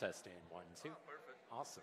Testing, 1, 2. Oh, perfect. Awesome.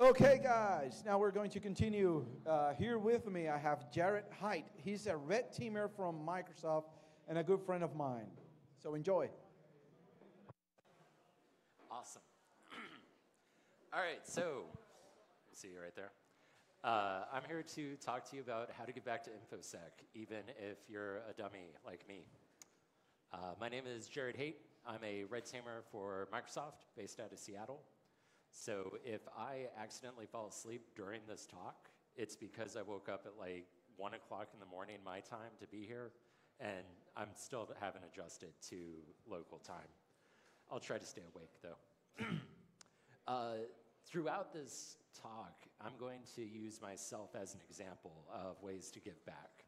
Okay, guys, now we're going to continue. Here with me, I have Haight. He's a red teamer from Microsoft and a good friend of mine. So enjoy. Awesome. All right, so, see you right there. I'm here to talk to you about how to get back to InfoSec, even if you're a dummy like me. My name is Haight. I'm a red teamer for Microsoft, based out of Seattle. So if I accidentally fall asleep during this talk, it's because I woke up at like 1 o'clock in the morning my time to be here, and I'm still haven't adjusted to local time. I'll try to stay awake, though. Throughout this talk, I'm going to use myself as an example of ways to give back.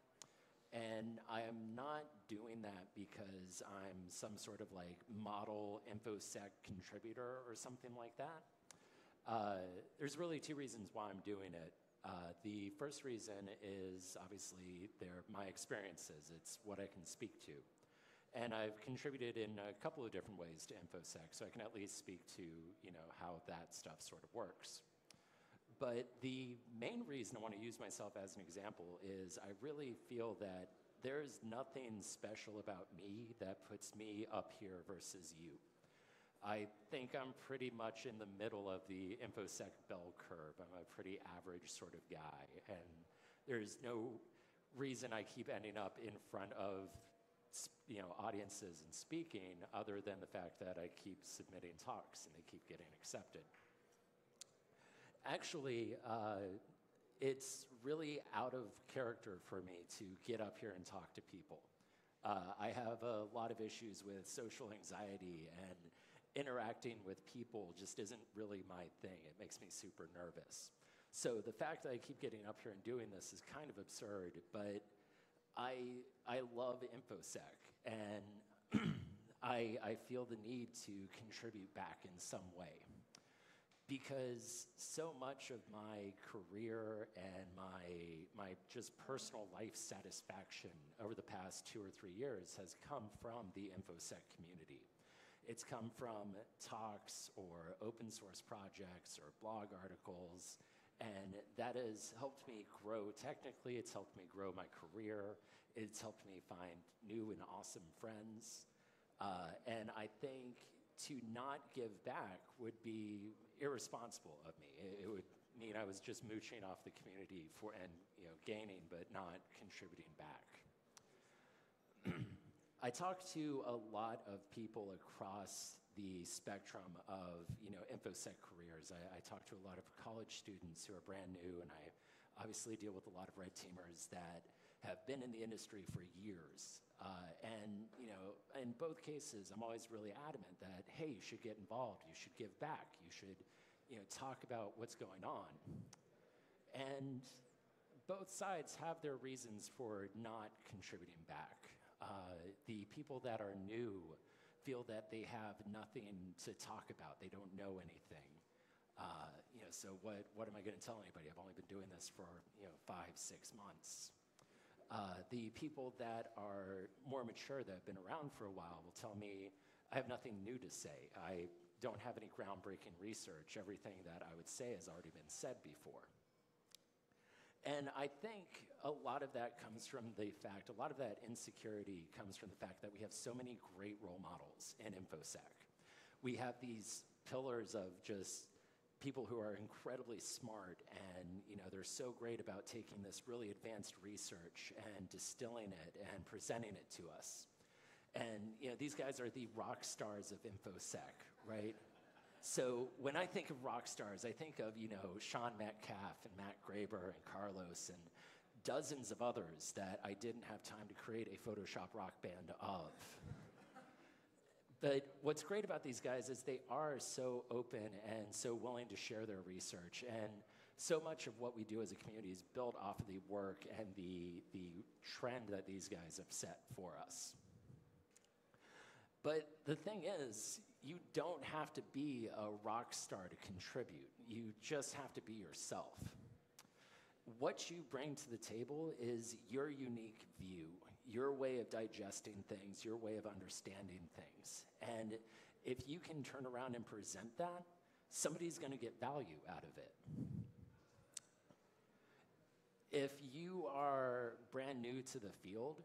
And I am not doing that because I'm some sort of like model InfoSec contributor or something like that. There's really two reasons why I'm doing it. The first reason is obviously my experiences. It's what I can speak to. And I've contributed in a couple of different ways to InfoSec, so I can at least speak to how that stuff sort of works. But the main reason I want to use myself as an example is I really feel that there's nothing special about me that puts me up here versus you. I think I'm pretty much in the middle of the InfoSec bell curve. I'm a pretty average sort of guy, and there's no reason I keep ending up in front of audiences and speaking other than the fact that I keep submitting talks and they keep getting accepted. Actually, it's really out of character for me to get up here and talk to people. I have a lot of issues with social anxiety, and interacting with people just isn't really my thing. It makes me super nervous. So the fact that I keep getting up here and doing this is kind of absurd, but I love InfoSec, and I feel the need to contribute back in some way. Because so much of my career and my just personal life satisfaction over the past 2 or 3 years has come from the InfoSec community. It's come from talks or open source projects or blog articles, and that has helped me grow technically. It's helped me grow my career. It's helped me find new and awesome friends. And I think to not give back would be irresponsible of me. It would mean I was just mooching off the community and gaining but not contributing back. I talk to a lot of people across the spectrum of InfoSec careers. I talk to a lot of college students who are brand new, and I obviously deal with a lot of red teamers that have been in the industry for years. And in both cases, I'm always really adamant that, hey, you should get involved, you should give back, you should talk about what's going on. And both sides have their reasons for not contributing back. The people that are new feel that they have nothing to talk about. They don't know anything. So what am I going to tell anybody? I've only been doing this for 5, 6 months. The people that are more mature, that have been around for a while, will tell me, I have nothing new to say. I don't have any groundbreaking research. Everything that I would say has already been said before. And I think a lot of that comes from the fact, a lot of that insecurity comes from the fact that we have so many great role models in InfoSec. We have these pillars of just people who are incredibly smart, and they're so great about taking this really advanced research and distilling it and presenting it to us. And these guys are the rock stars of InfoSec, right? So when I think of rock stars, I think of Sean Metcalf and Matt Graber and Carlos and dozens of others that I didn't have time to create a Photoshop rock band of. But what's great about these guys is they are so open and so willing to share their research. And so much of what we do as a community is built off of the work and the trend that these guys have set for us. But the thing is, you don't have to be a rock star to contribute. You just have to be yourself. What you bring to the table is your unique view, your way of digesting things, your way of understanding things. And if you can turn around and present that, somebody's going to get value out of it. If you are brand new to the field,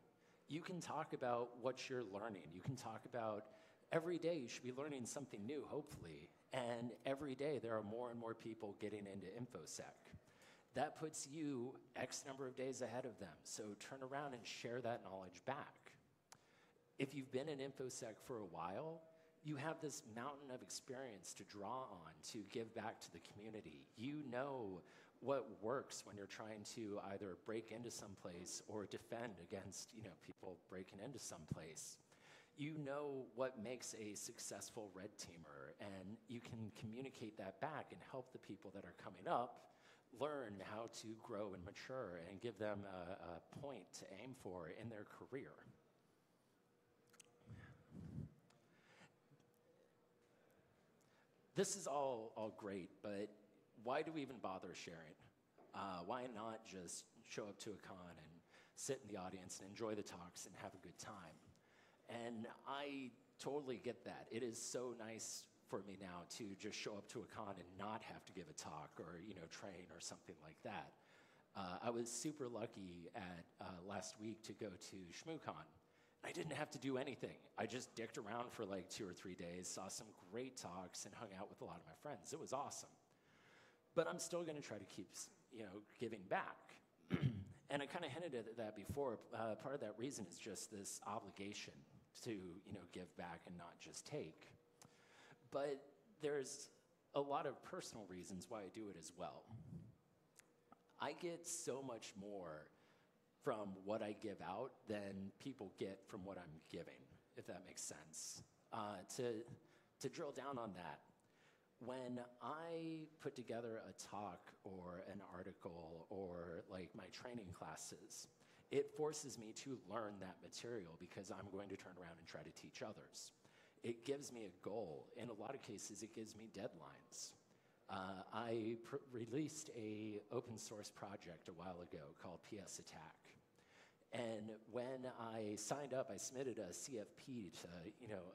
you can talk about what you're learning. You can talk about every day you should be learning something new, hopefully. And every day there are more and more people getting into InfoSec. That puts you X number of days ahead of them. So turn around and share that knowledge back. If you've been in InfoSec for a while, you have this mountain of experience to draw on to give back to the community. You know what works when you're trying to either break into some place or defend against people breaking into some place. You know what makes a successful red teamer, and you can communicate that back and help the people that are coming up learn how to grow and mature and give them a point to aim for in their career. This is all great, but why do we even bother sharing? Why not just show up to a con and sit in the audience and enjoy the talks and have a good time? And I totally get that. It is so nice for me now to just show up to a con and not have to give a talk or train or something like that. I was super lucky at last week to go to ShmooCon, I didn't have to do anything. I just dicked around for like 2 or 3 days, saw some great talks, and hung out with a lot of my friends. It was awesome. But I'm still going to try to keep, giving back. And I kind of hinted at that before. Part of that reason is just this obligation to, give back and not just take. But there's a lot of personal reasons why I do it as well. I get so much more from what I give out than people get from what I'm giving, if that makes sense. To drill down on that, when I put together a talk or an article or like my training classes, it forces me to learn that material because I'm going to turn around and try to teach others. It gives me a goal. In a lot of cases, it gives me deadlines. I released a open source project a while ago called PS Attack. And when I signed up, I submitted a CFP to,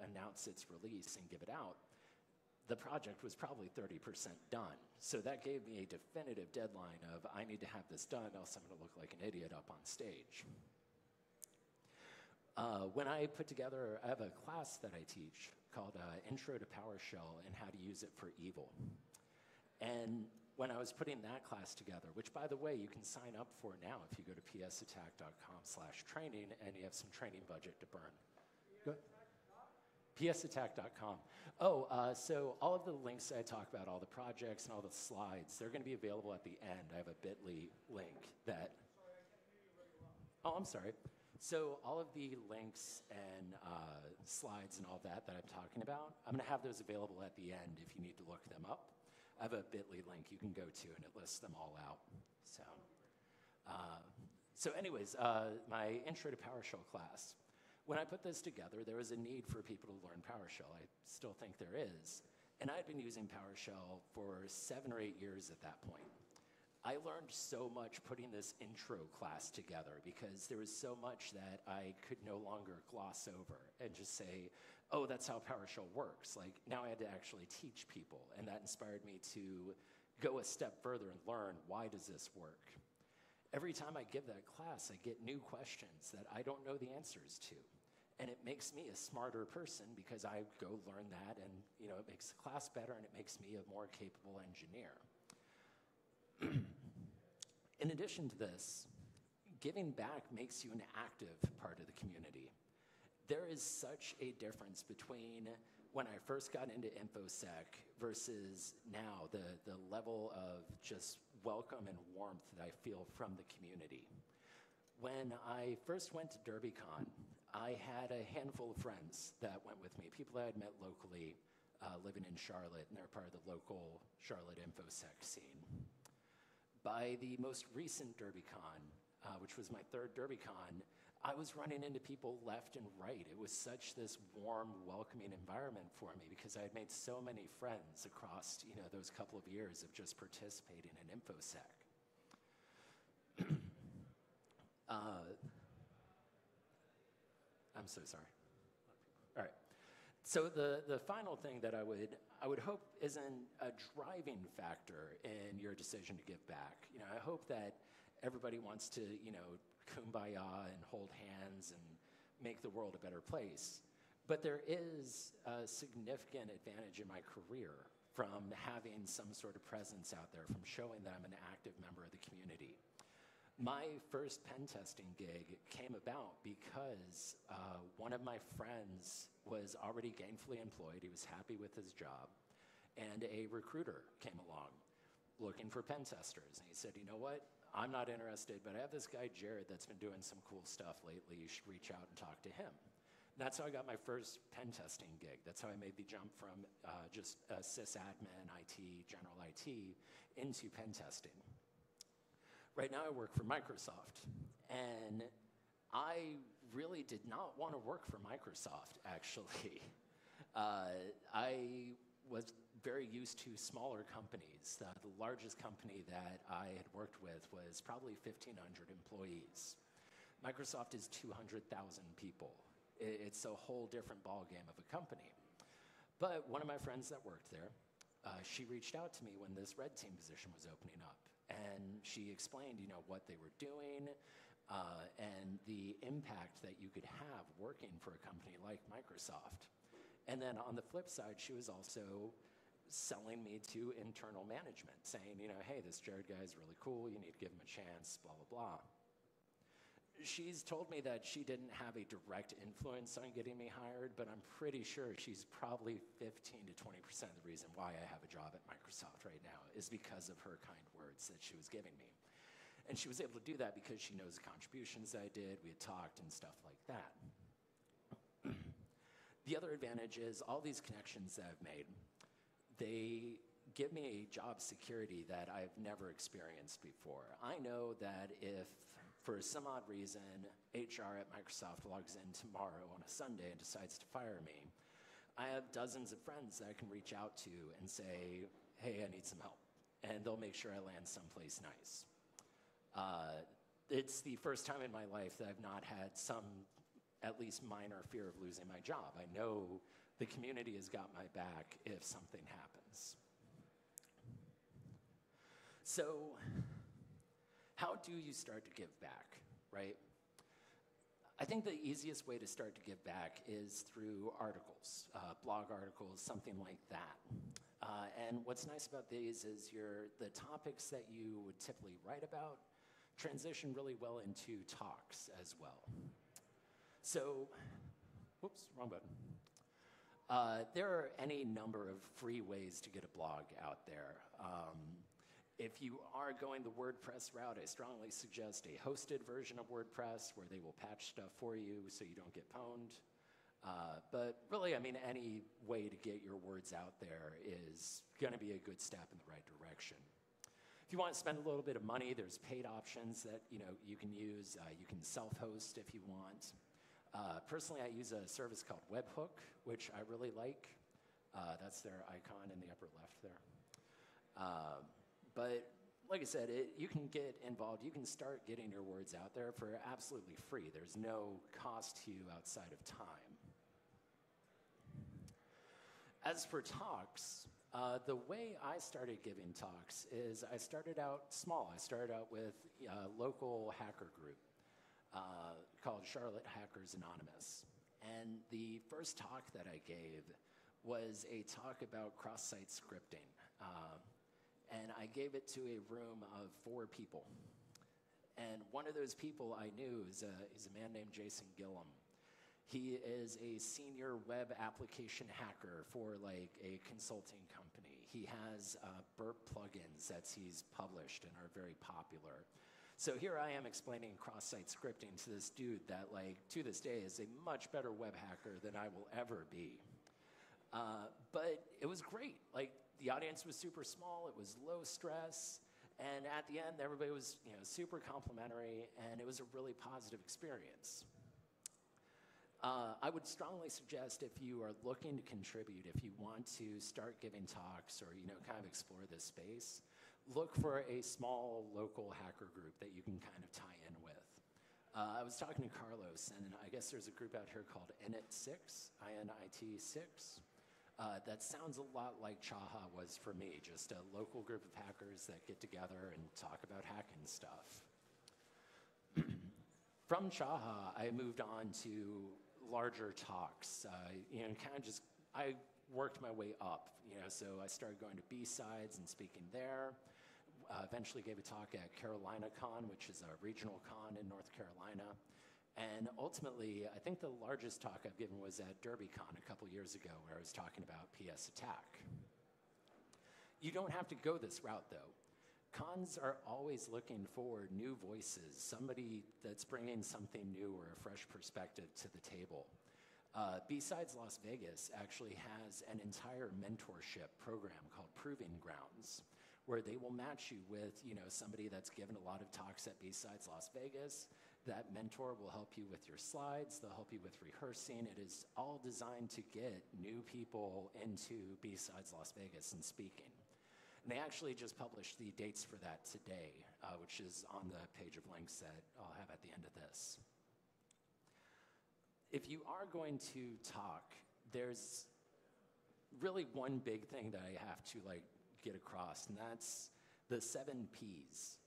announce its release and give it out. The project was probably 30% done. So that gave me a definitive deadline of, I need to have this done, else I'm gonna look like an idiot up on stage. When I put together, I have a class that I teach called Intro to PowerShell and How to Use It for Evil. And when I was putting that class together, which by the way, you can sign up for now if you go to psattack.com/training and you have some training budget to burn. Go psattack.com. So all of the links I talk about, all the projects and all the slides, they're gonna be available at the end. I have a bit.ly link that, oh, I'm sorry. So all of the links and slides and all that I'm talking about, I'm gonna have those available at the end if you need to look them up. I have a bit.ly link you can go to and it lists them all out. So anyways, my Intro to PowerShell class. When I put this together, there was a need for people to learn PowerShell. I still think there is. And I'd been using PowerShell for 7 or 8 years at that point. I learned so much putting this intro class together because there was so much that I could no longer gloss over and just say, oh, that's how PowerShell works. Like, now I had to actually teach people, and that inspired me to go a step further and learn, why does this work? Every time I give that class, I get new questions that I don't know the answers to. And it makes me a smarter person because I go learn that, and it makes the class better, and it makes me a more capable engineer. In addition to this, giving back makes you an active part of the community. There is such a difference between when I first got into InfoSec versus now, the level of just welcome and warmth that I feel from the community. When I first went to DerbyCon, I had a handful of friends that went with me, people that I had met locally living in Charlotte, and they're part of the local Charlotte InfoSec scene. By the most recent DerbyCon, which was my 3rd DerbyCon, I was running into people left and right. It was such this warm, welcoming environment for me because I had made so many friends across, those couple of years of just participating in InfoSec. I'm so sorry. All right. So the final thing that I would hope isn't a driving factor in your decision to give back. I hope that everybody wants to, kumbaya and hold hands and make the world a better place. But there is a significant advantage in my career from having some sort of presence out there, from showing that I'm an active member of the community. My first pen testing gig came about because one of my friends was already gainfully employed. He was happy with his job. And a recruiter came along looking for pen testers. And he said, you know what? I'm not interested, but I have this guy, Jared, that's been doing some cool stuff lately. You should reach out and talk to him. That's how I got my first pen testing gig. That's how I made the jump from just sysadmin IT, general IT, into pen testing. Right now I work for Microsoft, and I really did not want to work for Microsoft, actually. I was very used to smaller companies. The largest company that I had worked with was probably 1,500 employees. Microsoft is 200,000 people. It's a whole different ballgame of a company. But one of my friends that worked there, she reached out to me when this red team position was opening up. And she explained, what they were doing. and the impact that you could have working for a company like Microsoft. And then on the flip side, she was also selling me to internal management, saying, hey, this Jared guy is really cool, you need to give him a chance, blah, blah, blah. She's told me that she didn't have a direct influence on getting me hired, but I'm pretty sure she's probably 15 to 20% of the reason why I have a job at Microsoft right now is because of her kind words that she was giving me. And she was able to do that because she knows the contributions I did, we had talked and stuff like that. The other advantage is all these connections that I've made, they give me a job security that I've never experienced before. I know that if, for some odd reason, HR at Microsoft logs in tomorrow on a Sunday and decides to fire me, I have dozens of friends that I can reach out to and say, hey, I need some help. And they'll make sure I land someplace nice. It's the first time in my life that I've not had some at least minor fear of losing my job. I know the community has got my back if something happens. So, how do you start to give back, right? I think the easiest way to start to give back is through articles, blog articles, something like that. And what's nice about these is the topics that you would typically write about transition really well into talks as well. So, whoops, wrong button. There are any number of free ways to get a blog out there. If you are going the WordPress route, I strongly suggest a hosted version of WordPress where they will patch stuff for you so you don't get pwned. But really, I mean, any way to get your words out there is going to be a good step in the right direction. If you want to spend a little bit of money, there's paid options that you can use. You can self-host if you want. Personally, I use a service called Webhook, which I really like. That's their icon in the upper left there. But like I said, you can get involved. You can start getting your words out there for absolutely free. There's no cost to you outside of time. As for talks, the way I started giving talks is I started out small. I started out with a local hacker group called Charlotte Hackers Anonymous. And the first talk that I gave was a talk about cross-site scripting. And I gave it to a room of 4 people. And one of those people I knew is a man named Jason Gillum. He is a senior web application hacker for like a consulting company. He has Burp plugins that he's published and are very popular. So here I am explaining cross-site scripting to this dude that, like, to this day is a much better web hacker than I will ever be. But it was great. Like, the audience was super small. It was low stress. And at the end, everybody was, super complimentary, and it was a really positive experience. I would strongly suggest if you are looking to contribute, if you want to start giving talks or, kind of explore this space, look for a small local hacker group that you can kind of tie in with. I was talking to Carlos, and I guess there's a group out here called INIT6, I-N-I-T 6. That sounds a lot like Chaha was for me, just a local group of hackers that get together and talk about hacking stuff. From Chaha, I moved on to larger talks, I worked my way up, so I started going to B-sides and speaking there. Eventually gave a talk at Carolina Con, which is a regional con in North Carolina. And ultimately, I think the largest talk I've given was at DerbyCon a couple years ago, where I was talking about PS Attack. You don't have to go this route, though. Cons are always looking for new voices, somebody that's bringing something new or a fresh perspective to the table. B-Sides Las Vegas actually has an entire mentorship program called Proving Grounds, where they will match you with, somebody that's given a lot of talks at B-Sides Las Vegas. That mentor will help you with your slides. They'll help you with rehearsing. It is all designed to get new people into B-Sides Las Vegas and speaking. And they actually just published the dates for that today, which is on the page of links that I'll have at the end of this. If you are going to talk, there's really one big thing that I have to get across, and that's the 7 Ps.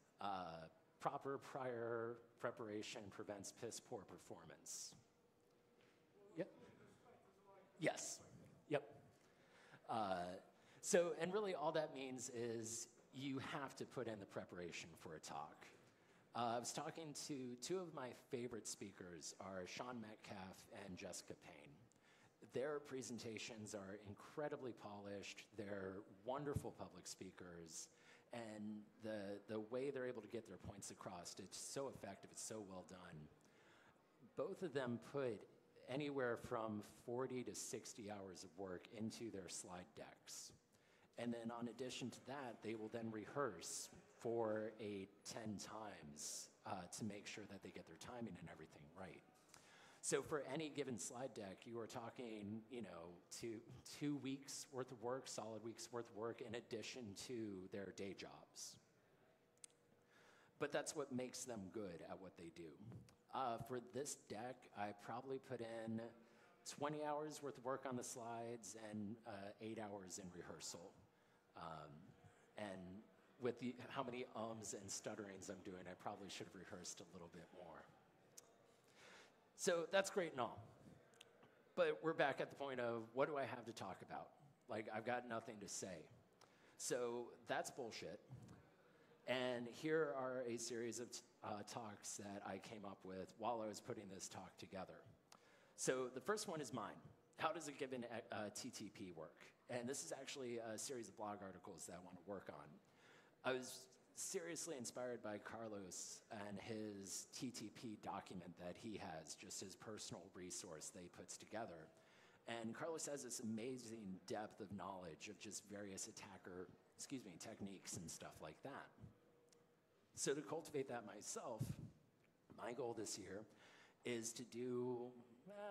proper prior preparation prevents piss poor performance. Yep. Yes. Yep. And really all that means is you have to put in the preparation for a talk. I was talking to two of my favorite speakers are Sean Metcalf and Jessica Payne. Their presentations are incredibly polished. They're wonderful public speakers. And the way they're able to get their points across, it's so effective, it's so well done. Both of them put anywhere from 40 to 60 hours of work into their slide decks. And then in addition to that, they will then rehearse for 10 times to make sure that they get their timing and everything right. So for any given slide deck, you are talking, 2 weeks worth of work, solid weeks worth of work, in addition to their day jobs. But that's what makes them good at what they do. For this deck, I probably put in 20 hours worth of work on the slides and 8 hours in rehearsal. And with how many ums and stutterings I'm doing, I probably should have rehearsed a little bit more. So that's great and all. But we're back at the point of, what do I have to talk about? Like, I've got nothing to say. So that's bullshit. And here are a series of talks that I came up with while I was putting this talk together. So the first one is mine. How does a given TTP work? And this is actually a series of blog articles that I want to work on. I was seriously inspired by Carlos and his TTP document that he has, just his personal resource that he puts together. And Carlos has this amazing depth of knowledge of just various techniques and stuff like that. So to cultivate that myself, my goal this year is to do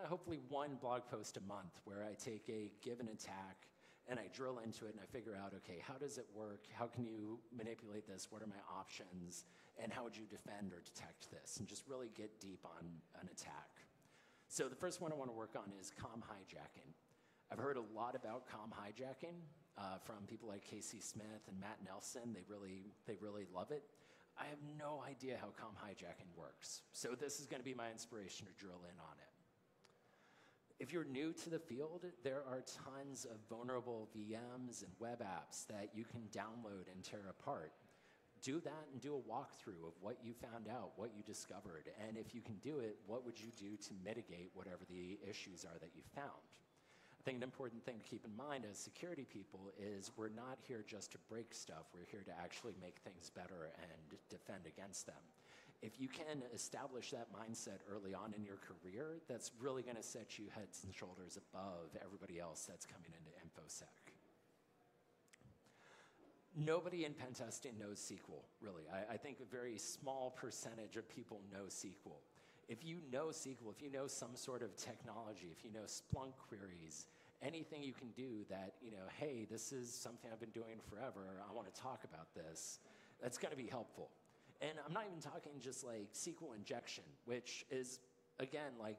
hopefully one blog post a month where I take a given attack and I drill into it and I figure out, okay, how does it work? How can you manipulate this? What are my options? And how would you defend or detect this? And just really get deep on an attack. So the first one I want to work on is comm hijacking. I've heard a lot about comm hijacking from people like Casey Smith and Matt Nelson. They really love it. I have no idea how comm hijacking works. So this is going to be my inspiration to drill in on it. If you're new to the field, there are tons of vulnerable VMs and web apps that you can download and tear apart. Do that and do a walkthrough of what you found out, what you discovered, and if you can do it, what would you do to mitigate whatever the issues are that you found? I think an important thing to keep in mind as security people is we're not here just to break stuff, we're here to actually make things better and defend against them. If you can establish that mindset early on in your career, that's really going to set you heads and shoulders above everybody else that's coming into InfoSec. Nobody in pen testing knows SQL, really. I think a very small percentage of people know SQL. If you know SQL, if you know some sort of technology, if you know Splunk queries, anything you can do that, hey, this is something I've been doing forever, I want to talk about this, that's going to be helpful. And I'm not even talking just like SQL injection, which is, again, like,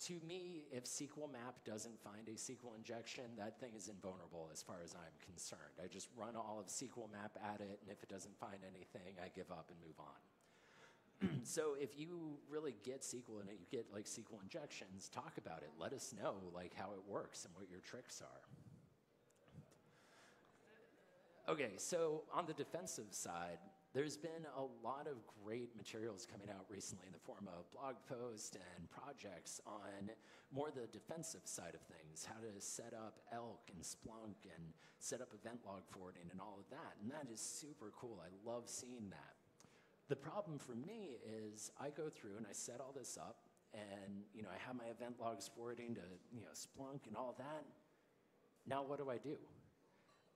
to me, if SQL map doesn't find a SQL injection, that thing is invulnerable as far as I'm concerned. I just run all of SQL map at it, and if it doesn't find anything, I give up and move on. So if you really get SQL and you get like SQL injections, talk about it. Let us know like how it works and what your tricks are. Okay, so on the defensive side, there's been a lot of great materials coming out recently in the form of blog posts and projects on more the defensive side of things, how to set up Elk and Splunk and set up event log forwarding and all of that. And that is super cool. I love seeing that. The problem for me is I go through and I set all this up and I have my event logs forwarding to Splunk and all of that. Now what do?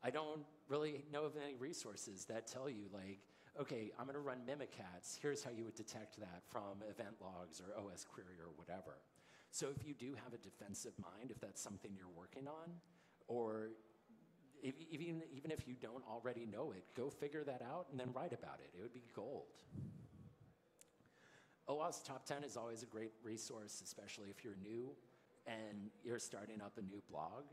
I don't really know of any resources that tell you like, okay, I'm going to run Mimikatz. Here's how you would detect that from event logs or OS query or whatever. So if you do have a defensive mind, if that's something you're working on, or even if you don't already know it, go figure that out and then write about it. It would be gold. OWASP Top 10 is always a great resource, especially if you're new and you're starting up a new blog.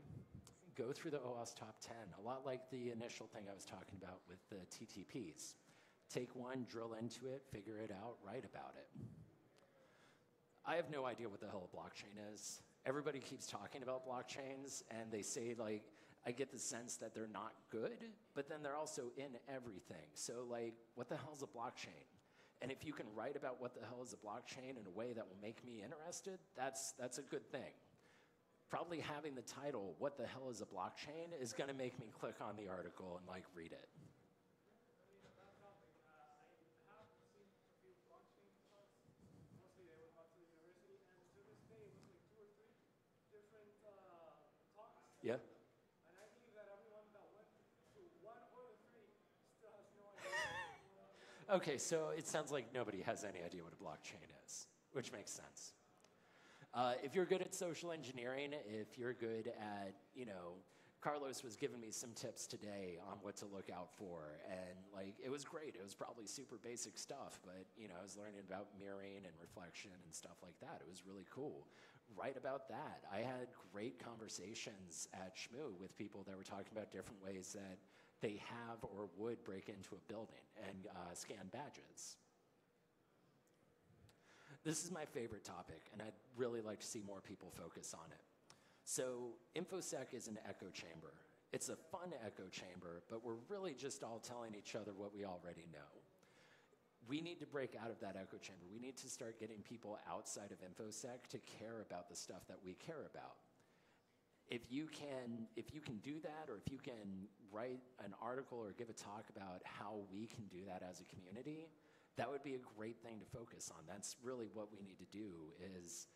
Go through the OWASP Top 10, a lot like the initial thing I was talking about with the TTPs. Take one, drill into it, figure it out, write about it. I have no idea what the hell a blockchain is. Everybody keeps talking about blockchains, and they say, like, I get the sense that they're not good, but then they're also in everything. So, like, what the hell is a blockchain? And if you can write about what the hell is a blockchain in a way that will make me interested, that's a good thing. Probably having the title, what the hell is a blockchain, is gonna make me click on the article and like read it. Yeah. And I believe that everyone that went to one or the three still has no idea. Okay, so it sounds like nobody has any idea what a blockchain is, which makes sense. If you're good at social engineering, if you're good at, Carlos was giving me some tips today on what to look out for, and like, it was great. It was probably super basic stuff, but I was learning about mirroring and reflection and stuff like that. It was really cool. Write about that. I had great conversations at Shmoo with people that were talking about different ways that they have or would break into a building and scan badges. This is my favorite topic, and I'd really like to see more people focus on it. So InfoSec is an echo chamber. It's a fun echo chamber, but we're really just all telling each other what we already know. We need to break out of that echo chamber. We need to start getting people outside of InfoSec to care about the stuff that we care about. If you can do that, or if you can write an article or give a talk about how we can do that as a community, that would be a great thing to focus on. That's really what we need to do is,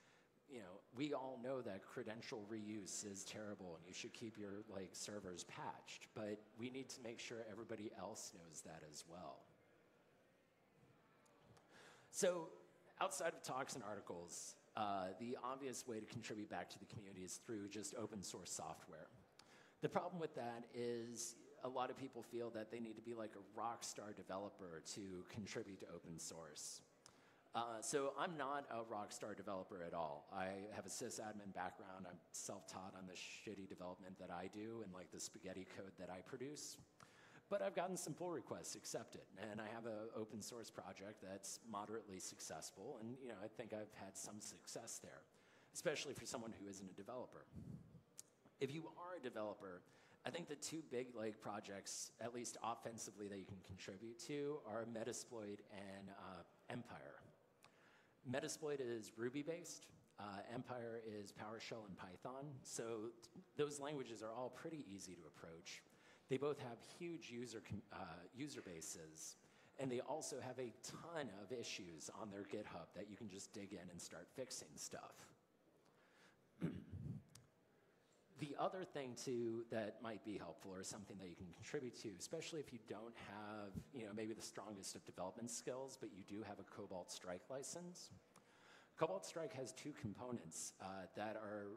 we all know that credential reuse is terrible and you should keep your servers patched, but we need to make sure everybody else knows that as well. So outside of talks and articles, the obvious way to contribute back to the community is through just open source software. The problem with that is a lot of people feel that they need to be like a rock star developer to contribute to open source. So I'm not a rock star developer at all. I have a sysadmin background. I'm self-taught on the shitty development that I do and like the spaghetti code that I produce. But I've gotten some pull requests accepted, and I have an open source project that's moderately successful, and I think I've had some success there, especially for someone who isn't a developer. If you are a developer, I think the two big projects, at least offensively, that you can contribute to are Metasploit and Empire. Metasploit is Ruby-based. Empire is PowerShell and Python. So those languages are all pretty easy to approach. They both have huge user bases, and they also have a ton of issues on their GitHub that you can just dig in and start fixing stuff. The other thing, too, that might be helpful or something that you can contribute to, especially if you don't have, maybe the strongest of development skills, but you do have a Cobalt Strike license. Cobalt Strike has two components that are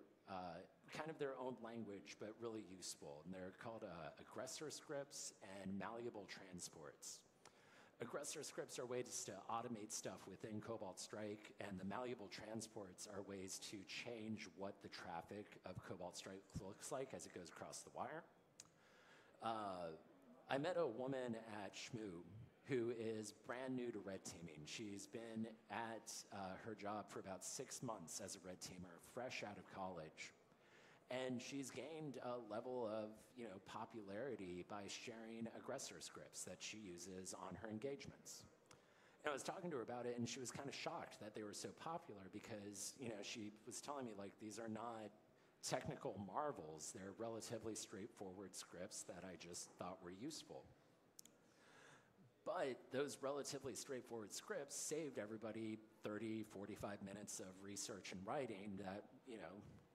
kind of their own language, but really useful. And they're called aggressor scripts and malleable transports. Aggressor scripts are ways to automate stuff within Cobalt Strike, and the malleable transports are ways to change what the traffic of Cobalt Strike looks like as it goes across the wire. I met a woman at Shmoo who is brand new to red teaming. She's been at her job for about 6 months as a red teamer, fresh out of college. And she's gained a level of popularity by sharing aggressor scripts that she uses on her engagements. And I was talking to her about it, and she was kind of shocked that they were so popular because she was telling me these are not technical marvels. They're relatively straightforward scripts that I just thought were useful. But those relatively straightforward scripts saved everybody 30, 45 minutes of research and writing that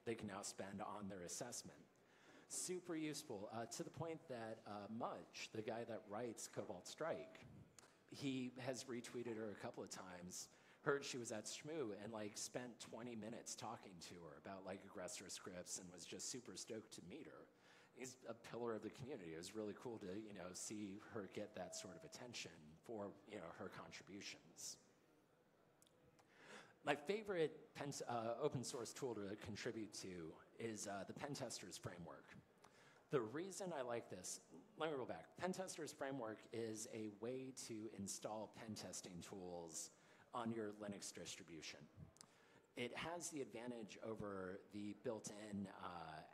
they can now spend on their assessment. Super useful, to the point that Mudge, the guy that writes Cobalt Strike, he has retweeted her a couple of times, heard she was at Shmoo, and spent 20 minutes talking to her about aggressor scripts and was just super stoked to meet her. He's a pillar of the community. It was really cool to see her get that sort of attention for her contributions. My favorite open source tool to contribute to is the Pen Testers framework. The reason I like this, let me roll back. Pen Testers Framework is a way to install pen testing tools on your Linux distribution. It has the advantage over the built-in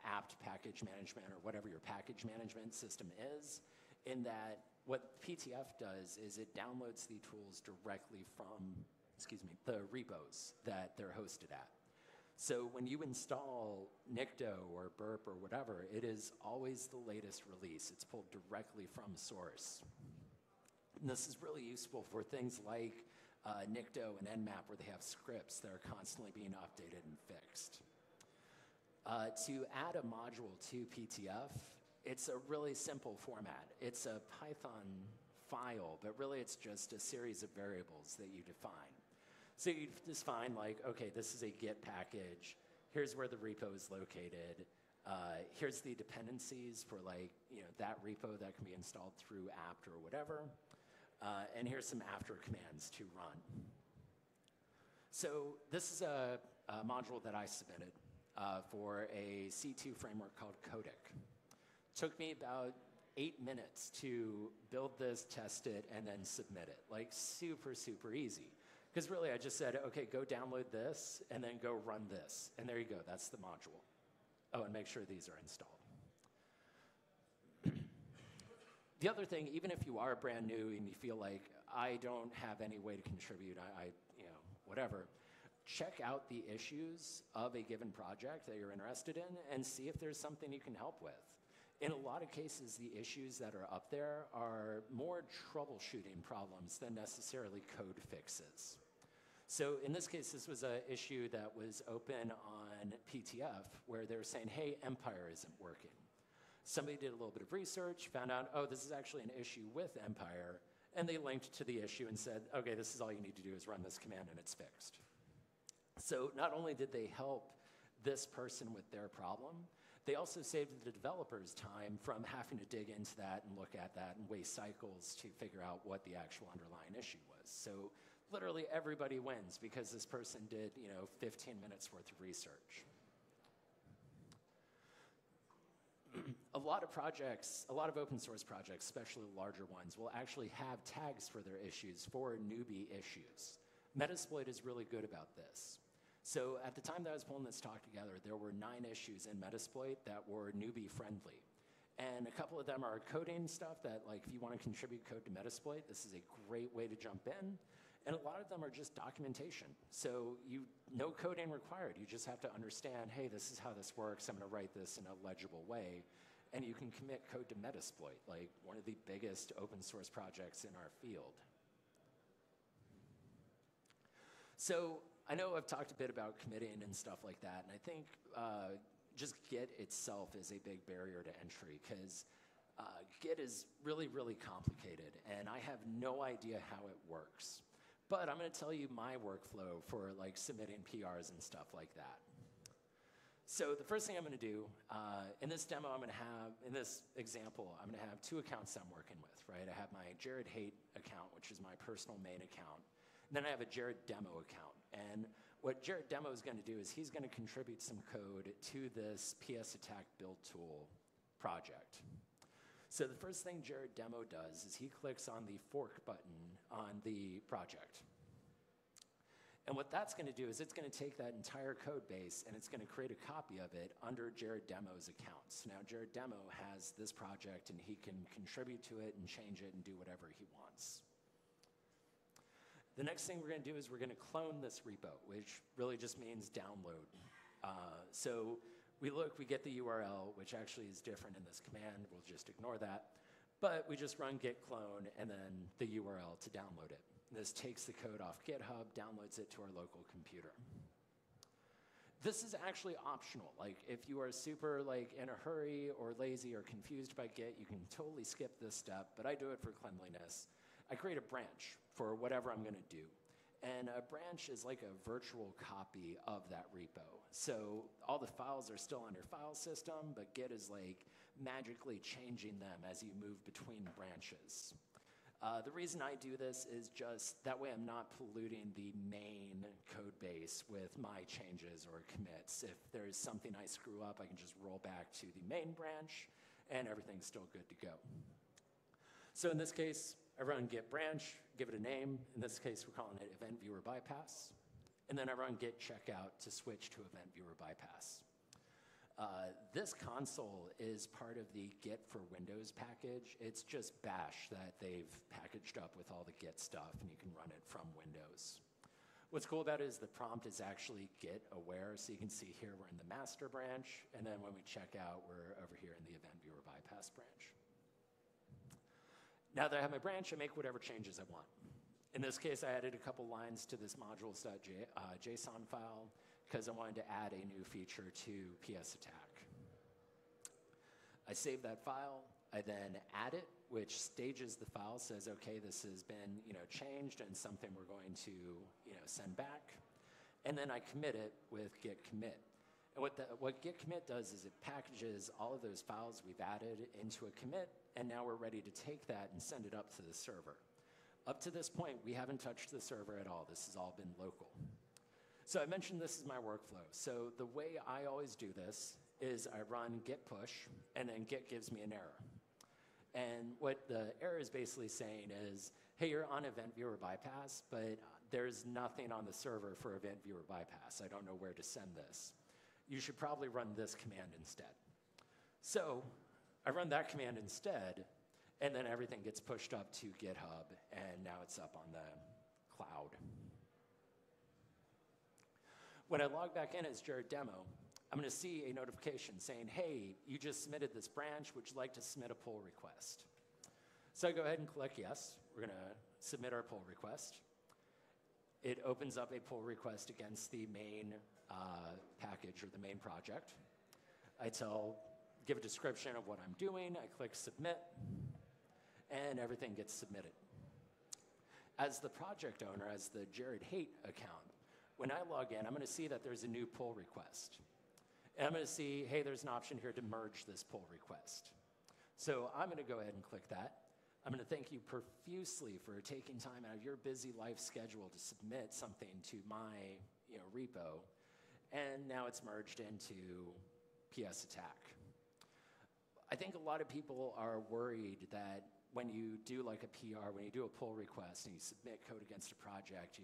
apt package management or whatever your package management system is, in that what PTF does is it downloads the tools directly from, the repos that they're hosted at. So when you install Nikto or Burp or whatever, it is always the latest release. It's pulled directly from source. And this is really useful for things like Nikto and Nmap, where they have scripts that are constantly being updated and fixed. To add a module to PTF, it's a really simple format. It's a Python file, but really it's just a series of variables that you define. So you define like, okay, this is a Git package. Here's where the repo is located. Here's the dependencies for like, that repo that can be installed through apt or whatever. And here's some after commands to run. So this is a module that I submitted for a C2 framework called Codec. Took me about 8 minutes to build this, test it, and then submit it. Like super, super easy. Because really I just said, okay, go download this, and then go run this. And there you go, that's the module. Oh, and make sure these are installed. The other thing, even if you are brand new and you feel like, I don't have any way to contribute, whatever, check out the issues of a given project that you're interested in and see if there's something you can help with. In a lot of cases, the issues that are up there are more troubleshooting problems than necessarily code fixes. So in this case, this was an issue that was open on PTF where they were saying, hey, Empire isn't working. Somebody did a little bit of research, found out, oh, this is actually an issue with Empire, and they linked to the issue and said, okay, this is all you need to do is run this command and it's fixed. So not only did they help this person with their problem, they also saved the developers time from having to dig into that and look at that and waste cycles to figure out what the actual underlying issue was. So literally everybody wins because this person did, 15 minutes worth of research. A lot of projects, a lot of open source projects, especially larger ones, will actually have tags for their issues for newbie issues. Metasploit is really good about this. So at the time that I was pulling this talk together, there were 9 issues in Metasploit that were newbie friendly. And a couple of them are coding stuff that, like, if you want to contribute code to Metasploit, this is a great way to jump in. And a lot of them are just documentation. So no coding required. You just have to understand, hey, this is how this works. I'm going to write this in a legible way. And you can commit code to Metasploit, like one of the biggest open source projects in our field. So I know I've talked a bit about committing and stuff like that. And I think just Git itself is a big barrier to entry because Git is really, really complicated. And I have no idea how it works. But I'm going to tell you my workflow for like submitting PRs and stuff like that. So the first thing I'm going to do, in this demo in this example, I'm going to have 2 accounts I'm working with, right? I have my Jared Haight account, which is my personal main account. And then I have a Jared Demo account. And what Jared Demo is going to do is he's going to contribute some code to this PS Attack build tool project. So the first thing Jared Demo does is he clicks on the fork button on the project. And what that's going to do is it's going to take that entire code base and it's going to create a copy of it under Jared Demo's accounts. Now Jared Demo has this project and he can contribute to it and change it and do whatever he wants. The next thing we're going to do is we're going to clone this repo, which really just means download. So we get the URL, which actually is different in this command. We'll just ignore that. But we just run git clone and then the URL to download it. This takes the code off GitHub, downloads it to our local computer. This is actually optional. Like if you are super in a hurry or lazy or confused by Git, you can totally skip this step, but I do it for cleanliness. I create a branch for whatever I'm going to do. And a branch is like a virtual copy of that repo. So all the files are still on your file system, but Git is like magically changing them as you move between branches. The reason I do this is just that way I'm not polluting the main code base with my changes or commits. If there's something I screw up, I can just roll back to the main branch and everything's still good to go. So in this case, I run git branch, give it a name. In this case, we're calling it event viewer bypass. And then I run git checkout to switch to event viewer bypass. This console is part of the Git for Windows package. It's just bash that they've packaged up with all the Git stuff, and you can run it from Windows. What's cool about it is the prompt is actually Git aware, so you can see here we're in the master branch, and then when we check out, we're over here in the event viewer bypass branch. Now that I have my branch, I make whatever changes I want. In this case, I added a couple lines to this modules.json file because I wanted to add a new feature to PS attack. I save that file, I then add it, which stages the file, says, okay, this has been changed and something we're going to send back. And then I commit it with git commit. And what git commit does is it packages all of those files we've added into a commit, and now we're ready to take that and send it up to the server. Up to this point, we haven't touched the server at all. This has all been local. So I mentioned this is my workflow. So the way I always do this is I run git push, and then git gives me an error. And what the error is basically saying is, hey, you're on event viewer bypass, but there's nothing on the server for event viewer bypass. I don't know where to send this. You should probably run this command instead. So I run that command instead, and then everything gets pushed up to GitHub, and now it's up on the cloud. When I log back in as Jared Demo, I'm going to see a notification saying, hey, you just submitted this branch. Would you like to submit a pull request? So I go ahead and click yes. We're going to submit our pull request. It opens up a pull request against the main package or the main project. I give a description of what I'm doing. I click submit, and everything gets submitted. As the project owner, as the Jared Haight account, when I log in, I'm going to see that there's a new pull request. And I'm going to see, hey, there's an option here to merge this pull request. So I'm going to go ahead and click that. I'm going to thank you profusely for taking time out of your busy life schedule to submit something to my repo. And now it's merged into PS attack. I think a lot of people are worried that when you do like a PR, when you do a pull request and you submit code against a project,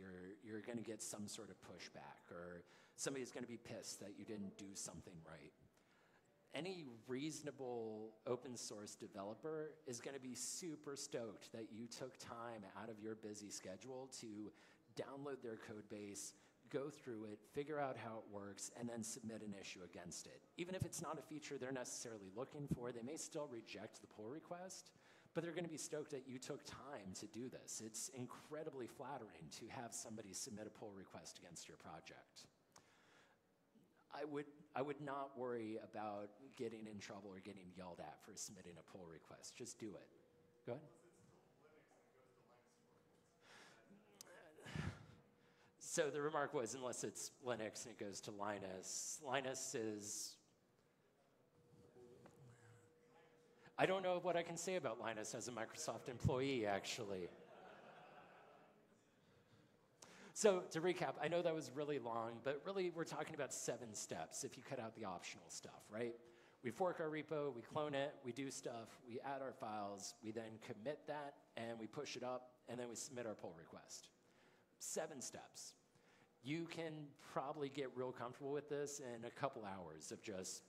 you're going to get some sort of pushback, or somebody's going to be pissed that you didn't do something right. Any reasonable open source developer is going to be super stoked that you took time out of your busy schedule to download their code base, go through it, figure out how it works, and then submit an issue against it. Even if it's not a feature they're necessarily looking for, they may still reject the pull request, but they're going to be stoked that you took time to do this. It's incredibly flattering to have somebody submit a pull request against your project. I would not worry about getting in trouble or getting yelled at for submitting a pull request. Just do it. Go ahead. So the remark was, unless it's Linux and it goes to Linus. Linus is... I don't know what I can say about Linus as a Microsoft employee, actually. So to recap, I know that was really long, but really we're talking about 7 steps if you cut out the optional stuff, right? We fork our repo, we clone it, we do stuff, we add our files, we then commit that, and we push it up, and then we submit our pull request. 7 steps. You can probably get real comfortable with this in a couple hours of just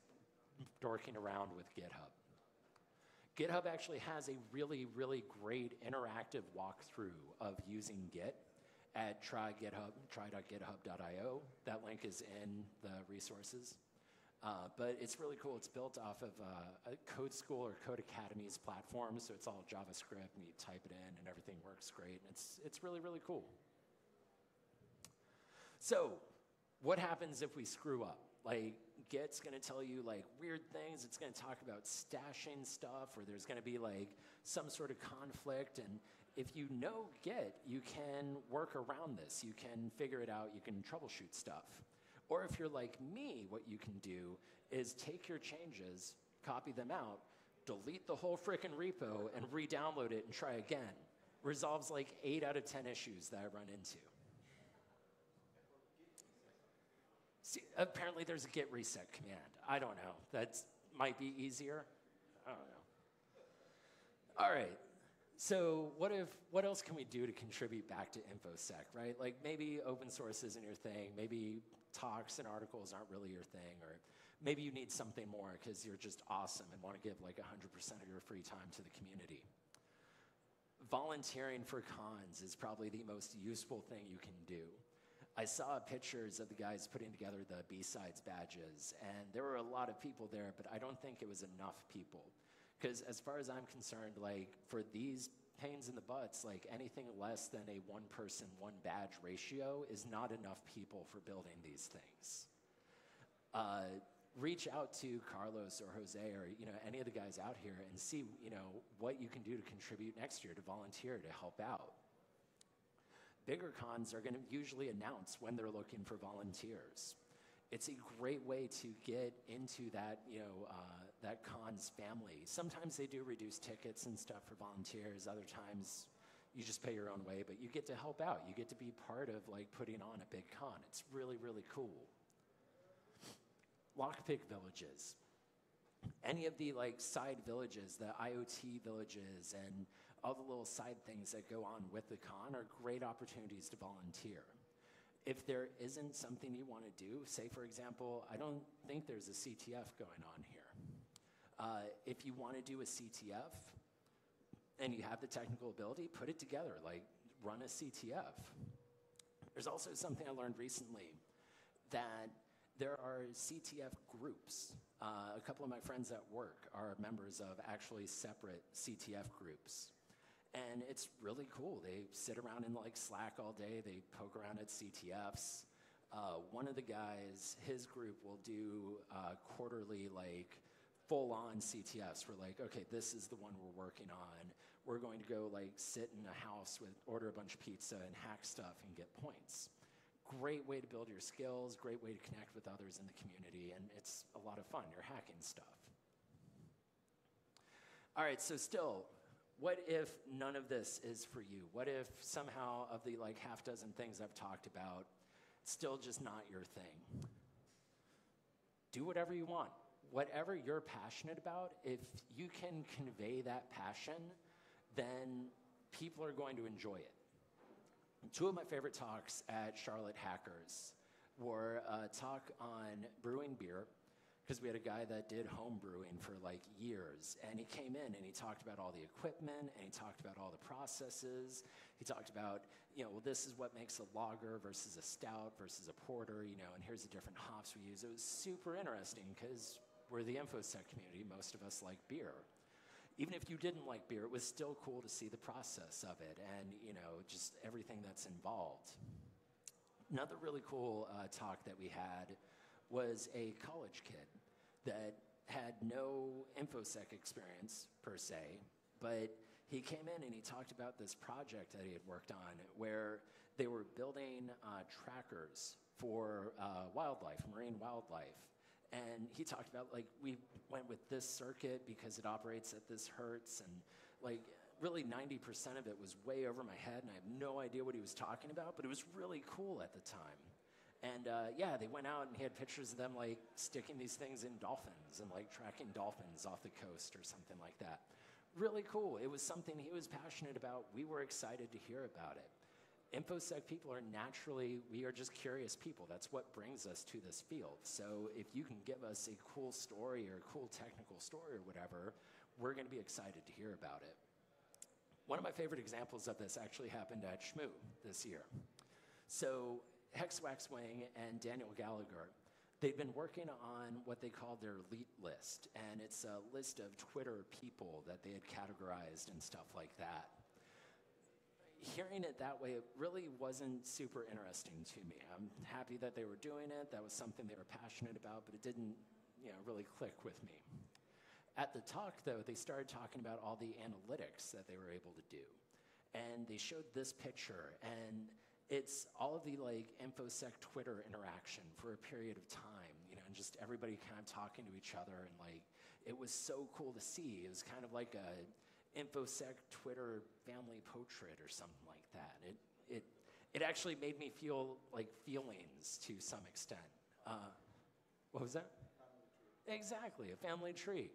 dorking around with GitHub. GitHub actually has a really, really great interactive walkthrough of using Git at try.github.io. That link is in the resources. But it's really cool. It's built off of a Code School or Code Academy's platform, so it's all JavaScript, and you type it in, and everything works great. And it's really, really cool. So what happens if we screw up? Like, Git's going to tell you like weird things. It's going to talk about stashing stuff, or there's going to be like some sort of conflict. And if you know Git, you can work around this. You can figure it out. You can troubleshoot stuff. Or if you're like me, what you can do is take your changes, copy them out, delete the whole frickin' repo, and re-download it and try again. Resolves like 8 out of 10 issues that I run into. See, apparently there's a git reset command. I don't know. That might be easier. I don't know. All right. So what else can we do to contribute back to InfoSec, right? Like maybe open source isn't your thing, maybe talks and articles aren't really your thing, or maybe you need something more because you're just awesome and want to give like 100% of your free time to the community. Volunteering for cons is probably the most useful thing you can do. I saw pictures of the guys putting together the B-Sides badges, and there were a lot of people there, but I don't think it was enough people. Because as far as I'm concerned, like for these pains in the butts, like anything less than a one person, one badge ratio is not enough people for building these things. Reach out to Carlos or Jose or any of the guys out here and see what you can do to contribute next year, to volunteer, to help out. Bigger cons are going to usually announce when they're looking for volunteers. It's a great way to get into that, that cons family. Sometimes they do reduce tickets and stuff for volunteers. Other times you just pay your own way, but you get to help out. You get to be part of like putting on a big con. It's really, really cool. Lockpick villages. Any of the like side villages, the IoT villages, and all the little side things that go on with the con are great opportunities to volunteer. If there isn't something you want to do, say for example, I don't think there's a CTF going on here. If you want to do a CTF and you have the technical ability, put it together, like run a CTF. There's also something I learned recently, that there are CTF groups. A couple of my friends at work are members of actually separate CTF groups. And it's really cool. They sit around in like Slack all day. They poke around at CTFs. One of the guys, his group will do quarterly like full-on CTFs. We're like, okay, this is the one we're working on. We're going to go like sit in a house order a bunch of pizza and hack stuff and get points. Great way to build your skills, great way to connect with others in the community, and it's a lot of fun. You're hacking stuff. All right, so still, what if none of this is for you? What if somehow of the like half dozen things I've talked about, it's still just not your thing? Do whatever you want. Whatever you're passionate about, if you can convey that passion, then people are going to enjoy it. Two of my favorite talks at Charlotte Hackers were a talk on brewing beer, because we had a guy that did home brewing for like years, and he came in and he talked about all the equipment, and he talked about all the processes. He talked about, well, this is what makes a lager versus a stout versus a porter, and here's the different hops we use. It was super interesting because we're the InfoSec community. Most of us like beer. Even if you didn't like beer, it was still cool to see the process of it and, just everything that's involved. Another really cool talk that we had was a college kid that had no InfoSec experience per se, but he came in and he talked about this project that he had worked on where they were building trackers for wildlife, marine wildlife. And he talked about, like, we went with this circuit because it operates at this hertz, and like really 90% of it was way over my head, and I have no idea what he was talking about, but it was really cool at the time. And yeah, they went out and he had pictures of them like sticking these things in dolphins and like tracking dolphins off the coast or something like that. Really cool. It was something he was passionate about. We were excited to hear about it. InfoSec people are naturally, we are just curious people. That's what brings us to this field. So if you can give us a cool story or a cool technical story or whatever, we're going to be excited to hear about it. One of my favorite examples of this actually happened at Shmoo this year. So Hexwaxwing and Daniel Gallagher, they've been working on what they call their elite list, and it's a list of Twitter people that they had categorized and stuff like that. Hearing it that way, it really wasn't super interesting to me. I'm happy that they were doing it. That was something they were passionate about, but it didn't, really click with me. At the talk, though, they started talking about all the analytics that they were able to do. And they showed this picture, and it's all of the like InfoSec Twitter interaction for a period of time, and just everybody kind of talking to each other, and like, it was so cool to see. It was kind of like a InfoSec Twitter family portrait or something like that. It actually made me feel like feelings to some extent. What was that? Exactly, a family tree.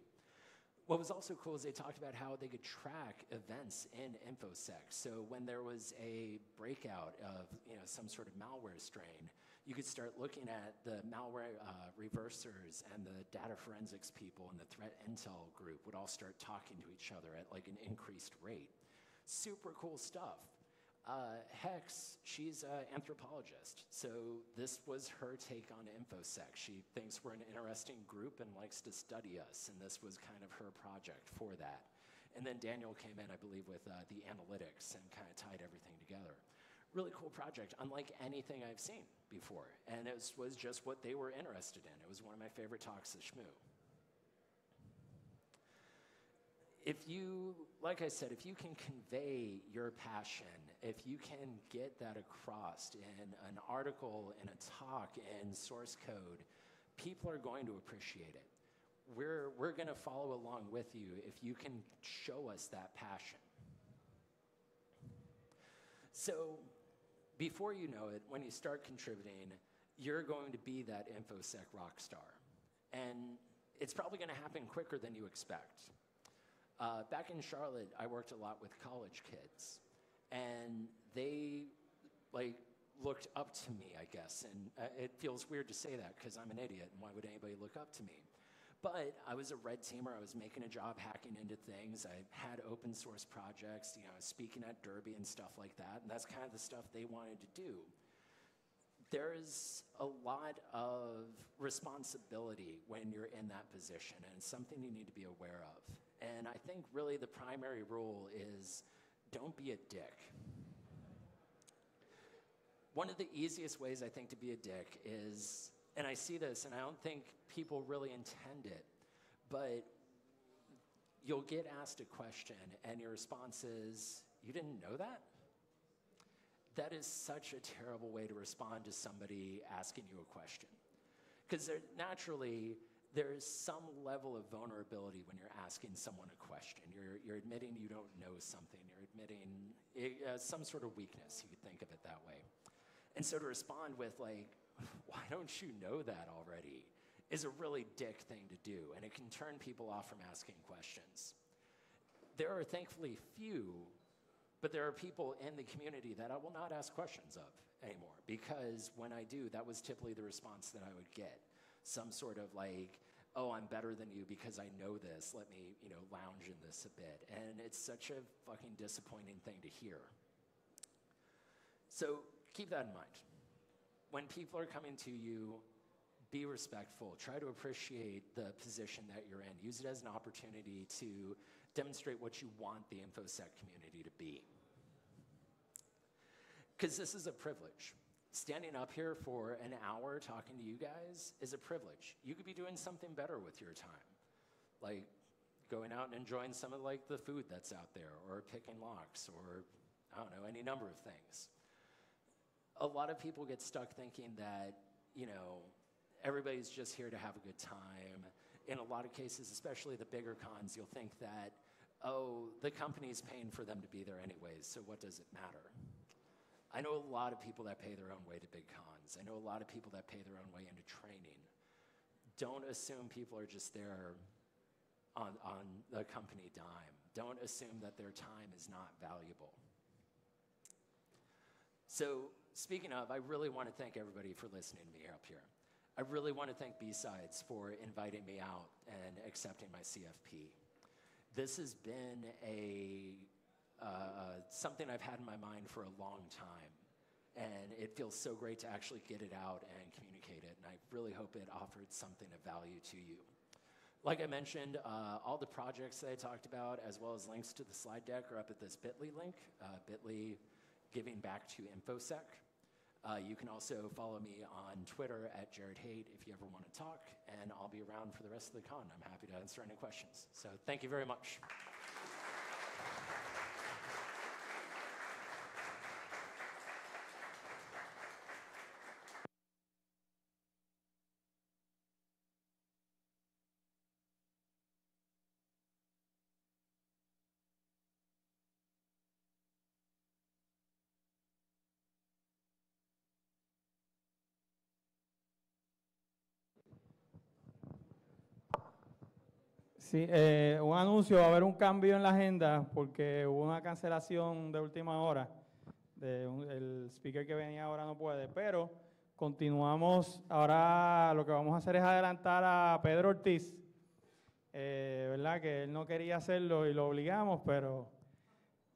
What was also cool is they talked about how they could track events in InfoSec. So when there was a breakout of some sort of malware strain, you could start looking at the malware reversers and the data forensics people and the threat intel group would all start talking to each other at like an increased rate. Super cool stuff. Hex, she's an anthropologist, so this was her take on InfoSec. She thinks we're an interesting group and likes to study us, and this was kind of her project for that. And then Daniel came in, I believe, with the analytics and kind of tied everything together. Really cool project, unlike anything I've seen before, and it was just what they were interested in. It was one of my favorite talks at Shmoo. If you, like I said, if you can convey your passion, if you can get that across in an article, in a talk, in source code, people are going to appreciate it. We're going to follow along with you if you can show us that passion. So before you know it, when you start contributing, you're going to be that InfoSec rock star. And it's probably going to happen quicker than you expect. Back in Charlotte, I worked a lot with college kids, and they looked up to me, I guess. And it feels weird to say that because I'm an idiot, and why would anybody look up to me? But I was a red teamer. I was making a job hacking into things. I had open source projects, speaking at Derby and stuff like that, and that's kind of the stuff they wanted to do. There's a lot of responsibility when you're in that position, and it's something you need to be aware of. And I think really the primary rule is don't be a dick. One of the easiest ways I think to be a dick is, and I see this and I don't think people really intend it, but you'll get asked a question and your response is, "You didn't know that?" That is such a terrible way to respond to somebody asking you a question. Because naturally, there's some level of vulnerability when you're asking someone a question. You're admitting you don't know something. You're admitting some sort of weakness. You could think of it that way. And so to respond with like, "Why don't you know that already?" is a really dick thing to do. And it can turn people off from asking questions. There are thankfully few, but there are people in the community that I will not ask questions of anymore. Because when I do, that was typically the response that I would get. Some sort of like, "Oh, I'm better than you because I know this. Let me, lounge in this a bit." And it's such a fucking disappointing thing to hear. So keep that in mind. When people are coming to you, be respectful. Try to appreciate the position that you're in. Use it as an opportunity to demonstrate what you want the InfoSec community to be. Because this is a privilege. Standing up here for an hour talking to you guys is a privilege. You could be doing something better with your time, like going out and enjoying some of the food that's out there, or picking locks, or I don't know, any number of things. A lot of people get stuck thinking that, everybody's just here to have a good time. In a lot of cases, especially the bigger cons, you'll think that, oh, the company's paying for them to be there anyways, so what does it matter? I know a lot of people that pay their own way to big cons. I know a lot of people that pay their own way into training. Don't assume people are just there on the company dime. Don't assume that their time is not valuable. So speaking of, I really want to thank everybody for listening to me up here. I really want to thank B-Sides for inviting me out and accepting my CFP. This has been something I've had in my mind for a long time, and it feels so great to actually get it out and communicate it, and I really hope it offered something of value to you. Like I mentioned, all the projects that I talked about, as well as links to the slide deck, are up at this bit.ly link, bit.ly giving back to InfoSec. You can also follow me on Twitter at Haight if you ever want to talk, and I'll be around for the rest of the con. I'm happy to answer any questions. So thank you very much. Sí, un anuncio, va a haber un cambio en la agenda porque hubo una cancelación de última hora. El speaker que venía ahora no puede, pero continuamos. Ahora lo que vamos a hacer es adelantar a Pedro Ortiz, ¿verdad? Que él no quería hacerlo y lo obligamos, pero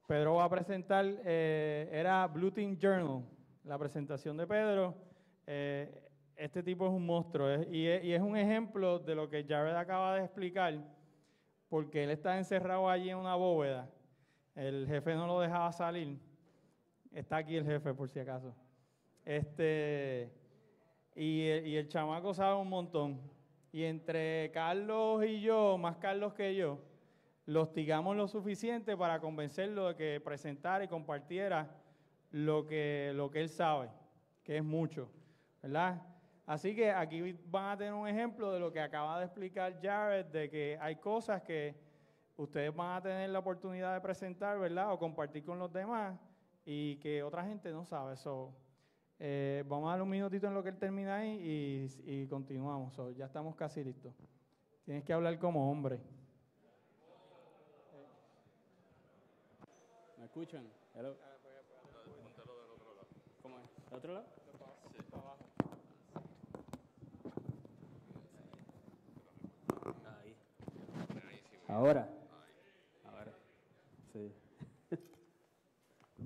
Pedro va a presentar, era Blue Team Journal, la presentación de Pedro. Este tipo es un monstruo y es un ejemplo de lo que Jared acaba de explicar, porque él está encerrado allí en una bóveda. El jefe no lo dejaba salir. Está aquí el jefe, por si acaso. Y el chamaco sabe un montón. Y entre Carlos y yo, más Carlos que yo, lo hostigamos lo suficiente para convencerlo de que presentara y compartiera lo que él sabe, que es mucho, ¿verdad? Así que aquí van a tener un ejemplo de lo que acaba de explicar Jared, de que hay cosas que ustedes van a tener la oportunidad de presentar, ¿verdad? O compartir con los demás y que otra gente no sabe. Vamos a darle un minutito en lo que él termina ahí y continuamos. Ya estamos casi listos. Tienes que hablar como hombre. ¿Me escuchan? Hello. ¿Cómo es? ¿De otro lado? Sí. Abajo. Ahí. Ahora. Ahora. Sí.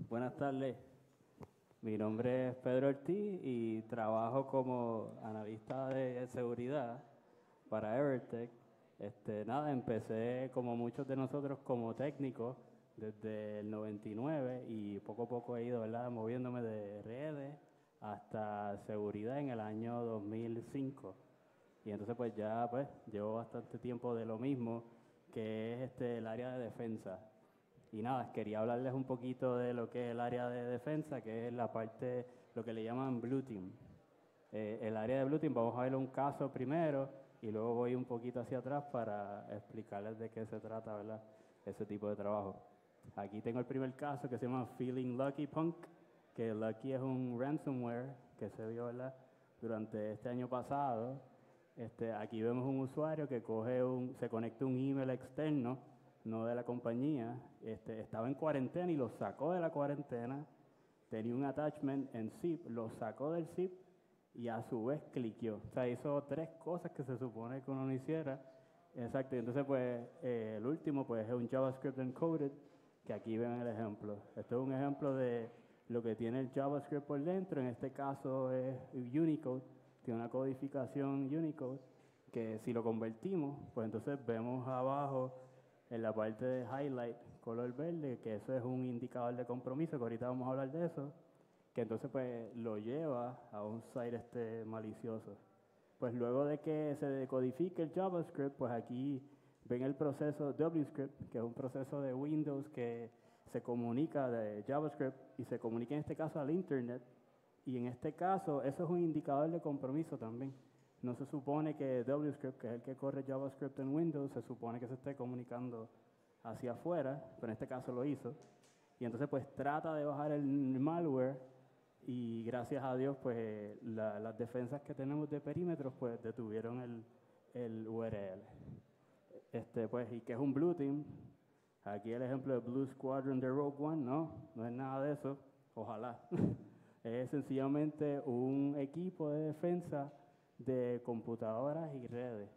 Buenas tardes. Mi nombre es Pedro Ortiz y trabajo como analista de seguridad para Evertech. Empecé como muchos de nosotros como técnico desde el 99 y poco a poco he ido, ¿verdad?, moviéndome de redes hasta seguridad en el año 2005. Y entonces pues ya llevo bastante tiempo de lo mismo, que es el área de defensa. Y nada, quería hablarles un poquito de lo que es el área de defensa, que es la parte, lo que le llaman Blue Team. El área de Blue Team, vamos a ver un caso primero y luego voy un poquito hacia atrás para explicarles de qué se trata, ¿verdad?, ese tipo de trabajo. Aquí tengo el primer caso que se llama Feeling Lucky Punk, que Lucky es un ransomware que se vio, ¿verdad?, durante este año pasado. Aquí vemos un usuario que se conecta a un email externo, no de la compañía. Estaba en cuarentena y lo sacó de la cuarentena. Tenía un attachment en zip, lo sacó del zip y a su vez cliqueó. O sea, hizo 3 cosas que se supone que uno no hiciera. Exacto, y entonces el último es un JavaScript encoded, que aquí ven el ejemplo. Este es un ejemplo de lo que tiene el JavaScript por dentro. En este caso es Unicode, tiene una codificación Unicode, que si lo convertimos, pues entonces vemos abajo en la parte de highlight, color verde, que eso es un indicador de compromiso, que ahorita vamos a hablar de eso, que entonces pues lo lleva a un site malicioso. Pues luego de que se decodifique el JavaScript, pues aquí ven el proceso WScript, que es un proceso de Windows que se comunica de JavaScript y se comunica en este caso al Internet. Y en este caso, eso es un indicador de compromiso también. No se supone que WScript, que es el que corre JavaScript en Windows, se supone que se esté comunicando hacia afuera, pero en este caso lo hizo. Y entonces pues trata de bajar el malware y gracias a Dios pues las defensas que tenemos de perímetros pues detuvieron el URL. ¿Y qué es un Blue Team? Aquí el ejemplo de Blue Squadron de Rogue One, no es nada de eso, ojalá. Es sencillamente un equipo de defensa de computadoras y redes.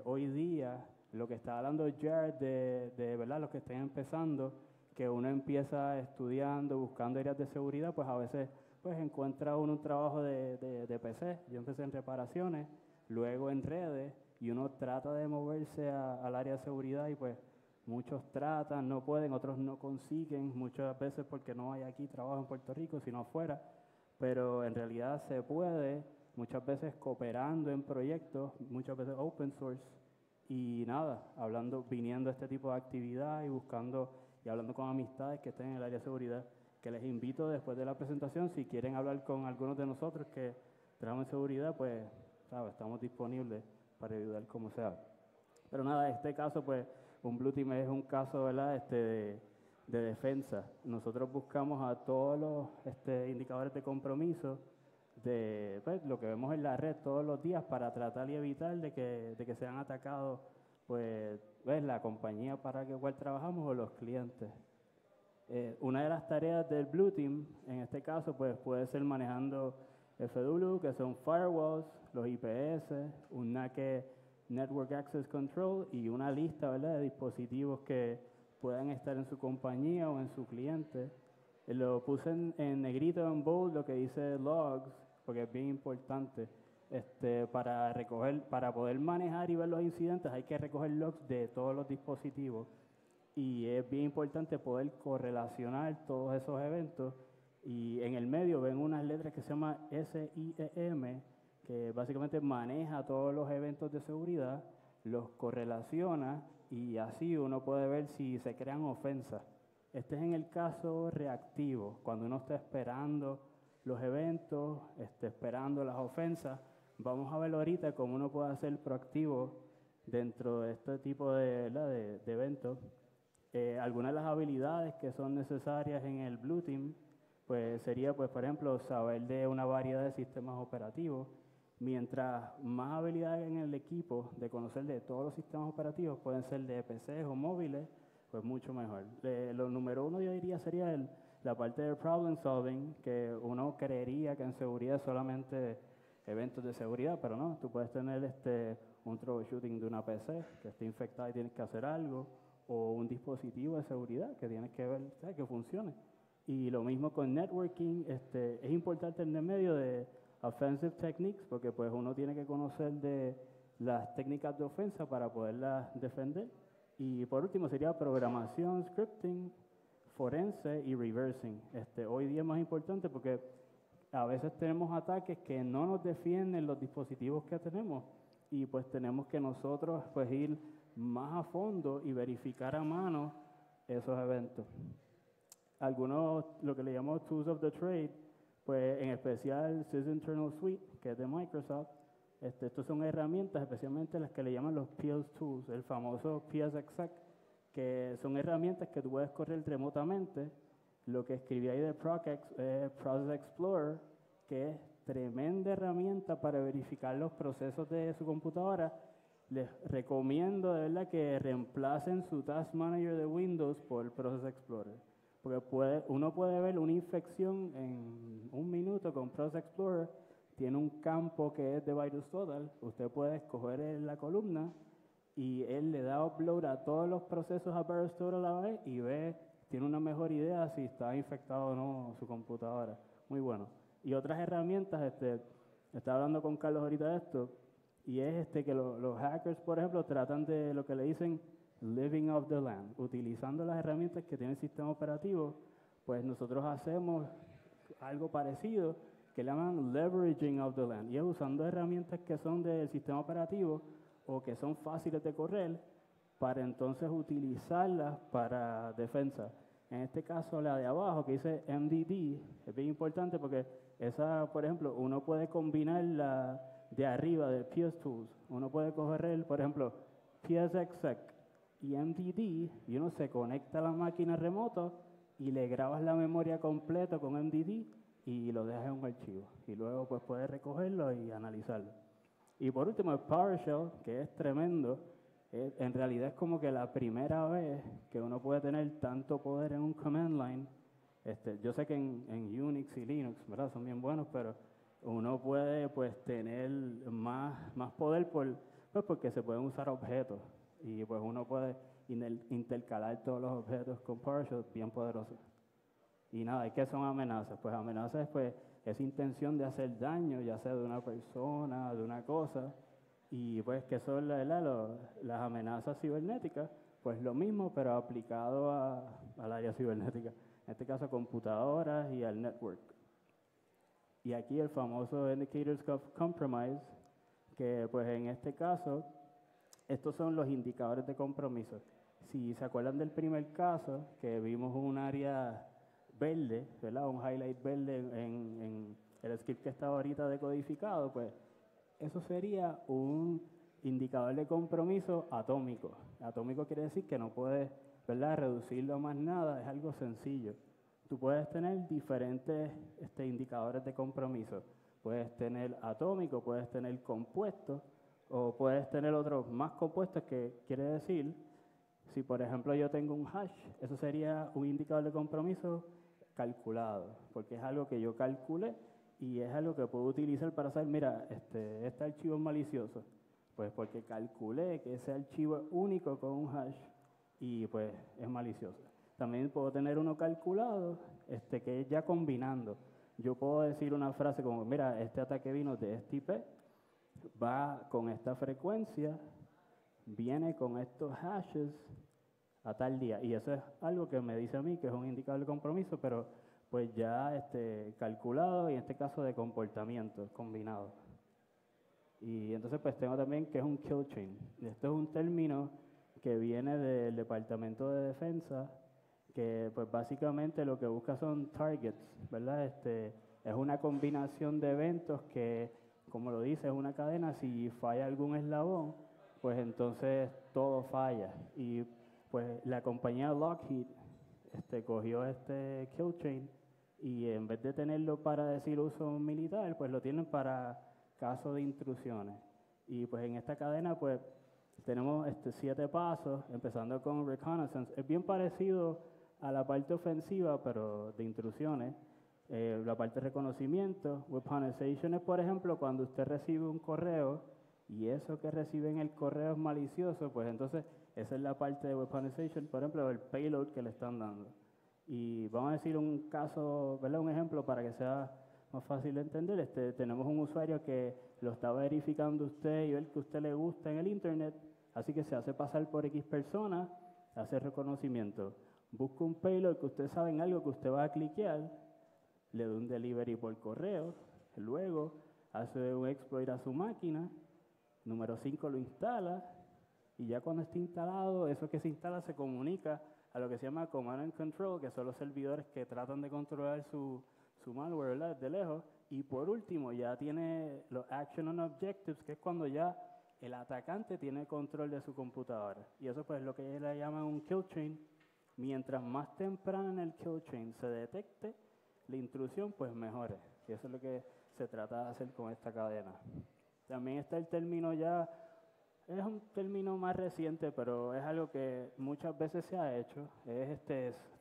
Hoy día, lo que está hablando Jared de verdad, los que estén empezando, que uno empieza estudiando, buscando áreas de seguridad, pues a veces pues encuentra uno un trabajo de PC. Yo empecé en reparaciones, luego en redes, y uno trata de moverse al área de seguridad y pues muchos tratan, no pueden, otros no consiguen, muchas veces porque no hay aquí trabajo en Puerto Rico, sino afuera, pero en realidad se puede, muchas veces cooperando en proyectos, muchas veces open source, y nada, viniendo a este tipo de actividad y hablando con amistades que estén en el área de seguridad, que les invito después de la presentación, si quieren hablar con algunos de nosotros que trabajamos en seguridad, pues, ¿sabes?, estamos disponibles para ayudar como sea. Pero nada, este caso, pues, un Blue Team es un caso, ¿verdad?, de defensa. Nosotros buscamos a todos los indicadores de compromiso de lo que vemos en la red todos los días para tratar y evitar de que sean atacados pues, ves la compañía para la cual trabajamos o los clientes. Una de las tareas del Blue Team, en este caso, pues puede ser manejando FW, que son firewalls, los IPS, un NAC, Network Access Control, y una lista, ¿verdad?, de dispositivos que puedan estar en su compañía o en su cliente. Lo puse en negrito, en bold, lo que dice logs, porque es bien importante. Para poder manejar y ver los incidentes, hay que recoger logs de todos los dispositivos. Y es bien importante poder correlacionar todos esos eventos. Y en el medio ven unas letras que se llama SIEM, que básicamente maneja todos los eventos de seguridad, los correlaciona y así uno puede ver si se crean ofensas. Este es en el caso reactivo, cuando uno está esperando los eventos, esperando las ofensas. Vamos a ver ahorita cómo uno puede hacer proactivo dentro de este tipo de eventos. Algunas de las habilidades que son necesarias en el Blue Team, pues sería, pues, por ejemplo, saber de una variedad de sistemas operativos. Mientras más habilidades en el equipo de conocer de todos los sistemas operativos, pueden ser de PCs o móviles, pues mucho mejor. Lo número uno yo diría sería la parte de problem solving, que uno creería que en seguridad es solamente eventos de seguridad, pero no, tú puedes tener un troubleshooting de una PC que esté infectada y tienes que hacer algo, o un dispositivo de seguridad que tienes que ver, ¿sabes?, que funcione. Y lo mismo con networking, es importante en el medio de offensive techniques, porque pues uno tiene que conocer de las técnicas de ofensa para poderlas defender. Y por último sería programación, scripting, forense y reversing. Hoy día es más importante porque a veces tenemos ataques que no nos defienden los dispositivos que tenemos y pues tenemos que nosotros pues ir más a fondo y verificar a mano esos eventos. Algunos, lo que le llamamos Tools of the Trade, pues en especial Sys Internal Suite, que es de Microsoft, estos son herramientas, especialmente las que le llaman los PS Tools, el famoso PSExec, que son herramientas que tú puedes correr remotamente. Lo que escribí ahí de Process Explorer, que es tremenda herramienta para verificar los procesos de su computadora. Les recomiendo de verdad que reemplacen su Task Manager de Windows por Process Explorer, porque uno puede ver una infección en un minuto con Process Explorer. Tiene un campo que es de virus total. Usted puede escoger la columna y él le da upload a todos los procesos a virus total a la vez y tiene una mejor idea si está infectado o no su computadora. Muy bueno. Y otras herramientas, estaba hablando con Carlos ahorita de esto, y es que los hackers, por ejemplo, tratan de lo que le dicen living off the land, utilizando las herramientas que tiene el sistema operativo. Pues nosotros hacemos algo parecido, que le llaman leveraging of the land, y es usando herramientas que son del sistema operativo o que son fáciles de correr para entonces utilizarlas para defensa. En este caso, la de abajo, que dice MDD, es bien importante porque esa, por ejemplo, uno puede combinar la de arriba de PS Tools. Uno puede coger, por ejemplo, PSExec y MDD, y uno se conecta a la máquina remoto y le grabas la memoria completa con MDD y lo dejas en un archivo. Y luego pues puedes recogerlo y analizarlo. Y por último, el PowerShell, que es tremendo. En realidad es como que la primera vez que uno puede tener tanto poder en un command line. Yo sé que en Unix y Linux, ¿verdad?, son bien buenos, pero uno puede pues tener más poder porque se pueden usar objetos y pues uno puede intercalar todos los objetos con PowerShell bien poderosos. Y nada, ¿y qué son amenazas? Pues amenazas pues esa intención de hacer daño, ya sea de una persona, de una cosa. Y pues que son las amenazas cibernéticas, pues lo mismo, pero aplicado al área cibernética. En este caso, a computadoras y al network. Y aquí el famoso Indicators of Compromise, que pues en este caso, estos son los indicadores de compromiso. Si se acuerdan del primer caso, que vimos un área verde, ¿verdad?, un highlight verde en el script que estaba ahorita decodificado, pues eso sería un indicador de compromiso atómico. Atómico quiere decir que no puedes, ¿verdad?, reducirlo a más nada, es algo sencillo. Tú puedes tener diferentes indicadores de compromiso. Puedes tener atómico, puedes tener compuesto O puedes tener otros más compuestos que quiere decir, si por ejemplo yo tengo un hash, eso sería un indicador de compromiso calculado, porque es algo que yo calculé y es algo que puedo utilizar para saber, mira, este archivo es malicioso, pues porque calculé que ese archivo es único con un hash y pues es malicioso. También puedo tener uno calculado que es ya combinando. Yo puedo decir una frase como, mira, este ataque vino de este IP, va con esta frecuencia, viene con estos hashes a tal día. Y eso es algo que me dice a mí que es un indicador de compromiso, pero pues ya calculado y en este caso de comportamiento combinado. Y entonces pues tengo también que es un kill chain. Esto es un término que viene del Departamento de Defensa, que pues básicamente lo que busca son targets, ¿verdad? Es una combinación de eventos que, como lo dice, es una cadena. Si falla algún eslabón, pues entonces todo falla. Y pues la compañía Lockheed cogió este kill chain y en vez de tenerlo para decir uso militar, pues lo tienen para casos de intrusiones. Y pues en esta cadena pues tenemos 7 pasos, empezando con reconnaissance. Es bien parecido a la parte ofensiva, pero de intrusiones. La parte de reconocimiento, weaponization es, por ejemplo, cuando usted recibe un correo y eso que recibe en el correo es malicioso, pues entonces esa es la parte de weaponization, por ejemplo, el payload que le están dando. Y vamos a decir un caso, ¿verdad? Un ejemplo para que sea más fácil de entender. Tenemos un usuario que lo está verificando usted y ve que a usted le gusta en el internet, así que se hace pasar por X persona, hace reconocimiento. Busca un payload que usted sabe en algo que usted va a cliquear, le da un delivery por correo, luego hace un exploit a su máquina, número 5 lo instala, y ya cuando esté instalado, eso que se instala se comunica a lo que se llama Command and Control, que son los servidores que tratan de controlar su malware, ¿verdad?, desde lejos. Y por último, ya tiene los Action on Objectives, que es cuando ya el atacante tiene control de su computadora. Y eso pues es lo que le llaman un kill chain. Mientras más temprano en el kill chain se detecte la intrusión, pues mejor. Y eso es lo que se trata de hacer con esta cadena. También está el término ya, es un término más reciente, pero es algo que muchas veces se ha hecho, es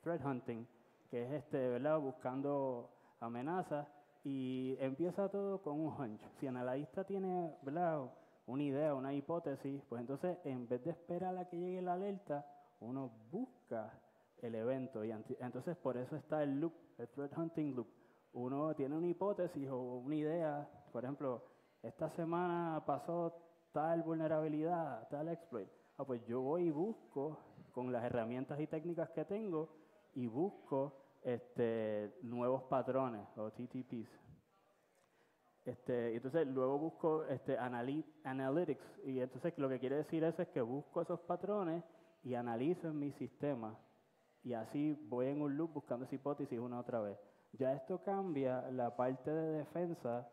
threat hunting, que es ¿verdad?, buscando amenazas, y empieza todo con un hunch. Si el analista tiene, ¿verdad?, una idea, una hipótesis, pues entonces en vez de esperar a que llegue la alerta, uno busca el evento, y entonces por eso está el loop, el threat hunting loop. Uno tiene una hipótesis o una idea, por ejemplo, esta semana pasó tal vulnerabilidad, tal exploit. Pues yo voy y busco con las herramientas y técnicas que tengo y busco nuevos patrones o TTPs. Entonces luego busco analytics, y entonces lo que quiere decir eso es que busco esos patrones y analizo en mi sistema, y así voy en un loop buscando esa hipótesis una otra vez. Ya esto cambia la parte de defensa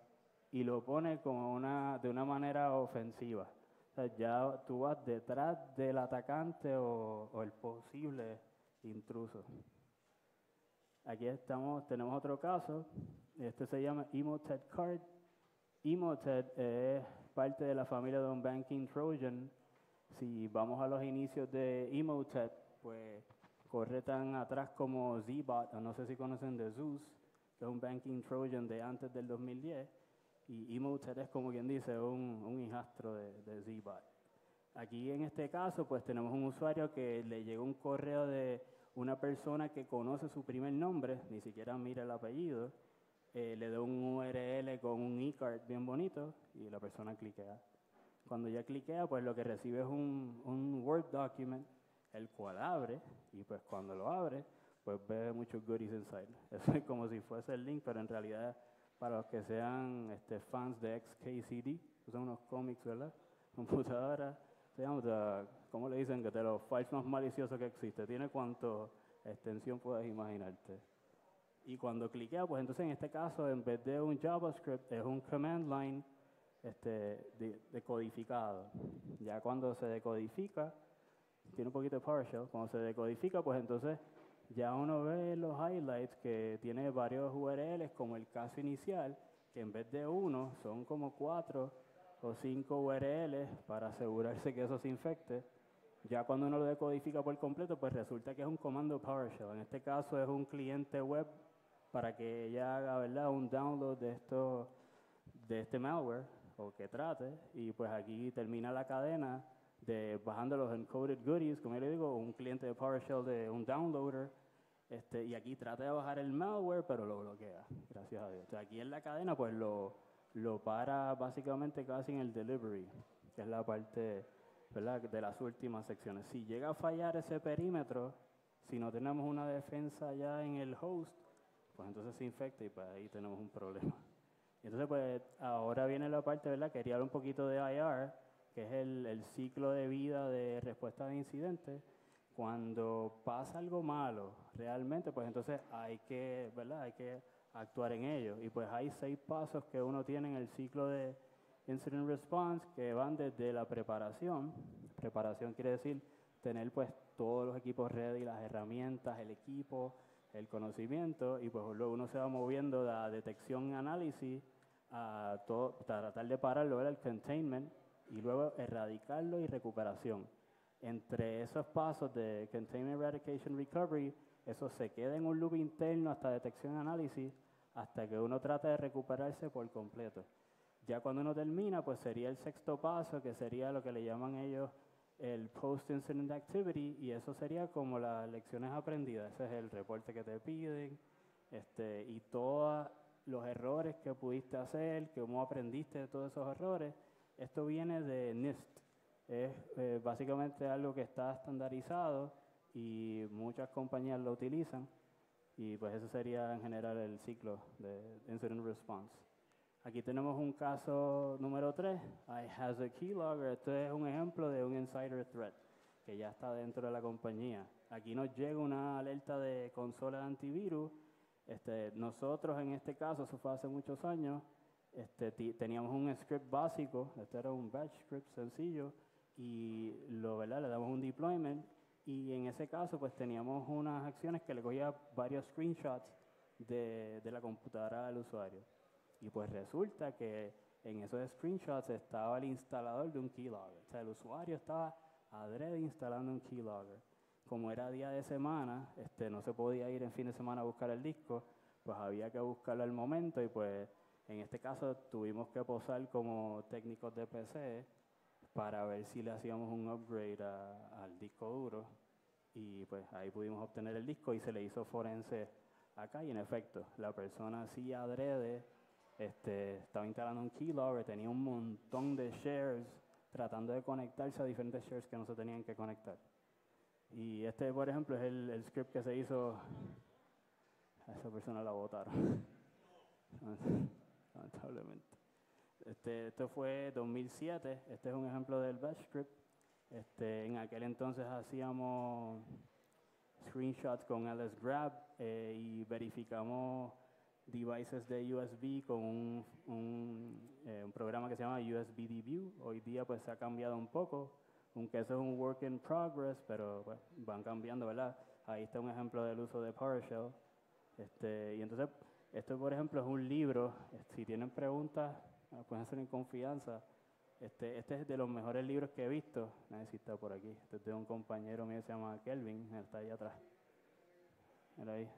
y lo pone como de una manera ofensiva. O sea, ya tú vas detrás del atacante o el posible intruso. Aquí tenemos otro caso. Este se llama Emotet Card. Emotet es parte de la familia de un banking Trojan. Si vamos a los inicios de Emotet, pues corre tan atrás como Zbot, o no sé si conocen de Zeus, que es un banking Trojan de antes del 2010. Y Emotet es, como quien dice, un hijastro de Zbot. Aquí en este caso, pues tenemos un usuario que le llegó un correo de una persona que conoce su primer nombre, ni siquiera mira el apellido, le da un URL con un e-card bien bonito y la persona cliquea. Cuando ya cliquea, pues lo que recibe es un Word document, el cual abre, y pues cuando lo abre, pues ve muchos goodies inside. Eso es como si fuese el link, pero en realidad, para los que sean fans de XKCD, que son unos cómics, ¿verdad?, computadora, se llama, ¿cómo le dicen? Que de los files más maliciosos que existe. Tiene cuanto extensión puedes imaginarte. Y cuando cliquea, pues entonces en este caso, en vez de un JavaScript, es un command line decodificado. Ya cuando se decodifica, tiene un poquito de PowerShell, cuando se decodifica, pues entonces ya uno ve los highlights que tiene varios URLs, como el caso inicial, que en vez de uno son como 4 o 5 URLs para asegurarse que eso se infecte. Ya cuando uno lo decodifica por completo, pues resulta que es un comando PowerShell. En este caso es un cliente web para que ella haga, ¿verdad?, un download de este malware, o que trate, y pues aquí termina la cadena de bajando los encoded goodies, como yo le digo, un cliente de PowerShell de un downloader, y aquí trata de bajar el malware, pero lo bloquea, gracias a Dios. Entonces, aquí en la cadena, pues lo para básicamente casi en el delivery, que es la parte, ¿verdad?, de las últimas secciones. Si llega a fallar ese perímetro, si no tenemos una defensa ya en el host, pues entonces se infecta y pues ahí tenemos un problema. Entonces, pues ahora viene la parte, ¿verdad?, quería hablar un poquito de IR, que es el ciclo de vida de respuesta de incidentes. Cuando pasa algo malo, realmente, pues entonces hay que, ¿verdad?, hay que actuar en ello. Y pues hay 6 pasos que uno tiene en el ciclo de Incident Response que van desde la preparación. Preparación quiere decir tener pues todos los equipos ready, las herramientas, el equipo, el conocimiento, y pues luego uno se va moviendo de la detección y análisis a tratar de pararlo, ¿verdad?, el containment, y luego erradicarlo y recuperación. Entre esos pasos de Containment, Eradication, Recovery, eso se queda en un loop interno hasta detección y análisis, hasta que uno trata de recuperarse por completo. Ya cuando uno termina, pues sería el 6º paso, que sería lo que le llaman ellos el Post-Incident Activity, y eso sería como las lecciones aprendidas. Ese es el reporte que te piden, y todos los errores que pudiste hacer, cómo aprendiste de todos esos errores. Esto viene de NIST. Es básicamente algo que está estandarizado y muchas compañías lo utilizan, y pues eso sería en general el ciclo de Incident Response. Aquí tenemos un caso número 3, iHazard Keylogger. Esto es un ejemplo de un insider threat que ya está dentro de la compañía. Aquí nos llega una alerta de consola de antivirus. Nosotros en este caso, eso fue hace muchos años, teníamos un script básico, este era un batch script sencillo, y ¿verdad?, le damos un deployment, y en ese caso pues teníamos unas acciones que le cogía varios screenshots de la computadora del usuario. Y pues resulta que en esos screenshots estaba el instalador de un keylogger. O sea, el usuario estaba adrede instalando un keylogger. Como era día de semana, no se podía ir en fin de semana a buscar el disco, pues había que buscarlo al momento, y pues en este caso tuvimos que posar como técnicos de PC para ver si le hacíamos un upgrade al disco duro, y pues ahí pudimos obtener el disco y se le hizo forense acá, y en efecto, la persona sí adrede estaba instalando un keylogger, tenía un montón de shares tratando de conectarse a diferentes shares que no se tenían que conectar. Y por ejemplo, es el script que se hizo. A esa persona la botaron, lamentablemente. Esto fue 2007, este es un ejemplo del bash script. En aquel entonces hacíamos screenshots con LSGrab y verificamos devices de USB con un programa que se llama USB Debug. Hoy día pues se ha cambiado un poco, aunque eso es un work in progress, pero pues, van cambiando, ¿verdad? Ahí está un ejemplo del uso de PowerShell. Y entonces, esto por ejemplo es un libro. Si tienen preguntas, pueden hacer en confianza. Este es de los mejores libros que he visto. Nadie si está por aquí. Este es de un compañero mío que se llama Kelvin, él está ahí atrás. Mira ahí.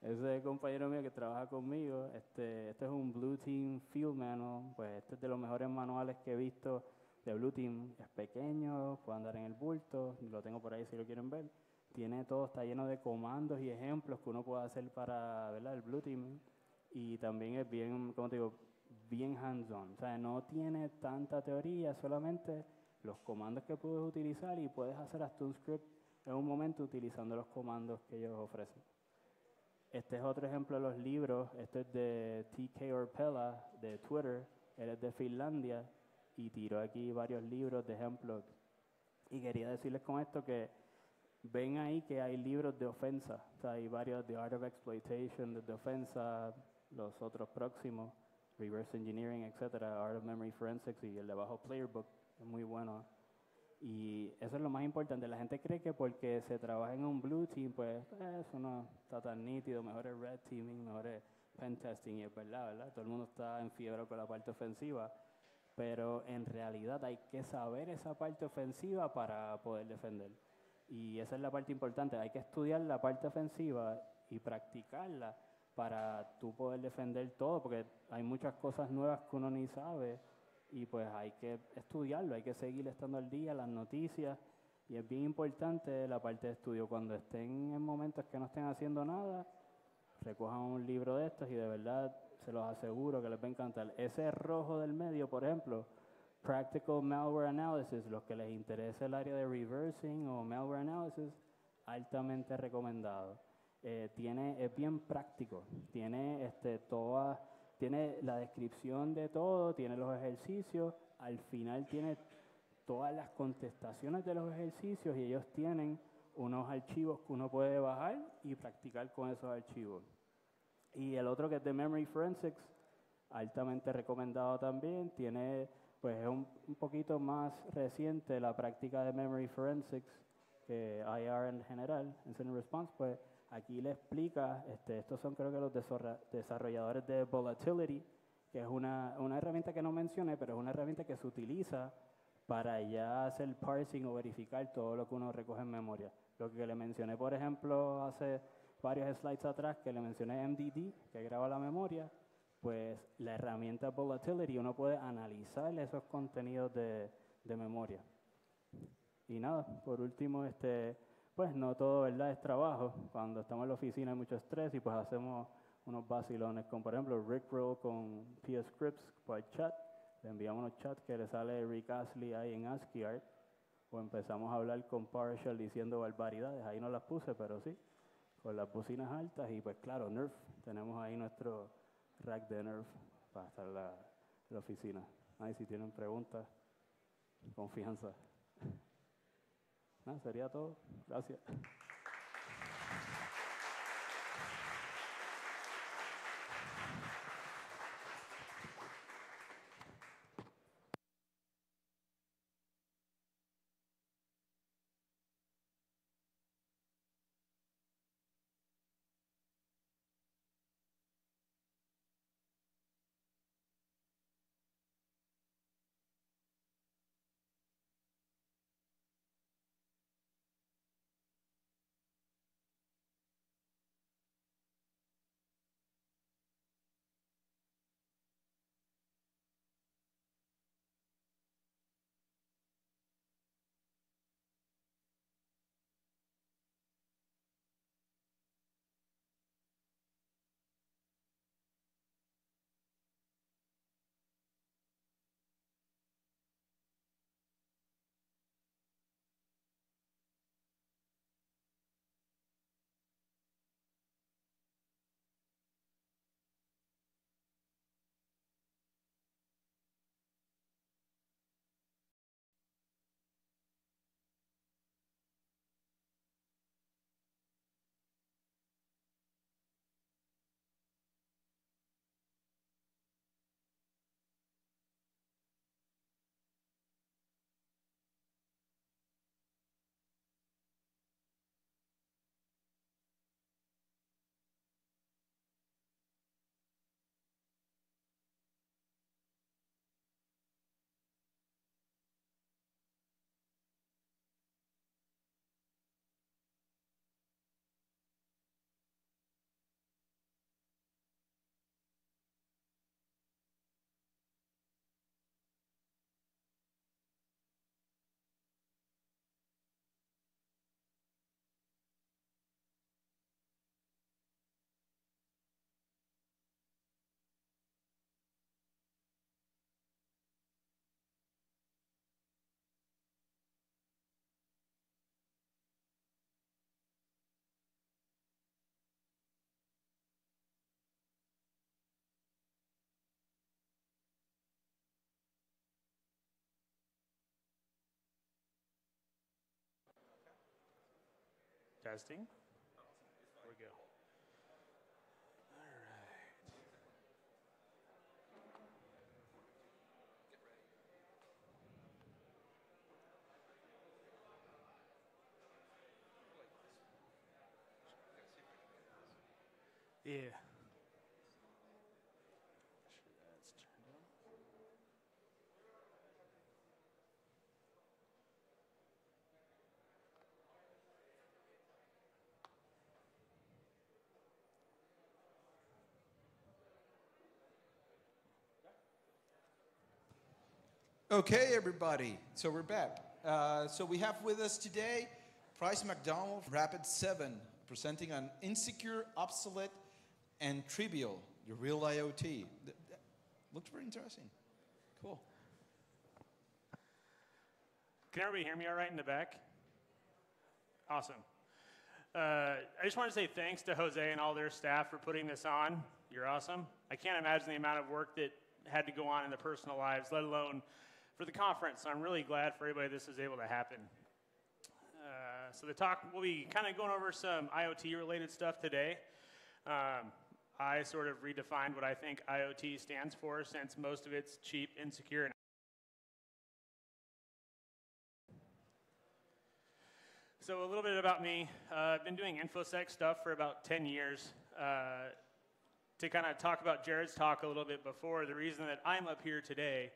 Ese compañero mío que trabaja conmigo. Este es un Blue Team Field Manual. Pues este es de los mejores manuales que he visto de Blue Team. Es pequeño, puede andar en el bulto. Lo tengo por ahí si lo quieren ver. Tiene todo, está lleno de comandos y ejemplos que uno puede hacer para, ¿verdad?, el Blue Team. Y también es bien, como te digo, bien hands-on. O sea, no tiene tanta teoría, solamente los comandos que puedes utilizar, y puedes hacer hasta un script en un momento utilizando los comandos que ellos ofrecen. Este es otro ejemplo de los libros. Este es de TK Orpela de Twitter. Él es de Finlandia y tiró aquí varios libros de ejemplos. Y quería decirles con esto que ven ahí que hay libros de ofensa. O sea, hay varios de Art of Exploitation, de ofensa, los otros próximos, Reverse Engineering, etcétera, Art of Memory Forensics, y el de abajo Player Book, es muy bueno. Y eso es lo más importante. La gente cree que porque se trabaja en un Blue Team, pues eso no está tan nítido, mejor es Red Teaming, mejor es Pen Testing, y es verdad, ¿verdad? Todo el mundo está en fiebre con la parte ofensiva, pero en realidad hay que saber esa parte ofensiva para poder defender. Y esa es la parte importante, hay que estudiar la parte ofensiva y practicarla para tú poder defender todo, porque hay muchas cosas nuevas que uno ni sabe y pues hay que estudiarlo, hay que seguir estando al día, las noticias, y es bien importante la parte de estudio. Cuando estén en momentos que no estén haciendo nada, recojan un libro de estos y de verdad se los aseguro que les va a encantar. Ese rojo del medio, por ejemplo, Practical Malware Analysis, los que les interese el área de reversing o malware analysis, altamente recomendado. Es bien práctico, tiene tiene la descripción de todo, tiene los ejercicios, al final tiene todas las contestaciones de los ejercicios y ellos tienen unos archivos que uno puede bajar y practicar con esos archivos. Y el otro, que es de Memory Forensics, altamente recomendado también, pues es un poquito más reciente la práctica de Memory Forensics que IR en general, Incident Response. Pues aquí le explica, estos son creo que los desarrolladores de Volatility, que es una herramienta que no mencioné, pero es una herramienta que se utiliza para ya hacer parsing o verificar todo lo que uno recoge en memoria. Lo que le mencioné, por ejemplo, hace varios slides atrás, que le mencioné MDD, que graba la memoria, pues la herramienta Volatility, uno puede analizar esos contenidos de memoria. Y nada, por último, pues no todo, ¿verdad?, es trabajo. Cuando estamos en la oficina hay mucho estrés y pues hacemos unos vacilones con, por ejemplo, Rickroll con PS Scripts por chat. Le enviamos unos chats que le sale Rick Astley ahí en ASCII Art, o empezamos a hablar con PowerShell diciendo barbaridades. Ahí no las puse, pero sí, con las bocinas altas. Y pues claro, Nerf, tenemos ahí nuestro rack de Nerf para estar en la oficina. Ahí si tienen preguntas, confianza. No, sería todo. Gracias. Testing. There we go. All right. Yeah. Sure that's turned on. Okay, everybody. So we're back. So we have with us today McDonald Rapid 7, presenting an insecure, obsolete, and trivial, the real IoT. Looks very interesting. Cool. Can everybody hear me all right in the back? Awesome. I just want to say thanks to Jose and all their staff for putting this on. You're awesome. I can't imagine the amount of work that had to go on in their personal lives, let alone for the conference. So I'm really glad for everybody this is able to happen. So the talk, we'll be kind of going over some IoT-related stuff today. I sort of redefined what I think IoT stands for, since most of it's cheap, insecure, and so a little bit about me. I've been doing InfoSec stuff for about 10 years. To kind of talk about Jared's talk a little bit before, the reason that I'm up here today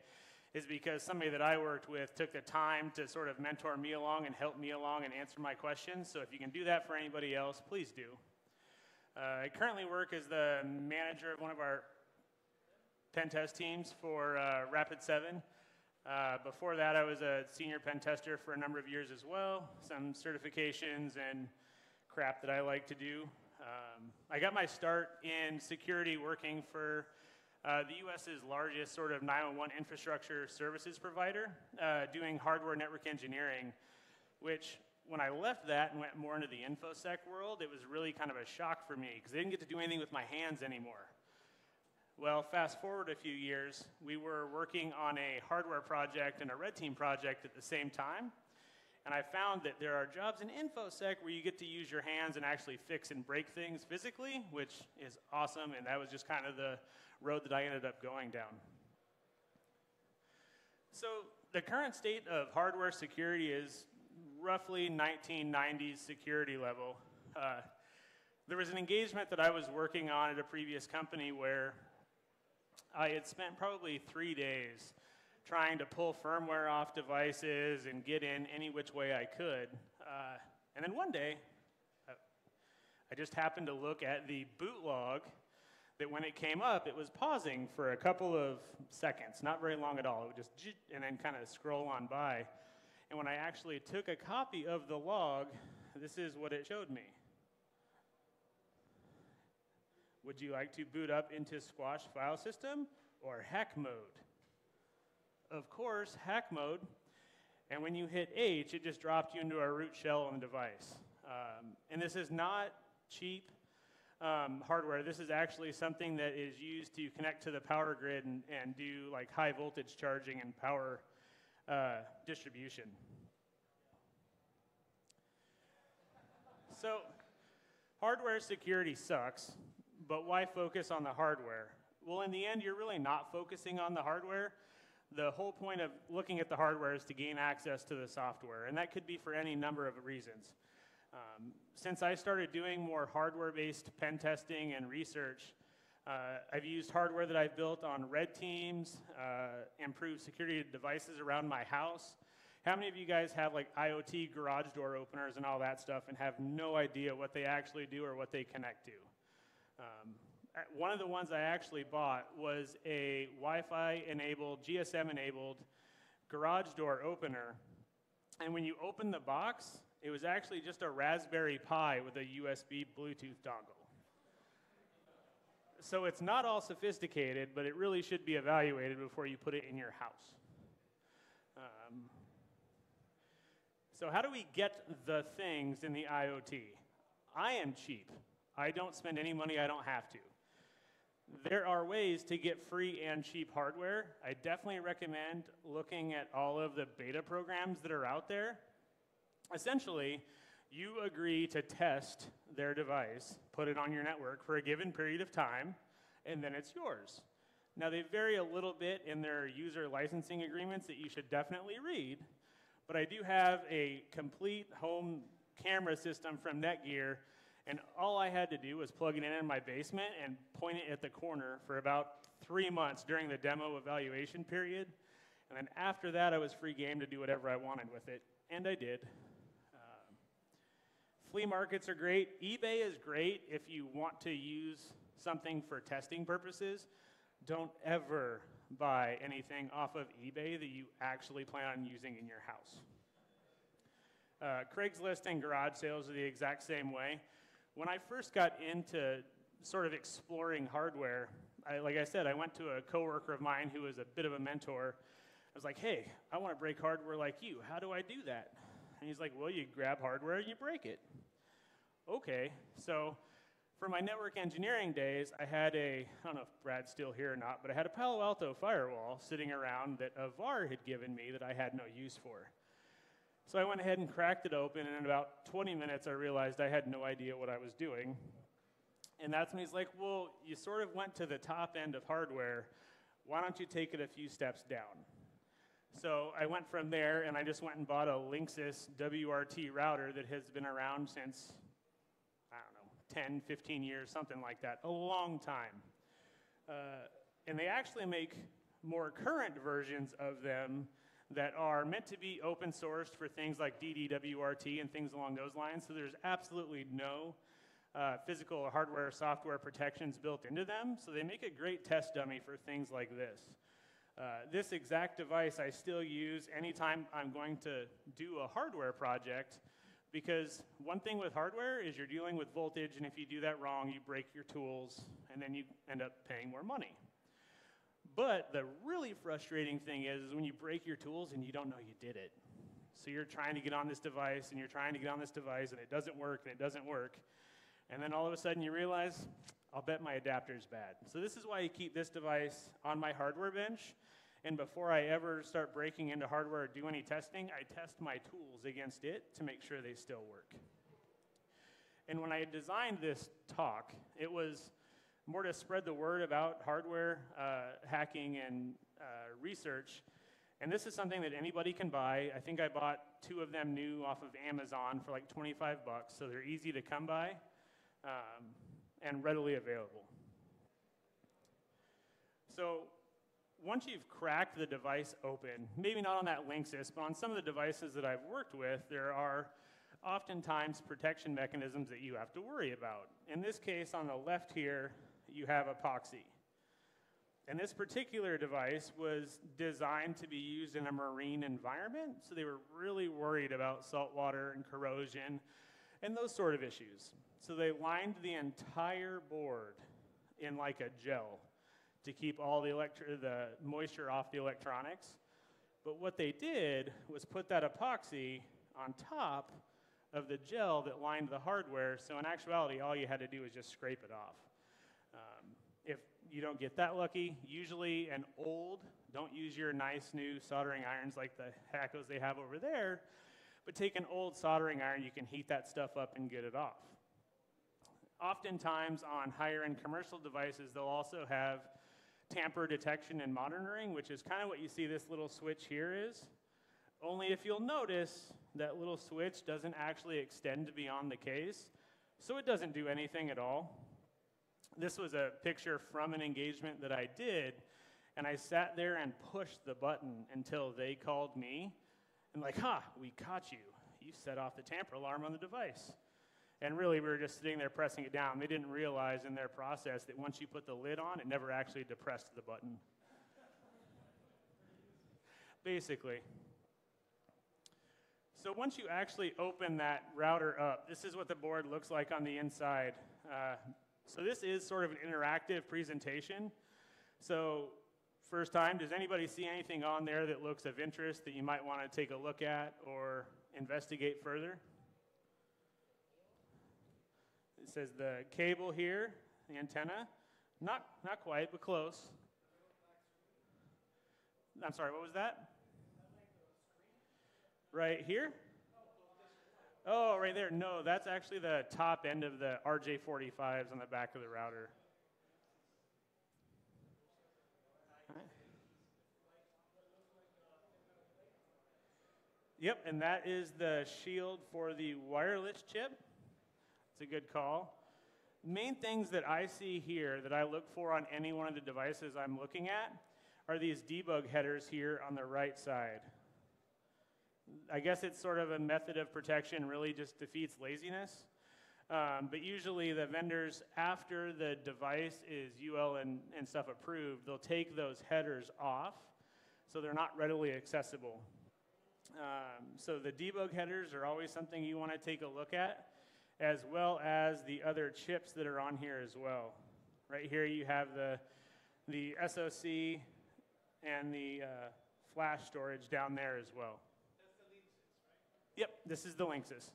is because somebody that I worked with took the time to sort of mentor me along and help me along and answer my questions. So if you can do that for anybody else, please do. I currently work as the manager of one of our pen test teams for Rapid 7. Before that, I was a senior pen tester for a number of years as well, some certifications and crap that I like to do. I got my start in security working for the U.S.'s largest sort of 911 infrastructure services provider, doing hardware network engineering, which when I left that and went more into the InfoSec world, it was really kind of a shock for me because I didn't get to do anything with my hands anymore. Well, fast forward a few years, we were working on a hardware project and a red team project at the same time, and I found that there are jobs in InfoSec where you get to use your hands and actually fix and break things physically, which is awesome, and that was just kind of the road that I ended up going down. So the current state of hardware security is roughly 1990s security level. There was an engagement that I was working on at a previous company where I had spent probably 3 days trying to pull firmware off devices and get in any which way I could. And then one day, I just happened to look at the boot log that when it came up, it was pausing for a couple of seconds, not very long at all. It would just, and then kind of scroll on by. And when I actually took a copy of the log, this is what it showed me. Would you like to boot up into squash file system or hack mode? Of course, hack mode. And when you hit H, it just dropped you into a root shell on the device. And this is not cheap hardware. This is actually something that is used to connect to the power grid and do like high voltage charging and power distribution. So hardware security sucks, but why focus on the hardware? Well, in the end, you're really not focusing on the hardware. The whole point of looking at the hardware is to gain access to the software, and that could be for any number of reasons. Since I started doing more hardware-based pen testing and research, I've used hardware that I've built on red teams, improved security devices around my house. How many of you guys have like IoT garage door openers and all that stuff and have no idea what they actually do or what they connect to? One of the ones I actually bought was a Wi-Fi enabled, GSM enabled garage door opener. And when you open the box, it was actually just a Raspberry Pi with a USB Bluetooth dongle. So it's not all sophisticated, but it really should be evaluated before you put it in your house. So how do we get the things in the IoT? I am cheap. I don't spend any money I don't have to. There are ways to get free and cheap hardware. I definitely recommend looking at all of the beta programs that are out there. Essentially, you agree to test their device, put it on your network for a given period of time, and then it's yours. Now, they vary a little bit in their user licensing agreements that you should definitely read, but I do have a complete home camera system from Netgear, and all I had to do was plug it in my basement and point it at the corner for about 3 months during the demo evaluation period. And then after that, I was free game to do whatever I wanted with it, and I did. Flea markets are great. eBay is great if you want to use something for testing purposes. Don't ever buy anything off of eBay that you actually plan on using in your house. Craigslist and garage sales are the exact same way. When I first got into sort of exploring hardware, like I said, I went to a coworker of mine who was a bit of a mentor. I was like, hey, I want to break hardware like you. How do I do that? And he's like, well, you grab hardware and you break it. Okay, so for my network engineering days, I had I don't know if Brad's still here or not, but I had a Palo Alto firewall sitting around that a VAR had given me that I had no use for. So I went ahead and cracked it open, and in about 20 minutes, I realized I had no idea what I was doing. And that's when he's like, well, you sort of went to the top end of hardware. Why don't you take it a few steps down? So I went from there, and I just went and bought a Linksys WRT router that has been around since, I don't know, 10, 15 years, something like that, a long time. And they actually make more current versions of them that are meant to be open sourced for things like DDWRT and things along those lines. So there's absolutely no physical or hardware or software protections built into them. So they make a great test dummy for things like this. This exact device I still use anytime I'm going to do a hardware project, because one thing with hardware is you're dealing with voltage, and if you do that wrong, you break your tools, and then you end up paying more money. But the really frustrating thing is when you break your tools and you don't know you did it. So you're trying to get on this device, and you're trying to get on this device, and it doesn't work, and it doesn't work. And then all of a sudden you realize, I'll bet my adapter's bad. So this is why you keep this device on my hardware bench. And before I ever start breaking into hardware or do any testing, I test my tools against it to make sure they still work. And when I designed this talk, it was more to spread the word about hardware hacking and research. And this is something that anybody can buy. I think I bought 2 of them new off of Amazon for like 25 bucks, so they're easy to come by and readily available. So once you've cracked the device open, maybe not on that Linksys, but on some of the devices that I've worked with, there are oftentimes protection mechanisms that you have to worry about. In this case, on the left here, you have epoxy. And this particular device was designed to be used in a marine environment, so they were really worried about saltwater and corrosion and those sort of issues. So they lined the entire board in like a gel to keep all the moisture off the electronics. But what they did was put that epoxy on top of the gel that lined the hardware, so in actuality, all you had to do was just scrape it off. If you don't get that lucky, usually don't use your nice new soldering irons like the hackos they have over there, but take an old soldering iron, you can heat that stuff up and get it off. Oftentimes on higher-end commercial devices, they'll also have tamper detection and monitoring, which is kind of what you see this little switch here is. Only if you'll notice, that little switch doesn't actually extend beyond the case, so it doesn't do anything at all. This was a picture from an engagement that I did, and I sat there and pushed the button until they called me, and like, we caught you. You set off the tamper alarm on the device. And really, we were just sitting there pressing it down. They didn't realize in their process that once you put the lid on, it never actually depressed the button. Basically. So once you actually open that router up, this is what the board looks like on the inside. So this is sort of an interactive presentation. So first time, does anybody see anything on there that looks of interest that you might want to take a look at or investigate further? It says the cable here, the antenna. Not quite, but close. I'm sorry, what was that? Right here? Oh, right there. No, that's actually the top end of the RJ45s on the back of the router. Right. Yep, and that is the shield for the wireless chip. It's a good call. Main things that I see here that I look for on any one of the devices I'm looking at are these debug headers here on the right side. I guess it's sort of a method of protection, really just defeats laziness. But usually the vendors, after the device is UL and stuff approved, they'll take those headers off so they're not readily accessible. So the debug headers are always something you want to take a look at, as well as the other chips that are on here as well. Right here you have the SoC and the flash storage down there as well. That's the Linksys, right? Yep, this is the Linksys.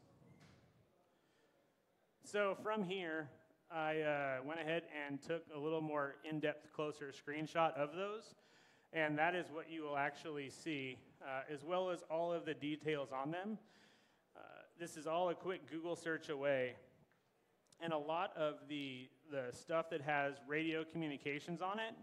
So from here, I went ahead and took a little more in-depth, closer screenshot of those, and that is what you will actually see, as well as all of the details on them. This is all a quick Google search away, and a lot of the stuff that has radio communications on it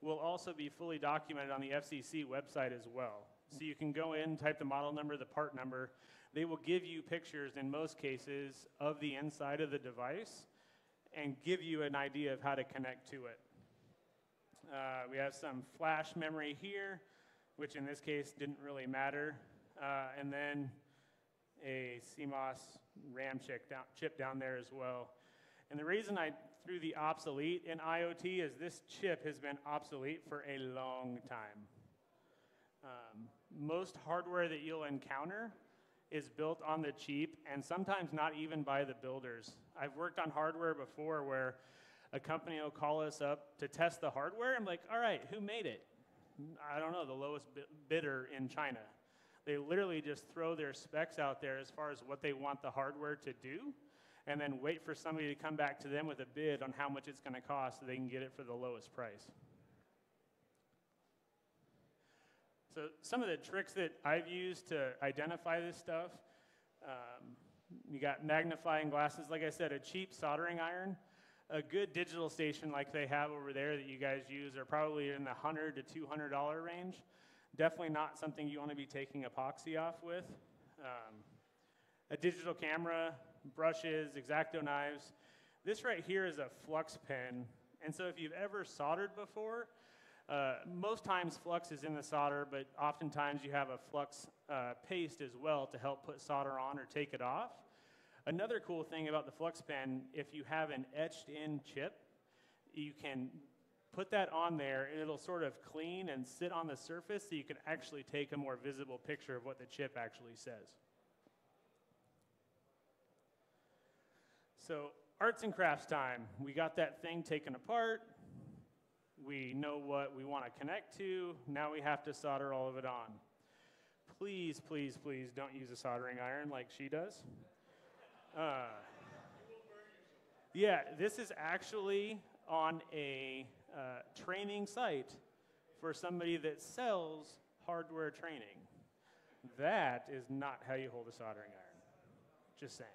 will also be fully documented on the FCC website as well. So you can go in, type the model number, the part number. They will give you pictures, in most cases, of the inside of the device and give you an idea of how to connect to it. We have some flash memory here, which in this case didn't really matter. And then a CMOS RAM chip down there as well. And the reason I threw the obsolete in IoT is this chip has been obsolete for a long time. Most hardware that you'll encounter is built on the cheap, and sometimes not even by the builders. I've worked on hardware before where a company will call us up to test the hardware. I'm like, all right, who made it? I don't know, the lowest bidder in China. They literally just throw their specs out there as far as what they want the hardware to do, and then wait for somebody to come back to them with a bid on how much it's going to cost so they can get it for the lowest price. So some of the tricks that I've used to identify this stuff, you got magnifying glasses, like I said, a cheap soldering iron, a good digital station like they have over there that you guys use are probably in the $100 to $200 range. Definitely not something you want to be taking epoxy off with. A digital camera, brushes, X-Acto knives. This right here is a flux pen, and so if you've ever soldered before, most times flux is in the solder, but oftentimes you have a flux paste as well to help put solder on or take it off. Another cool thing about the flux pen, if you have an etched-in chip, you can put that on there and it'll sort of clean and sit on the surface so you can actually take a more visible picture of what the chip actually says. So arts and crafts time. We got that thing taken apart. We know what we want to connect to. Now we have to solder all of it on. Please, please, please don't use a soldering iron like she does. Yeah, this is actually on a training site for somebody that sells hardware training. That is not how you hold a soldering iron. Just saying.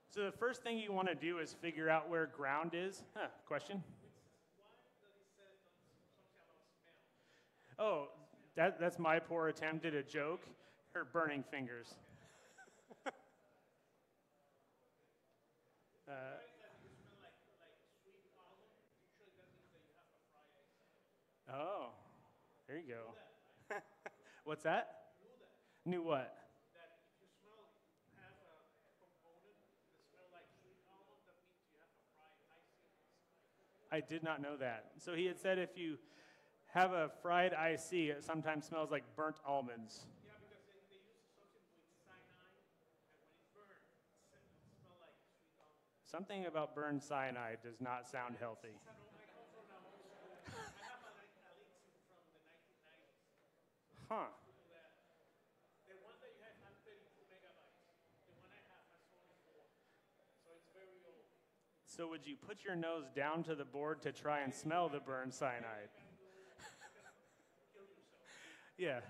So the first thing you want to do is figure out where ground is. Question? Oh, that's my poor attempt at a joke. Her burning fingers. Oh, there you go. What's that? Knew what? I did not know that. So he had said if you have a fried IC, it sometimes smells like burnt almonds. Yeah, because they use something with cyanide, and when it burns, it smells like sweet almonds. Something about burned cyanide does not sound healthy. I have a Linksys from the 1990s. Huh. The one that you have has 32 megabytes. The one I have has only 4. So it's very old. So would you put your nose down to the board to try and smell the burned cyanide? Yeah.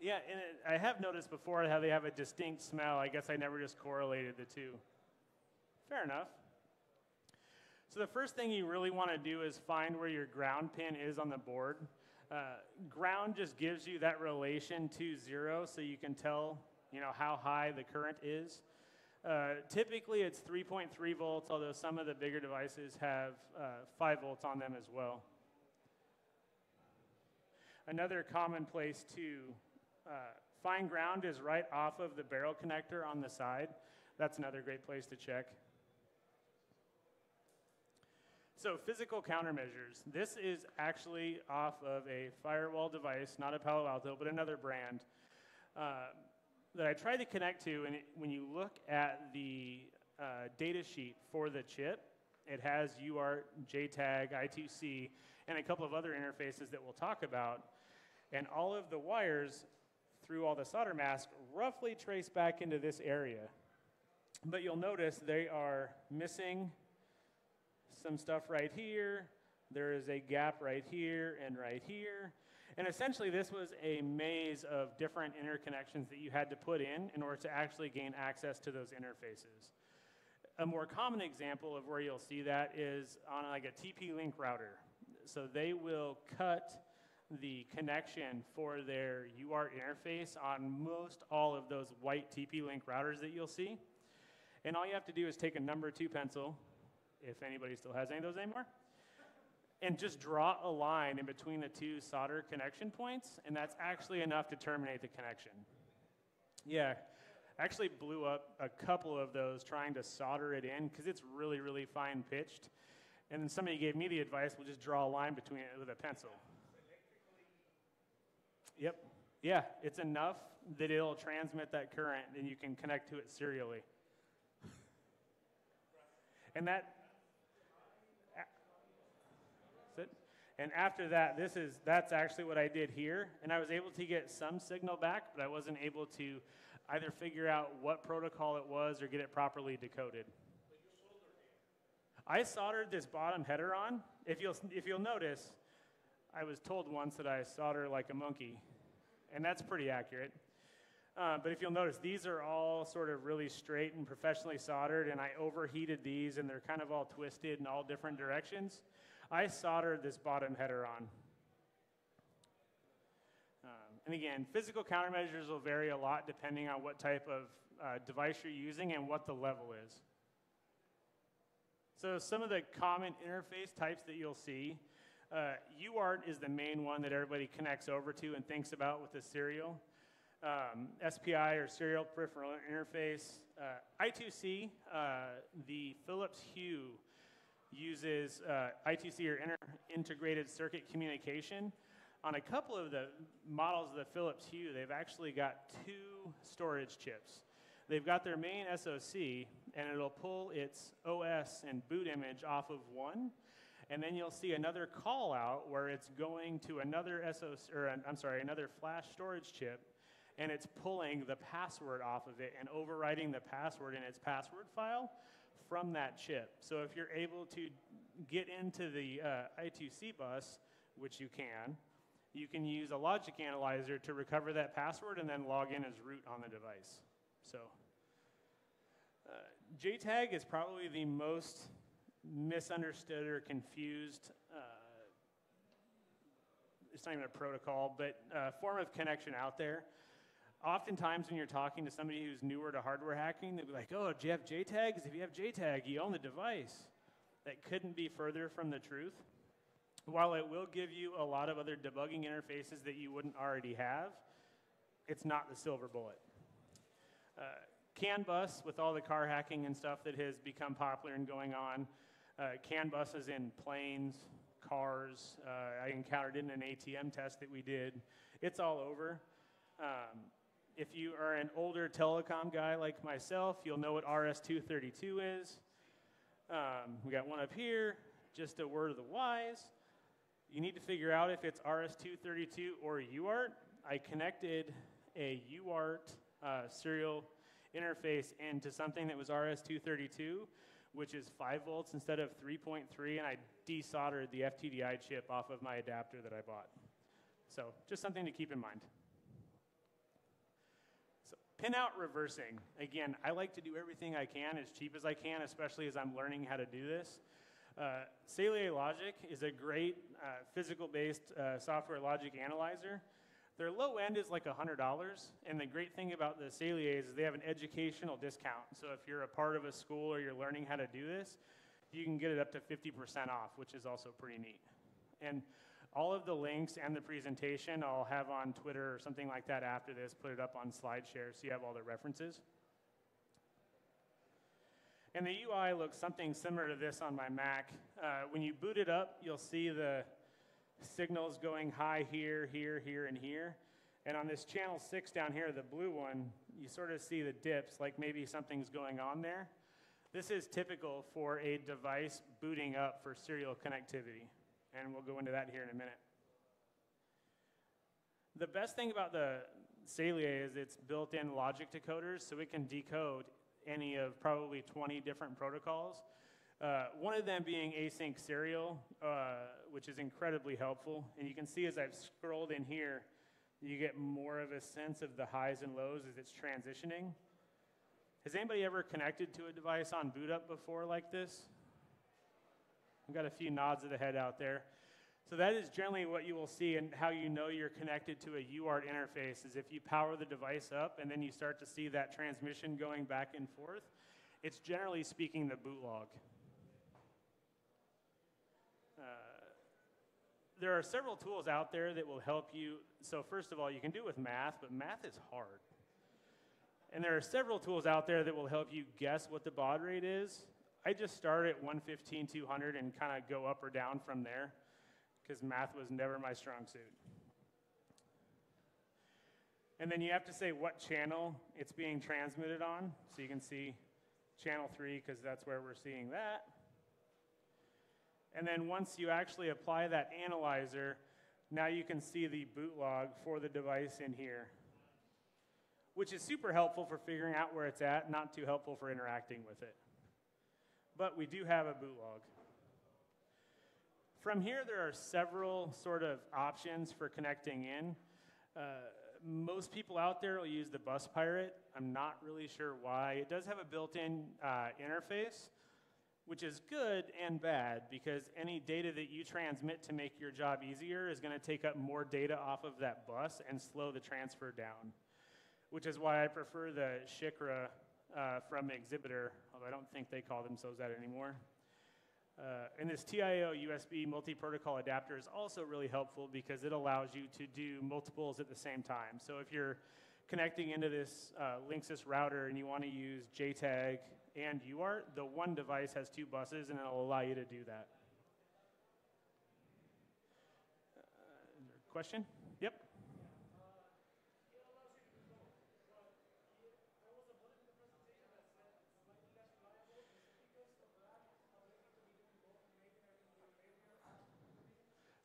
Yeah, and I have noticed before how they have a distinct smell. I guess I never just correlated the two. Fair enough. So the first thing you really want to do is find where your ground pin is on the board. Ground just gives you that relation to 0, so you can tell how high the current is. Typically, it's 3.3 volts, although some of the bigger devices have 5 volts on them as well. Another common place to find ground is right off of the barrel connector on the side. That's another great place to check. So physical countermeasures. This is actually off of a firewall device, not a Palo Alto, but another brand that I tried to connect to. And when you look at the data sheet for the chip, it has UART, JTAG, I2C, and a couple of other interfaces that we'll talk about. And all of the wires through all the solder mask roughly trace back into this area. But you'll notice they are missing some stuff right here. There is a gap right here and right here. And essentially this was a maze of different interconnections that you had to put in order to actually gain access to those interfaces. A more common example of where you'll see that is on like a TP-Link router. So they will cut the connection for their UART interface on most all of those white TP-Link routers that you'll see. And all you have to do is take a number 2 pencil, if anybody still has any of those anymore, and just draw a line in between the 2 solder connection points, and that's actually enough to terminate the connection. Yeah, actually blew up a couple of those trying to solder it in because it's really, really fine pitched. And then somebody gave me the advice, we'll just draw a line between it with a pencil. Yep. Yeah, it's enough that it'll transmit that current and you can connect to it serially. And that's it. And after that, that's actually what I did here. And I was able to get some signal back, but I wasn't able to either figure out what protocol it was or get it properly decoded. I soldered this bottom header on. If you'll notice, I was told once that I solder like a monkey, and that's pretty accurate. But if you'll notice, these are all sort of really straight and professionally soldered, and I overheated these, and they're kind of all twisted in all different directions. I soldered this bottom header on. And again, physical countermeasures will vary a lot depending on what type of device you're using and what the level is. So some of the common interface types that you'll see, UART is the main one that everybody connects over to and thinks about with the serial. SPI or serial peripheral interface. I2C, the Philips Hue uses I2C or integrated circuit communication. On a couple of the models of the Philips Hue, they've actually got 2 storage chips. They've got their main SoC, and it'll pull its OS and boot image off of one, and then you'll see another call out where it's going to another another flash storage chip, and it's pulling the password off of it and overwriting the password in its password file from that chip. So if you're able to get into the I2C bus, which you can use a logic analyzer to recover that password and then log in as root on the device. So JTAG is probably the most misunderstood or confused, it's not even a protocol, but form of connection out there. Oftentimes when you're talking to somebody who's newer to hardware hacking, they'll be like, oh, do you have JTAG? Because if you have JTAG, you own the device. That couldn't be further from the truth. While it will give you a lot of other debugging interfaces that you wouldn't already have, it's not the silver bullet. CAN bus, with all the car hacking and stuff that has become popular and going on, CAN buses in planes, cars. I encountered it in an ATM test that we did. It's all over. If you are an older telecom guy like myself, you'll know what RS-232 is. We got one up here, just a word of the wise. You need to figure out if it's RS-232 or UART. I connected a UART serial interface into something that was RS-232, which is 5 volts instead of 3.3, and I desoldered the FTDI chip off of my adapter that I bought. So just something to keep in mind. So pinout reversing. Again, I like to do everything I can as cheap as I can, especially as I'm learning how to do this. Salier Logic is a great physical-based software logic analyzer. Their low end is like $100, and the great thing about the Saliers is they have an educational discount. So if you're a part of a school or you're learning how to do this, you can get it up to 50% off, which is also pretty neat. And All of the links and the presentation I'll have on Twitter or something like that after this, put it up on SlideShare so you have all the references. And the UI looks something similar to this on my Mac. When you boot it up, you'll see the signals going high here, here, here, and here. And on this channel 6 down here, the blue one, you sort of see the dips, like maybe something's going on there. This is typical for a device booting up for serial connectivity. And we'll go into that here in a minute. The best thing about the Salia is it's built-in logic decoders, so it can decode any of probably 20 different protocols. One of them being async serial, which is incredibly helpful. And you can see as I've scrolled in here, you get more of a sense of the highs and lows as it's transitioning. Has anybody ever connected to a device on boot up before like this? I've got a few nods of the head out there. So that is generally what you will see, and how you know you're connected to a UART interface is if you power the device up and then you start to see that transmission going back and forth. It's generally speaking the boot log. There are several tools out there that will help you. So first of all, you can do it with math, but math is hard. And there are several tools out there that will help you guess what the baud rate is. I just start at 115, 200 and kind of go up or down from there, because math was never my strong suit. And then you have to say what channel it's being transmitted on. So you can see channel 3, because that's where we're seeing that. And then once you actually apply that analyzer, now you can see the boot log for the device in here, which is super helpful for figuring out where it's at, not too helpful for interacting with it. But we do have a boot log. From here, there are several sort of options for connecting in. Most people out there will use the bus pirate. I'm not really sure why. It does have a built-in interface, which is good and bad, because any data that you transmit to make your job easier is going to take up more data off of that bus and slow the transfer down, which is why I prefer the Shikra from Exhibitor, although I don't think they call themselves that anymore. And this TIO USB multi-protocol adapter is also really helpful because it allows you to do multiples at the same time. So if you're connecting into this Linksys router and you want to use JTAG and UART, the one device has 2 buses and it'll allow you to do that. Question? Yep.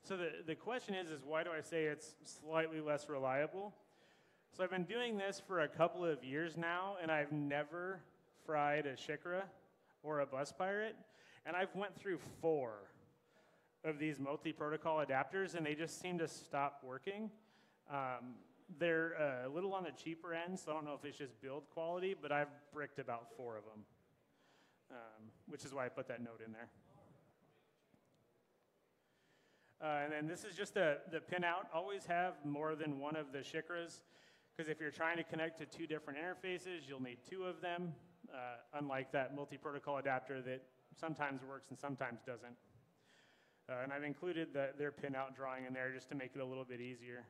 So the question is why do I say it's slightly less reliable? So I've been doing this for a couple of years now, and I've never fried a Shikra or a bus pirate, and I've went through 4 of these multi-protocol adapters, and they just seem to stop working. They're a little on the cheaper end, so I don't know if it's just build quality, but I've bricked about 4 of them, which is why I put that note in there. And then this is just the pinout. Always have more than one of the Shikras, because if you're trying to connect to 2 different interfaces, you'll need 2 of them, unlike that multi-protocol adapter that sometimes works and sometimes doesn't. And I've included their pinout drawing in there just to make it a little bit easier.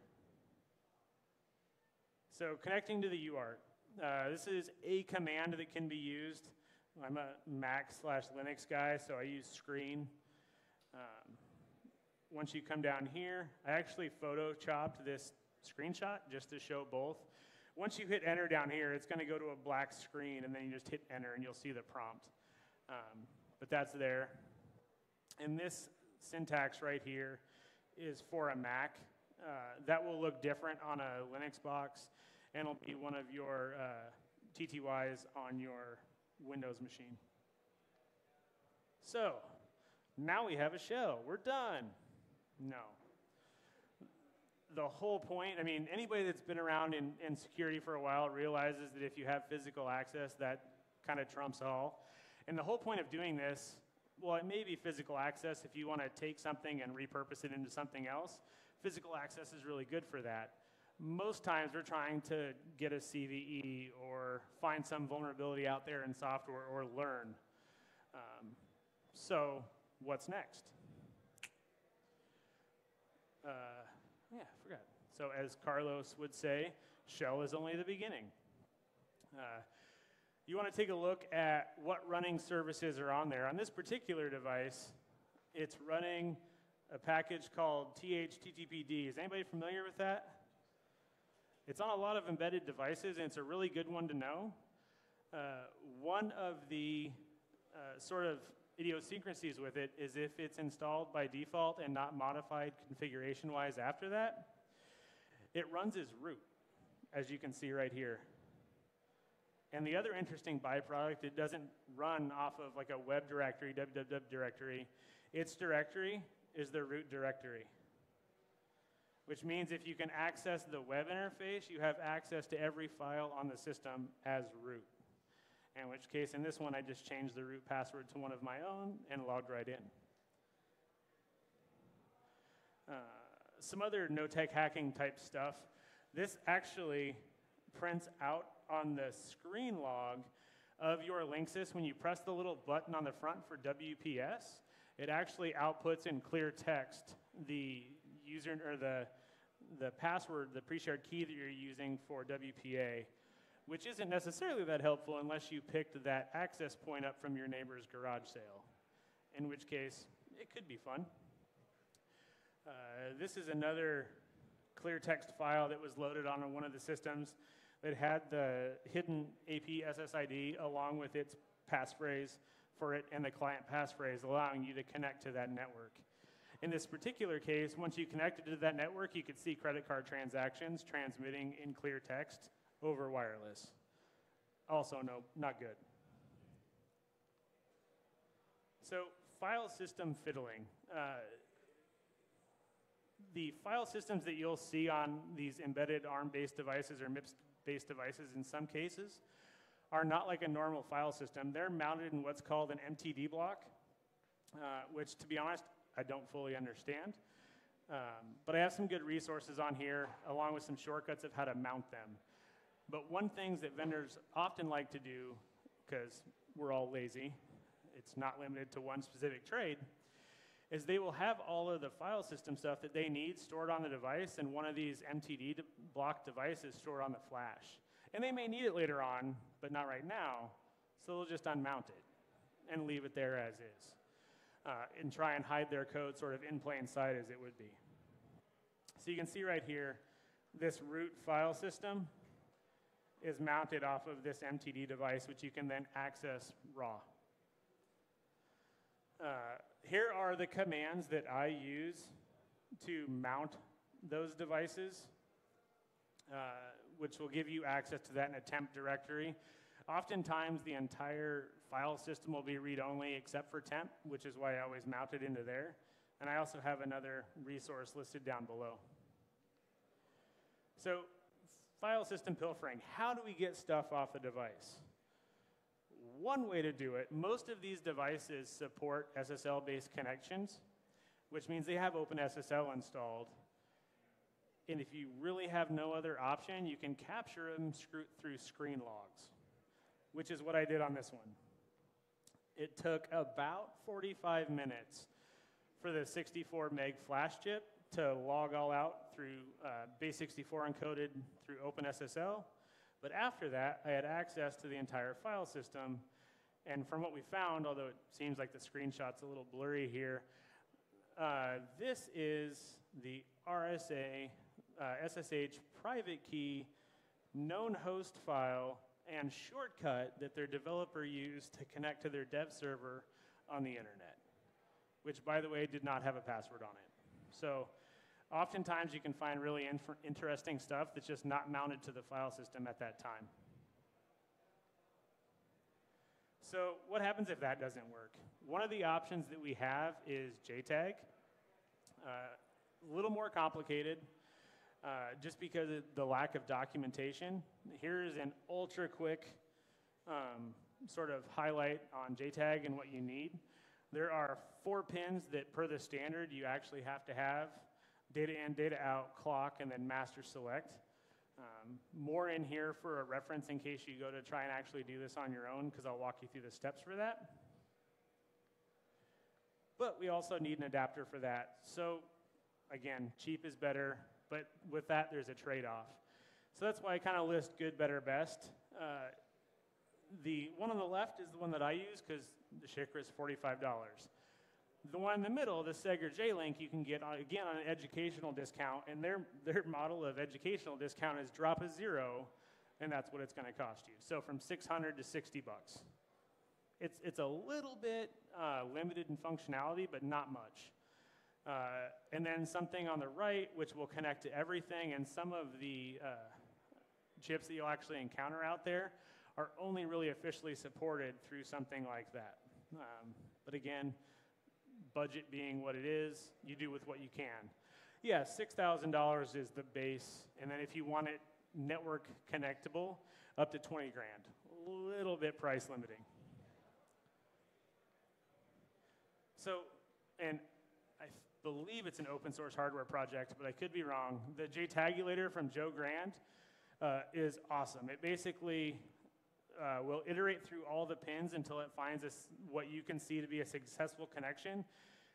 So connecting to the UART. This is a command that can be used. I'm a Mac/Linux guy, so I use screen. Once you come down here, I actually photoshopped this screenshot just to show both. Once you hit enter down here, it's going to go to a black screen, and then you just hit enter, and you'll see the prompt. But that's there. And this syntax right here is for a Mac. That will look different on a Linux box, and it'll be one of your TTYs on your Windows machine. So now we have a shell. We're done. No. The whole point, I mean, anybody that's been around in security for a while realizes that if you have physical access, that kind of trumps all. And the whole point of doing this, well, it may be physical access if you want to take something and repurpose it into something else. Physical access is really good for that. Most times we're trying to get a CVE or find some vulnerability out there in software or learn. So what's next? Yeah, I forgot. So as Carlos would say, shell is only the beginning. You want to take a look at what running services are on there. On this particular device, it's running a package called THTTPD. Is anybody familiar with that? It's on a lot of embedded devices, and it's a really good one to know. One of the sort of idiosyncrasies with it is if it's installed by default and not modified configuration-wise after that, it runs as root, as you can see right here. And the other interesting byproduct, it doesn't run off of like a web directory, www directory. Its directory is the root directory, which means if you can access the web interface, you have access to every file on the system as root. In which case, in this one, I just changed the root password to one of my own and logged right in. Some other no-tech hacking type stuff. This actually prints out on the screen log of your Linksys. When you press the little button on the front for WPS, it actually outputs in clear text the user or the password, the pre-shared key that you're using for WPA, which isn't necessarily that helpful unless you picked that access point up from your neighbor's garage sale, in which case it could be fun. This is another clear text file that was loaded on one of the systems that had the hidden AP SSID along with its passphrase for it and the client passphrase, allowing you to connect to that network. In this particular case, once you connected to that network, you could see credit card transactions transmitting in clear text over wireless. Also, no, not good. So, file system fiddling. The file systems that you'll see on these embedded ARM-based devices or MIPS-based devices in some cases are not like a normal file system. They're mounted in what's called an MTD block, which, to be honest, I don't fully understand. But I have some good resources on here, along with some shortcuts of how to mount them. But one thing that vendors often like to do, because we're all lazy, it's not limited to one specific trade, is they will have all of the file system stuff that they need stored on the device and one of these MTD block devices stored on the flash. And they may need it later on, but not right now, so they'll just unmount it and leave it there as is, and try and hide their code sort of in plain sight as it would be. So you can see right here, this root file system is mounted off of this MTD device, which you can then access raw. Here are the commands that I use to mount those devices, which will give you access to that in a temp directory. Oftentimes, the entire file system will be read-only except for temp, which is why I always mount it into there. And I also have another resource listed down below. So, file system pilfering. How do we get stuff off the device? One way to do it, most of these devices support SSL-based connections, which means they have OpenSSL installed. And if you really have no other option, you can capture them through screen logs, which is what I did on this one. It took about 45 minutes for the 64 meg flash chip to log all out through base64 encoded through OpenSSL. But after that, I had access to the entire file system. And from what we found, although it seems like the screenshot's a little blurry here, this is the RSA SSH private key known host file and shortcut that their developer used to connect to their dev server on the internet, which, by the way, did not have a password on it. So oftentimes you can find really interesting stuff that's just not mounted to the file system at that time. So what happens if that doesn't work? One of the options that we have is JTAG. A little more complicated just because of the lack of documentation. Here's an ultra quick sort of highlight on JTAG and what you need. There are 4 pins that, per the standard, you actually have to have: data in, data out, clock, and then master select. More in here for a reference in case you go to try and actually do this on your own, because I'll walk you through the steps for that. But we also need an adapter for that. So Again, cheap is better, but with that, there's a trade-off. So that's why I kind of list good, better, best. The one on the left is the one that I use because the Shikra is $45. The one in the middle, the Seger J-Link, you can get, again, on an educational discount, and their model of educational discount is drop a zero, and that's what it's going to cost you. So from $600 to $60. It's a little bit limited in functionality, but not much. And then something on the right, which will connect to everything, and some of the chips that you'll actually encounter out there are only really officially supported through something like that. But again, budget being what it is, you do with what you can. Yeah, $6,000 is the base, and then if you want it network connectable, up to 20 grand. A little bit price limiting. So, and I believe it's an open source hardware project, but I could be wrong. The JTagulator from Joe Grand is awesome. It basically will iterate through all the pins until it finds what you can see to be a successful connection,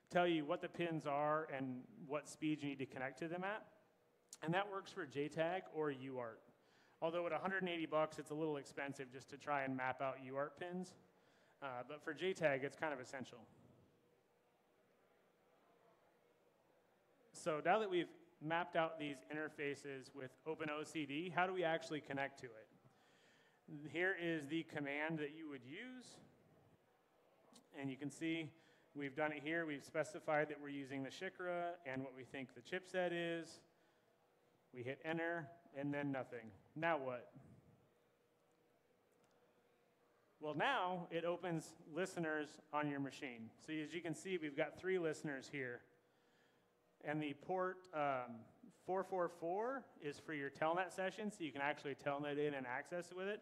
tell you what the pins are and what speed you need to connect to them at. And that works for JTAG or UART. Although at $180, it's a little expensive just to try and map out UART pins. But for JTAG, it's kind of essential. So now that we've mapped out these interfaces with OpenOCD, how do we actually connect to it? Here is the command that you would use. And you can see we've done it here. We've specified that we're using the Shikra and what we think the chipset is. We hit enter, and then nothing. Now what? Well, now it opens listeners on your machine. So as you can see, we've got 3 listeners here. And the port 444 is for your telnet session, so you can actually telnet in and access with it.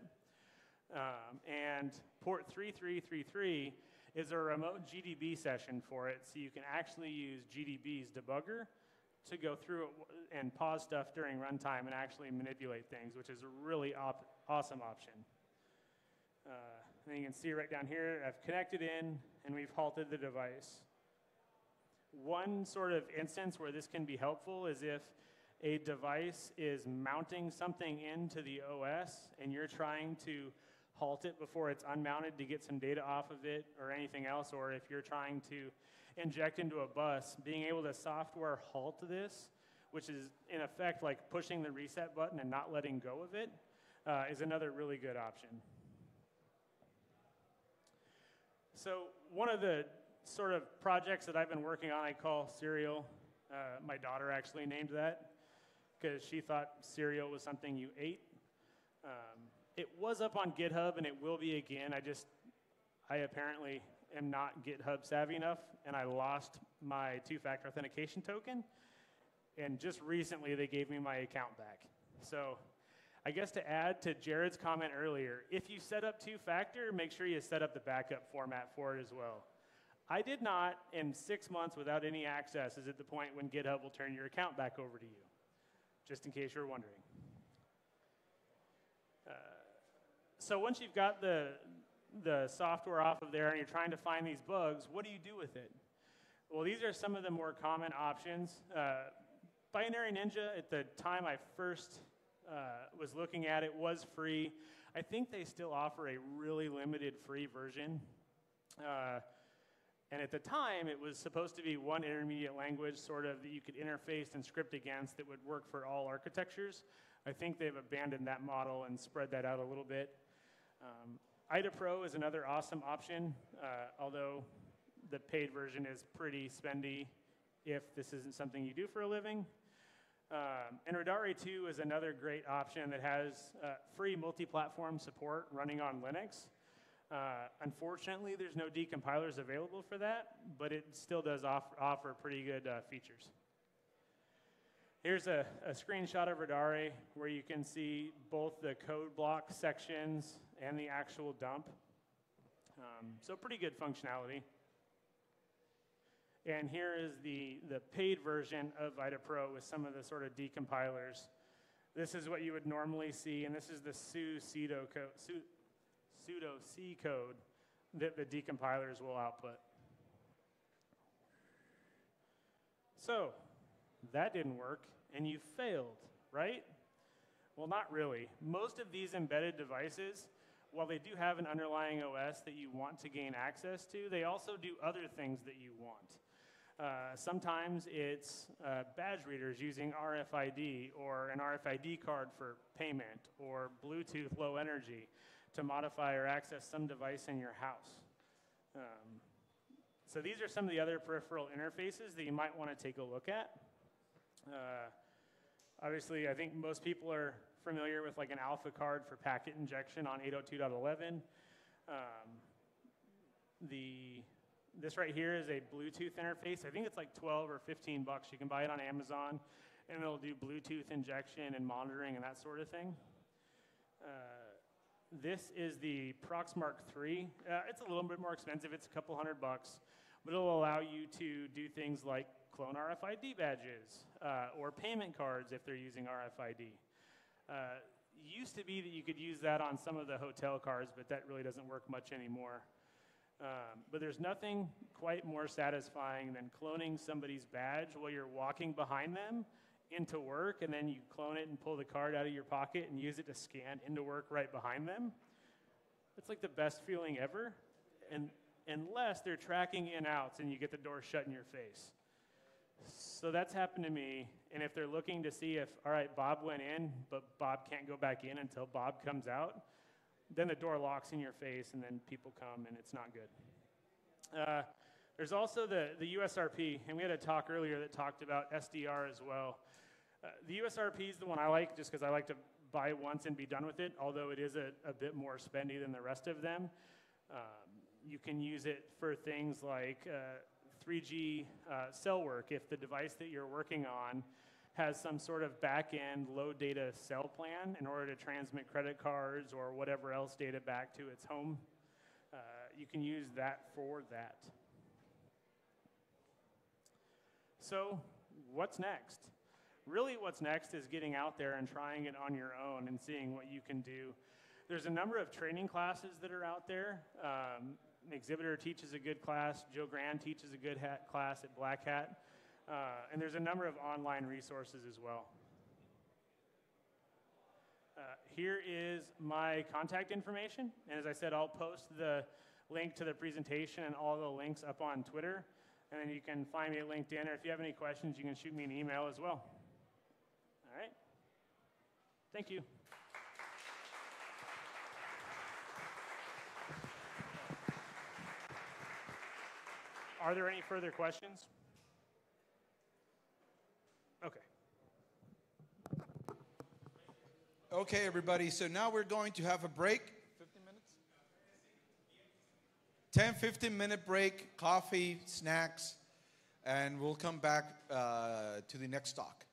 And port 3333 is a remote GDB session for it, so you can actually use GDB's debugger to go through it and pause stuff during runtime and actually manipulate things, which is a really awesome option. And you can see right down here, I've connected in, and we've halted the device. One sort of instance where this can be helpful is if a device is mounting something into the OS and you're trying to halt it before it's unmounted to get some data off of it or anything else, or if you're trying to inject into a bus, being able to software halt this, which is in effect like pushing the reset button and not letting go of it, is another really good option. So one of the sort of projects that I've been working on I call Serial. My daughter actually named that because she thought cereal was something you ate. It was up on GitHub, and it will be again. I apparently am not GitHub savvy enough, and I lost my 2-factor authentication token. And just recently, they gave me my account back. So I guess to add to Jared's comment earlier, if you set up 2-factor, make sure you set up the backup format for it as well. I did not, in 6 months without any access, is at the point when GitHub will turn your account back over to you, just in case you're wondering. So once you've got the software off of there and you're trying to find these bugs, what do you do with it? Well, these are some of the more common options. Binary Ninja, at the time I first was looking at it, was free. I think they still offer a really limited free version. And at the time, it was supposed to be one intermediate language sort of that you could interface and script against that would work for all architectures. I think they've abandoned that model and spread that out a little bit. IDA Pro is another awesome option, although the paid version is pretty spendy if this isn't something you do for a living. And Radare 2 is another great option that has free multi-platform support running on Linux. Unfortunately, there's no decompilers available for that, but it still does offer pretty good features. Here's a screenshot of Radare where you can see both the code block sections and the actual dump. So pretty good functionality. And here is the paid version of IDA Pro with some of the sort of decompilers. This is what you would normally see, and this is the pseudo C code that the decompilers will output. So, That didn't work, and you failed, right? Well, not really. Most of these embedded devices, while they do have an underlying OS that you want to gain access to, they also do other things that you want. Sometimes it's badge readers using RFID or an RFID card for payment or Bluetooth low energy to modify or access some device in your house. So these are some of the other peripheral interfaces that you might want to take a look at. Obviously, I think most people are familiar with like an alpha card for packet injection on 802.11. This right here is a Bluetooth interface. I think it's like 12 or 15 bucks. You can buy it on Amazon, and it'll do Bluetooth injection and monitoring and that sort of thing. This is the Proxmark 3. It's a little bit more expensive. It's a couple $100, but it'll allow you to do things like clone RFID badges or payment cards if they're using RFID. Used to be that you could use that on some of the hotel cards, but that really doesn't work much anymore. But there's nothing quite more satisfying than cloning somebody's badge while you're walking behind them into work, and then you clone it and pull the card out of your pocket and use it to scan into work right behind them. It's like the best feeling ever, and unless they're tracking in-outs and you get the door shut in your face. So that's happened to me, and if they're looking to see if, all right, Bob went in, but Bob can't go back in until Bob comes out, then the door locks in your face, and then people come, and it's not good. There's also the USRP, and we had a talk earlier that talked about SDR as well. The USRP is the one I like just because I like to buy once and be done with it, although it is a bit more spendy than the rest of them. You can use it for things like 3G cell work if the device that you're working on has some sort of back-end low data cell plan in order to transmit credit cards or whatever else data back to its home. You can use that for that. So what's next? Really what's next is getting out there and trying it on your own and seeing what you can do. There's a number of training classes that are out there. Exhibitor teaches a good class. Joe Grand teaches a good class at Black Hat. And there's a number of online resources as well. Here is my contact information. And as I said, I'll post the link to the presentation and all the links up on Twitter. And then you can find me at LinkedIn. Or if you have any questions, you can shoot me an email as well. All right. Thank you. Are there any further questions? Okay. Okay, everybody, so now we're going to have a break. 15 minutes? 10-15-minute break, coffee, snacks, and we'll come back to the next talk.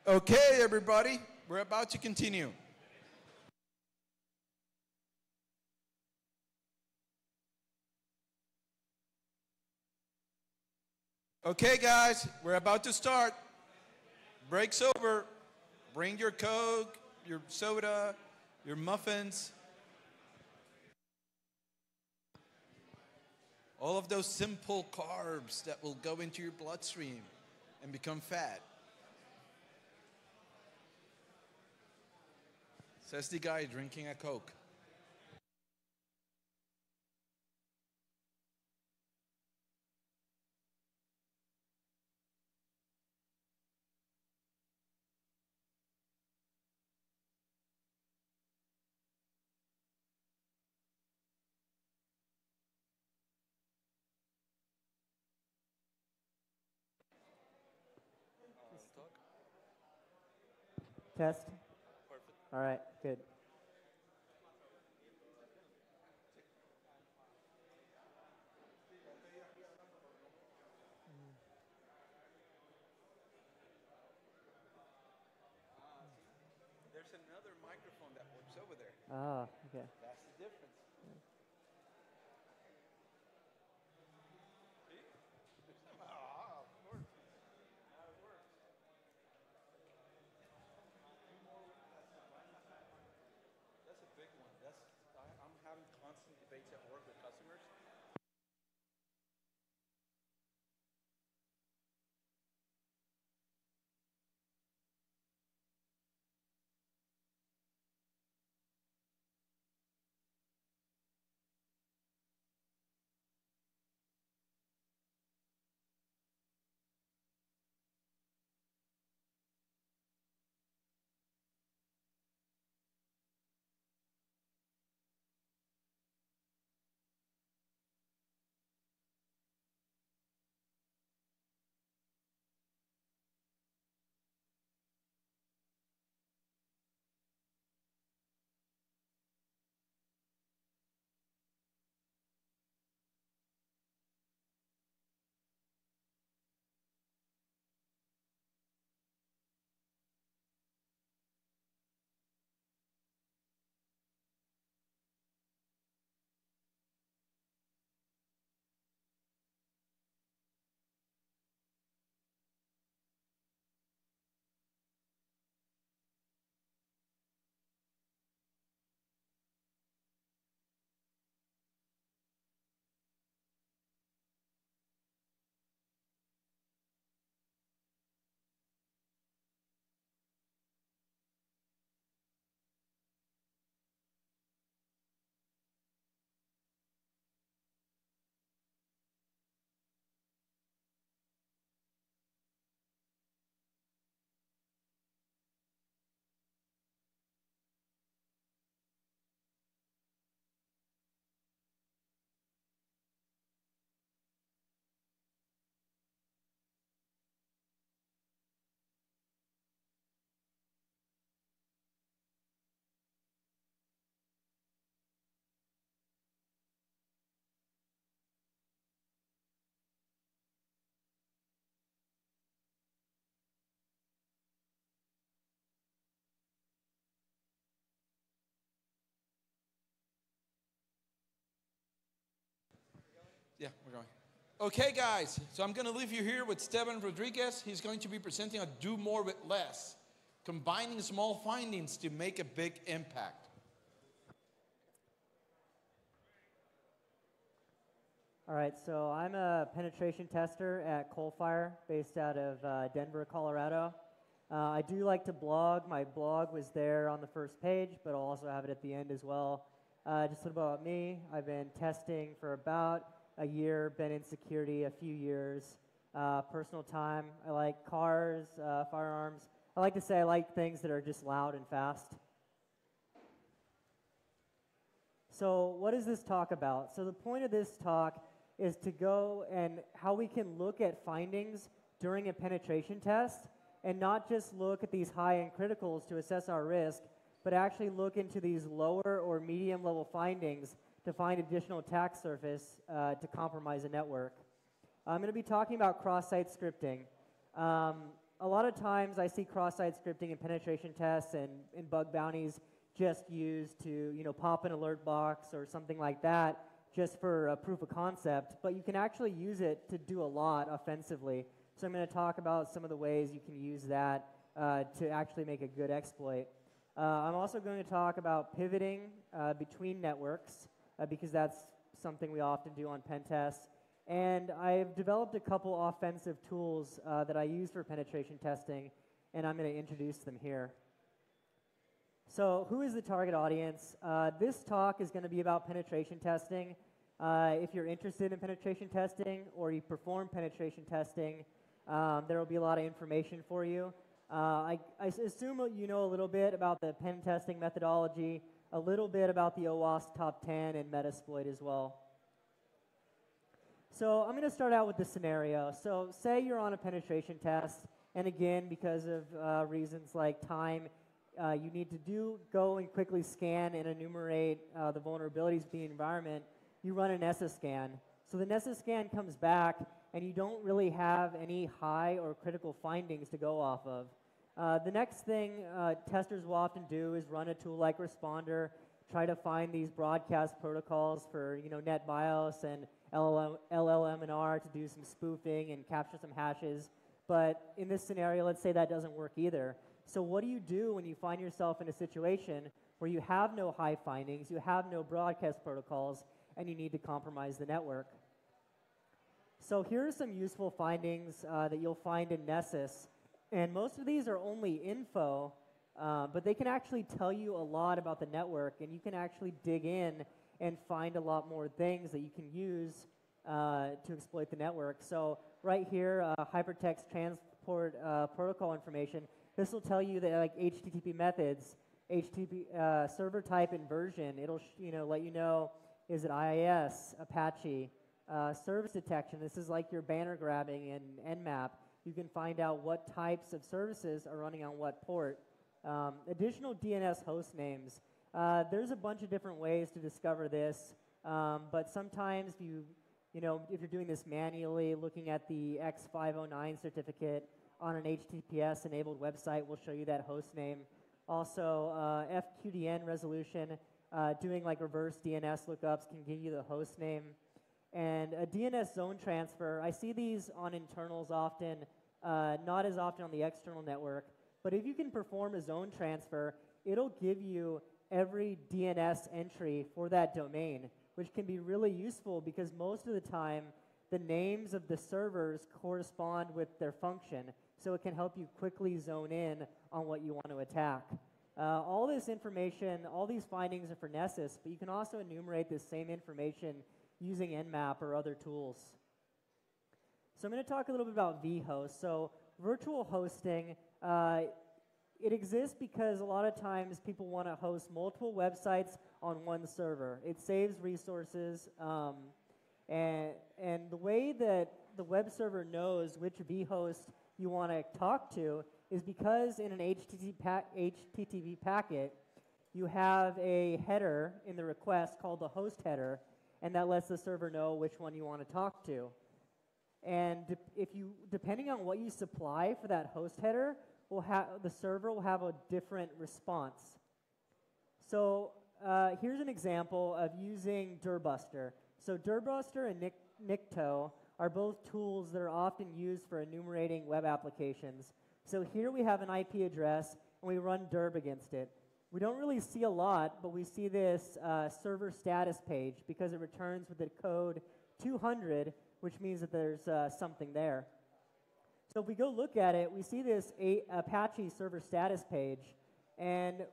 Okay, everybody, we're about to continue. Okay, guys, we're about to start. Break's over. Bring your Coke, your soda, your muffins. All of those simple carbs that will go into your bloodstream and become fat. Says the guy drinking a Coke. Test? All right, good. There's another microphone that works over there. Ah, okay. That's the difference. That's a big one. I'm having constant debates at work with customers. Yeah, we're going. Okay, guys, so I'm going to leave you here with Esteban Rodriguez. He's going to be presenting a Do More with Less, combining small findings to make a big impact. All right, so I'm a penetration tester at Coalfire, based out of Denver, Colorado. I do like to blog. My blog was there on the first page, but I'll also have it at the end as well. Just a little about me. I've been testing for about a year, been in security a few years. Personal time, I like cars, firearms. I like to say I like things that are just loud and fast. So what is this talk about? So the point of this talk is to go and how we can look at findings during a penetration test and not just look at these high-end criticals to assess our risk, but actually look into these lower or medium-level findings to find additional attack surface to compromise a network. I'm going to be talking about cross-site scripting. a lot of times I see cross-site scripting and penetration tests and bug bounties just used to, pop an alert box or something like that just for a proof of concept, but you can actually use it to do a lot offensively. So I'm going to talk about some of the ways you can use that to actually make a good exploit. I'm also going to talk about pivoting between networks because that's something we often do on pen tests. And I've developed a couple offensive tools that I use for penetration testing, and I'm going to introduce them here. So who is the target audience? This talk is going to be about penetration testing. If you're interested in penetration testing or you perform penetration testing, there will be a lot of information for you. I assume you know a little bit about the pen testing methodology, a little bit about the OWASP top 10 and Metasploit as well. So I'm going to start out with the scenario. So say you're on a penetration test, and again, because of reasons like time, you need to go and quickly scan and enumerate the vulnerabilities of the environment. You run an NESA scan. So the NESA scan comes back, and you don't really have any high or critical findings to go off of. The next thing testers will often do is run a tool like Responder, try to find these broadcast protocols for NetBIOS and LLM&R to do some spoofing and capture some hashes. But in this scenario, let's say that doesn't work either. So what do you do when you find yourself in a situation where you have no high findings, you have no broadcast protocols, and you need to compromise the network? So here are some useful findings that you'll find in Nessus. And most of these are only info, but they can actually tell you a lot about the network, and you can actually dig in and find a lot more things that you can use to exploit the network. So right here, hypertext transport protocol information. This will tell you that like HTTP methods, HTTP server type and version. It'll let you know, is it IIS, Apache, service detection. This is like your banner grabbing and Nmap. You can find out what types of services are running on what port. Additional DNS host names. There's a bunch of different ways to discover this, but sometimes if you're doing this manually, looking at the X509 certificate on an HTTPS-enabled website will show you that host name. Also, FQDN resolution, doing like reverse DNS lookups can give you the host name. And a DNS zone transfer, I see these on internals often, not as often on the external network, but if you can perform a zone transfer, it'll give you every DNS entry for that domain, which can be really useful because most of the time, the names of the servers correspond with their function, so it can help you quickly zone in on what you want to attack. All this information, all these findings are for Nessus, but you can also enumerate this same information using Nmap or other tools. So I'm going to talk a little bit about vhost. So virtual hosting, it exists because a lot of times people want to host multiple websites on one server. It saves resources, and the way that the web server knows which vhost you want to talk to is because in an HTTP packet, you have a header in the request called the host header, and that lets the server know which one you want to talk to. And depending on what you supply for that host header, the server will have a different response. So here's an example of using Dirbuster. So Dirbuster and Nikto are both tools that are often used for enumerating web applications. So here we have an IP address, and we run dirb against it. We don't really see a lot, but we see this server status page because it returns with the code 200, which means that there's something there. So if we go look at it, we see this Apache server status page, and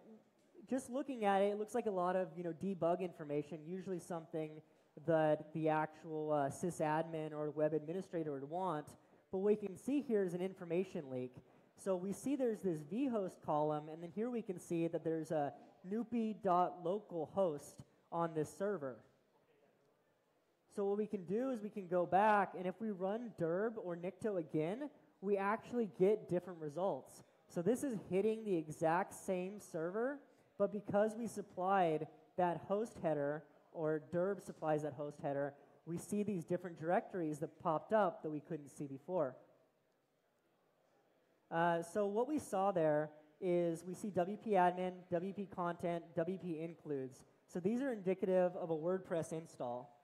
just looking at it, it looks like a lot of debug information, usually something that the actual sysadmin or web administrator would want. But what we can see here is an information leak. So we see there's this vhost column, and then here we can see that there's a nupi.localhost on this server. So what we can do is we can go back, and if we run dirb or Nikto again, we actually get different results. So this is hitting the exact same server, but because we supplied that host header, or dirb supplies that host header, we see these different directories that popped up that we couldn't see before. So what we saw there is we see WP admin, WP content, WP includes. So these are indicative of a WordPress install.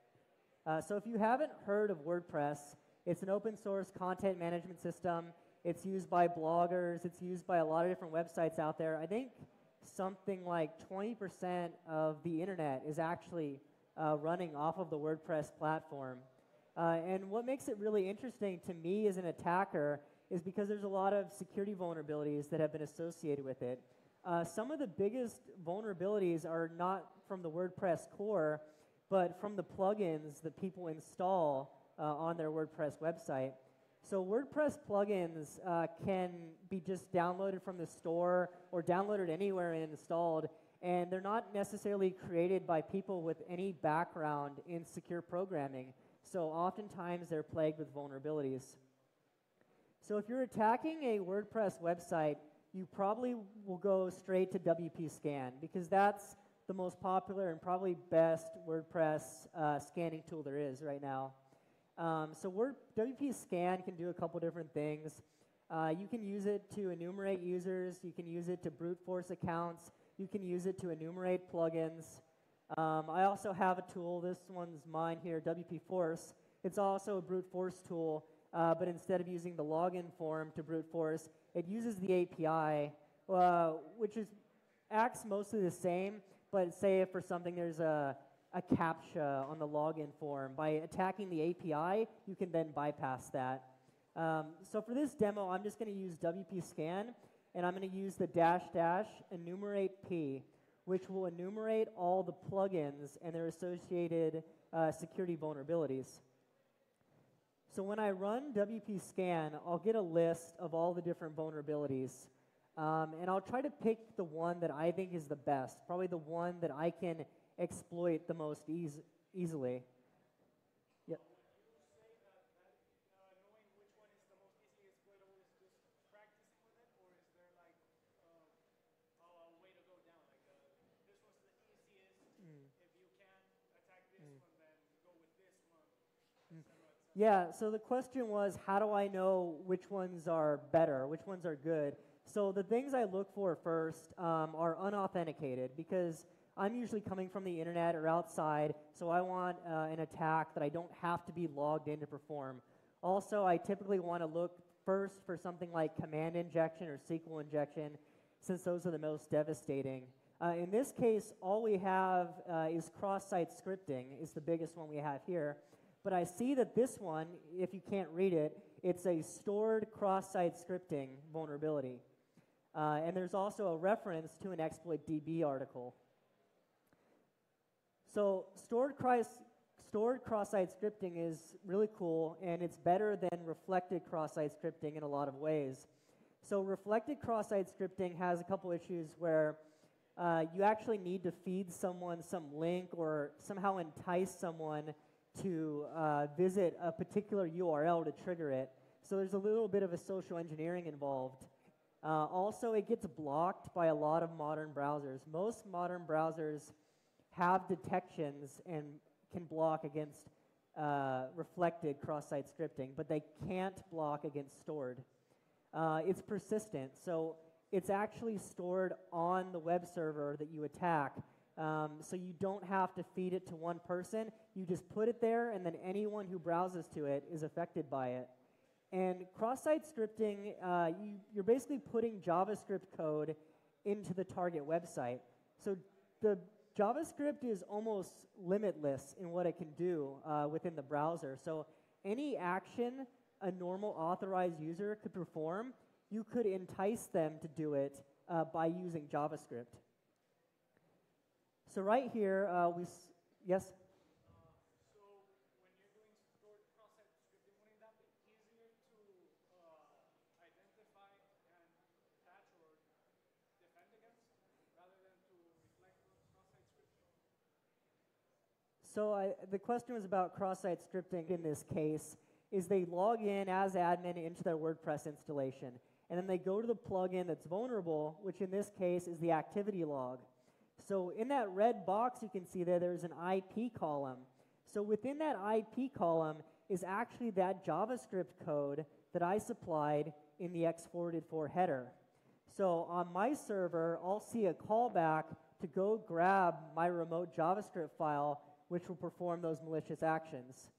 So if you haven't heard of WordPress, it's an open source content management system. It's used by bloggers. It's used by a lot of different websites out there. I think something like 20% of the internet is actually running off of the WordPress platform. And what makes it really interesting to me as an attacker is because there's a lot of security vulnerabilities that have been associated with it. Some of the biggest vulnerabilities are not from the WordPress core, but from the plugins that people install on their WordPress website. So WordPress plugins can be just downloaded from the store or downloaded anywhere and installed, and they're not necessarily created by people with any background in secure programming. So oftentimes they're plagued with vulnerabilities. So if you're attacking a WordPress website, you probably will go straight to WP Scan because that's the most popular and probably best WordPress scanning tool there is right now. So WP Scan can do a couple different things. You can use it to enumerate users. You can use it to brute force accounts. You can use it to enumerate plugins. I also have a tool. This one's mine here, WP Force. It's also a brute force tool, but instead of using the login form to brute force, it uses the API, which acts mostly the same, but say if for something there's a CAPTCHA on the login form. By attacking the API, you can then bypass that. So for this demo, I'm just going to use WP Scan, and I'm going to use the -- enumerate P, which will enumerate all the plugins and their associated security vulnerabilities. So when I run WP Scan, I'll get a list of all the different vulnerabilities. And I'll try to pick the one that I think is the best, probably the one that I can exploit the most easily. Yep. Yeah, so the question was, how do I know which ones are better, which ones are good? So the things I look for first are unauthenticated, because I'm usually coming from the internet or outside, so I want an attack that I don't have to be logged in to perform. Also, I typically want to look first for something like command injection or SQL injection, since those are the most devastating. In this case, all we have is cross-site scripting is the biggest one we have here. But I see that this one, if you can't read it, it's a stored cross-site scripting vulnerability. And there's also a reference to an exploit DB article. So stored cross-site scripting is really cool, and it's better than reflected cross-site scripting in a lot of ways. So reflected cross-site scripting has a couple issues where you actually need to feed someone some link or somehow entice someone to visit a particular URL to trigger it. So there's a little bit of a social engineering involved. Also, it gets blocked by a lot of modern browsers. Most modern browsers have detections and can block against reflected cross-site scripting, but they can't block against stored. It's persistent, so it's actually stored on the web server that you attack. So you don't have to feed it to one person. You just put it there, and then anyone who browses to it is affected by it. And cross-site scripting, you're basically putting JavaScript code into the target website. So the JavaScript is almost limitless in what it can do within the browser. So any action a normal authorized user could perform, you could entice them to do it by using JavaScript. So right here, yes? So when you're doing stored cross-site scripting, wouldn't that be easier to identify and patch or defend against rather than to reflect cross-site scripting? So the question was about cross-site scripting in this case, is they log in as admin into their WordPress installation, and then they go to the plugin that's vulnerable, which in this case is the activity log. So in that red box, you can see that there's an IP column. So within that IP column is actually that JavaScript code that I supplied in the x-forwarded-for header. So on my server, I'll see a callback to go grab my remote JavaScript file, which will perform those malicious actions.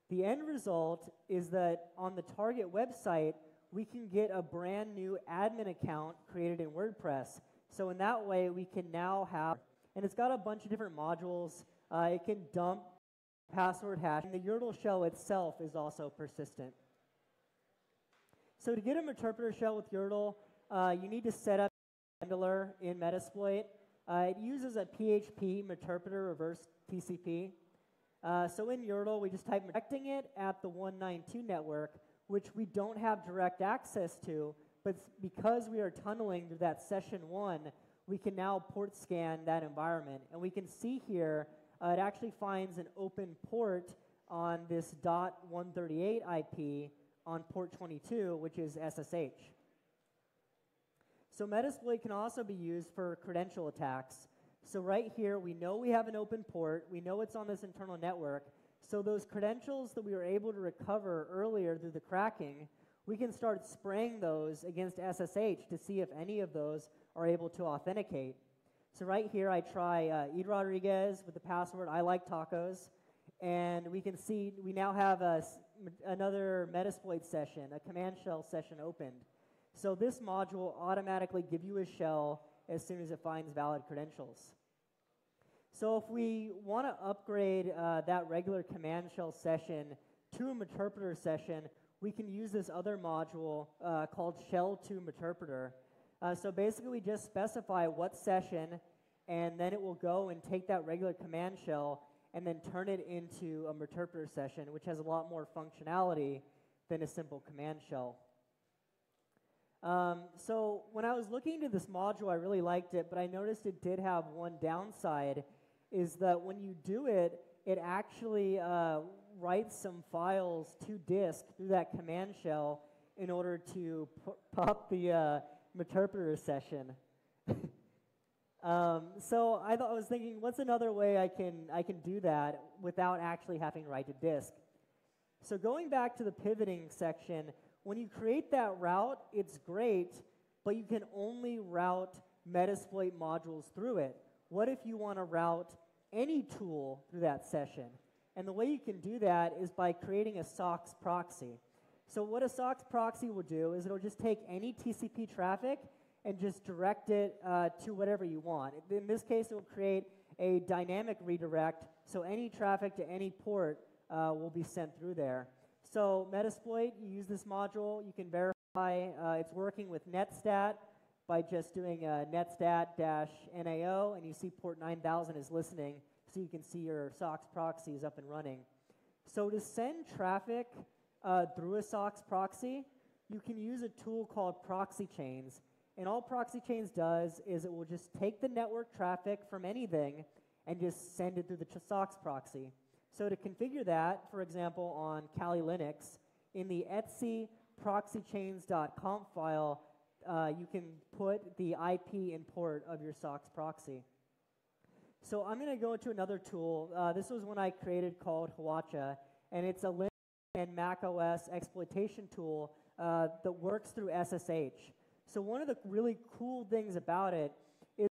The end result is that on the target website, we can get a brand new admin account created in WordPress. So in that way, we can now have, and it's got a bunch of different modules. It can dump password hash, and the YRTL shell itself is also persistent. So to get a interpreter shell with YRTL, you need to set up a handler in Metasploit. It uses a PHP interpreter reverse TCP. So in YRTL, we just type directing it at the 192 network, which we don't have direct access to, but because we are tunneling to that session 1, we can now port scan that environment. And we can see here, it actually finds an open port on this .138 IP on port 22, which is SSH. So Metasploit can also be used for credential attacks. So right here, we know we have an open port. We know it's on this internal network. So those credentials that we were able to recover earlier through the cracking, we can start spraying those against SSH to see if any of those are able to authenticate. So right here, I try Ed Rodriguez with the password I like tacos, and we can see we now have another Metasploit session, a command shell session opened. So this module will automatically give you a shell as soon as it finds valid credentials. So if we want to upgrade that regular command shell session to a interpreter session, we can use this other module called shell2interpreter. So basically, we just specify what session, and then it will go and take that regular command shell and then turn it into a interpreter session, which has a lot more functionality than a simple command shell. So when I was looking into this module, I really liked it, but I noticed it did have one downside, is that when you do it, it actually writes some files to disk through that command shell in order to pop the interpreter session. So I was thinking, what's another way I can do that without actually having to write to disk? So going back to the pivoting section, when you create that route, it's great, but you can only route Metasploit modules through it. What if you want to route any tool through that session? And the way you can do that is by creating a SOCKS proxy. So what a SOCKS proxy will do is it'll just take any TCP traffic and just direct it to whatever you want. In this case, it will create a dynamic redirect, so any traffic to any port will be sent through there. So Metasploit, you use this module, you can verify it's working with netstat by just doing netstat-nao, and you see port 9000 is listening, so you can see your SOCKS proxy is up and running. So to send traffic through a SOCKS proxy, you can use a tool called proxy chains. And all proxy chains does is it will just take the network traffic from anything and just send it through the SOCKS proxy. So to configure that, for example, on Kali Linux, in the etc proxychains.conf file, you can put the IP and port of your SOCKS proxy. So I'm going to go to another tool. This was one I created called Hwacha, and it's a Linux and Mac OS exploitation tool that works through SSH. So one of the really cool things about it is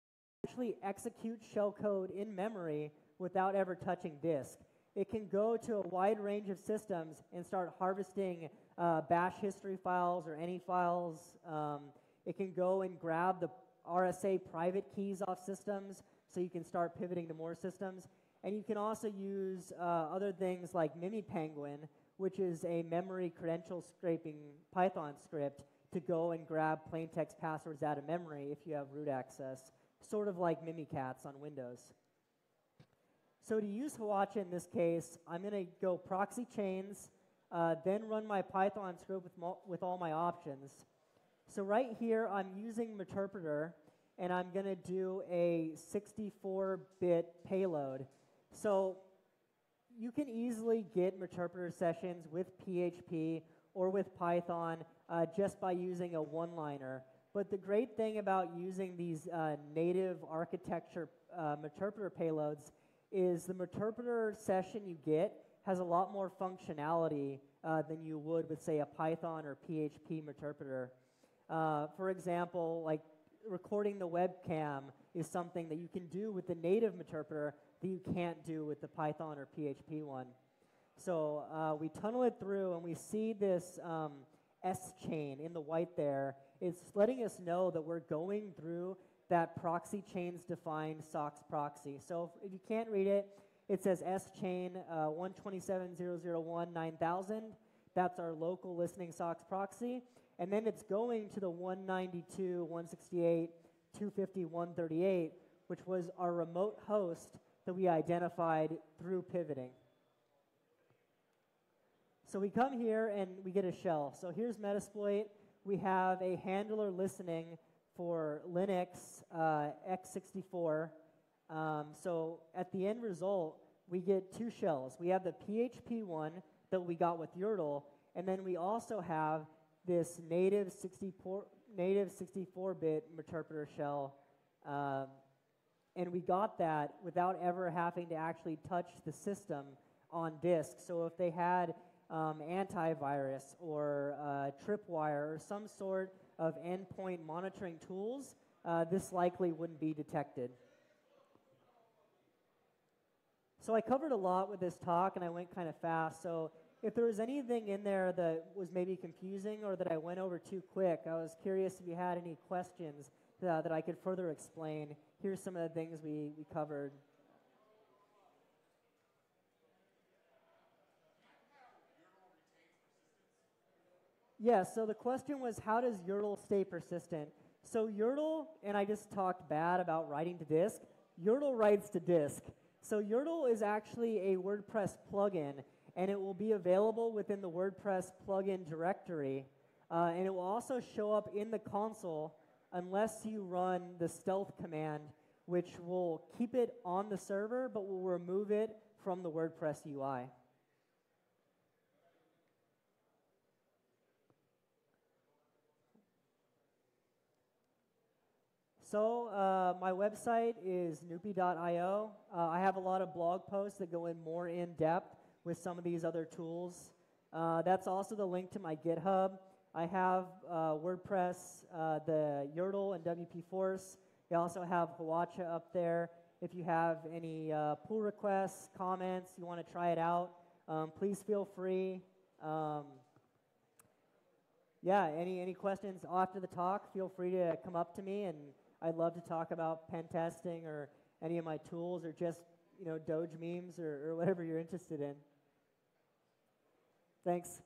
actually execute shellcode in memory without ever touching disk. It can go to a wide range of systems and start harvesting bash history files or any files. It can go and grab the RSA private keys off systems so you can start pivoting to more systems. And you can also use other things like MimiPenguin, which is a memory credential scraping Python script to go and grab plain text passwords out of memory if you have root access, sort of like Mimikatz on Windows. So to use Hwacha in this case, I'm going to go proxy chains, then run my Python script with all my options. So right here, I'm using Meterpreter, and I'm going to do a 64-bit payload. So you can easily get Meterpreter sessions with PHP or with Python just by using a one-liner. But the great thing about using these native architecture Meterpreter payloads is the Meterpreter session you get has a lot more functionality than you would with, say, a Python or PHP interpreter. For example, like recording the webcam is something that you can do with the native interpreter that you can't do with the Python or PHP one. So we tunnel it through and we see this S chain in the white there. It's letting us know that we're going through that proxy chains defined SOCKS proxy. So if you can't read it, it says S chain 127.0.0.1.9000. That's our local listening SOCKS proxy. And then it's going to the 192.168.250.138, which was our remote host that we identified through pivoting. So we come here and we get a shell. So here's Metasploit. We have a handler listening for Linux x64. So at the end result, we get two shells. We have the PHP one that we got with YRTL, and then we also have this native 64-bit interpreter shell. And we got that without ever having to actually touch the system on disk. So if they had antivirus or tripwire or some sort of endpoint monitoring tools, this likely wouldn't be detected. So I covered a lot with this talk, and I went kind of fast. So if there was anything in there that was maybe confusing or that I went over too quick, I was curious if you had any questions that I could further explain. Here's some of the things we covered. Yeah, so the question was, how does YRTL stay persistent? So YRTL, and I just talked bad about writing to disk, YRTL writes to disk. So YRTL is actually a WordPress plugin, and it will be available within the WordPress plugin directory. And it will also show up in the console unless you run the stealth command, which will keep it on the server, but will remove it from the WordPress UI. So my website is noopy.io. I have a lot of blog posts that go in more in depth with some of these other tools. That's also the link to my GitHub. I have WordPress, the YRTL and WP Force. I also have Hawacha up there. If you have any pull requests, comments, you want to try it out, please feel free. Yeah, any questions after the talk, feel free to come up to me, and I'd love to talk about pen testing or any of my tools or just, Doge memes or whatever you're interested in. Thanks.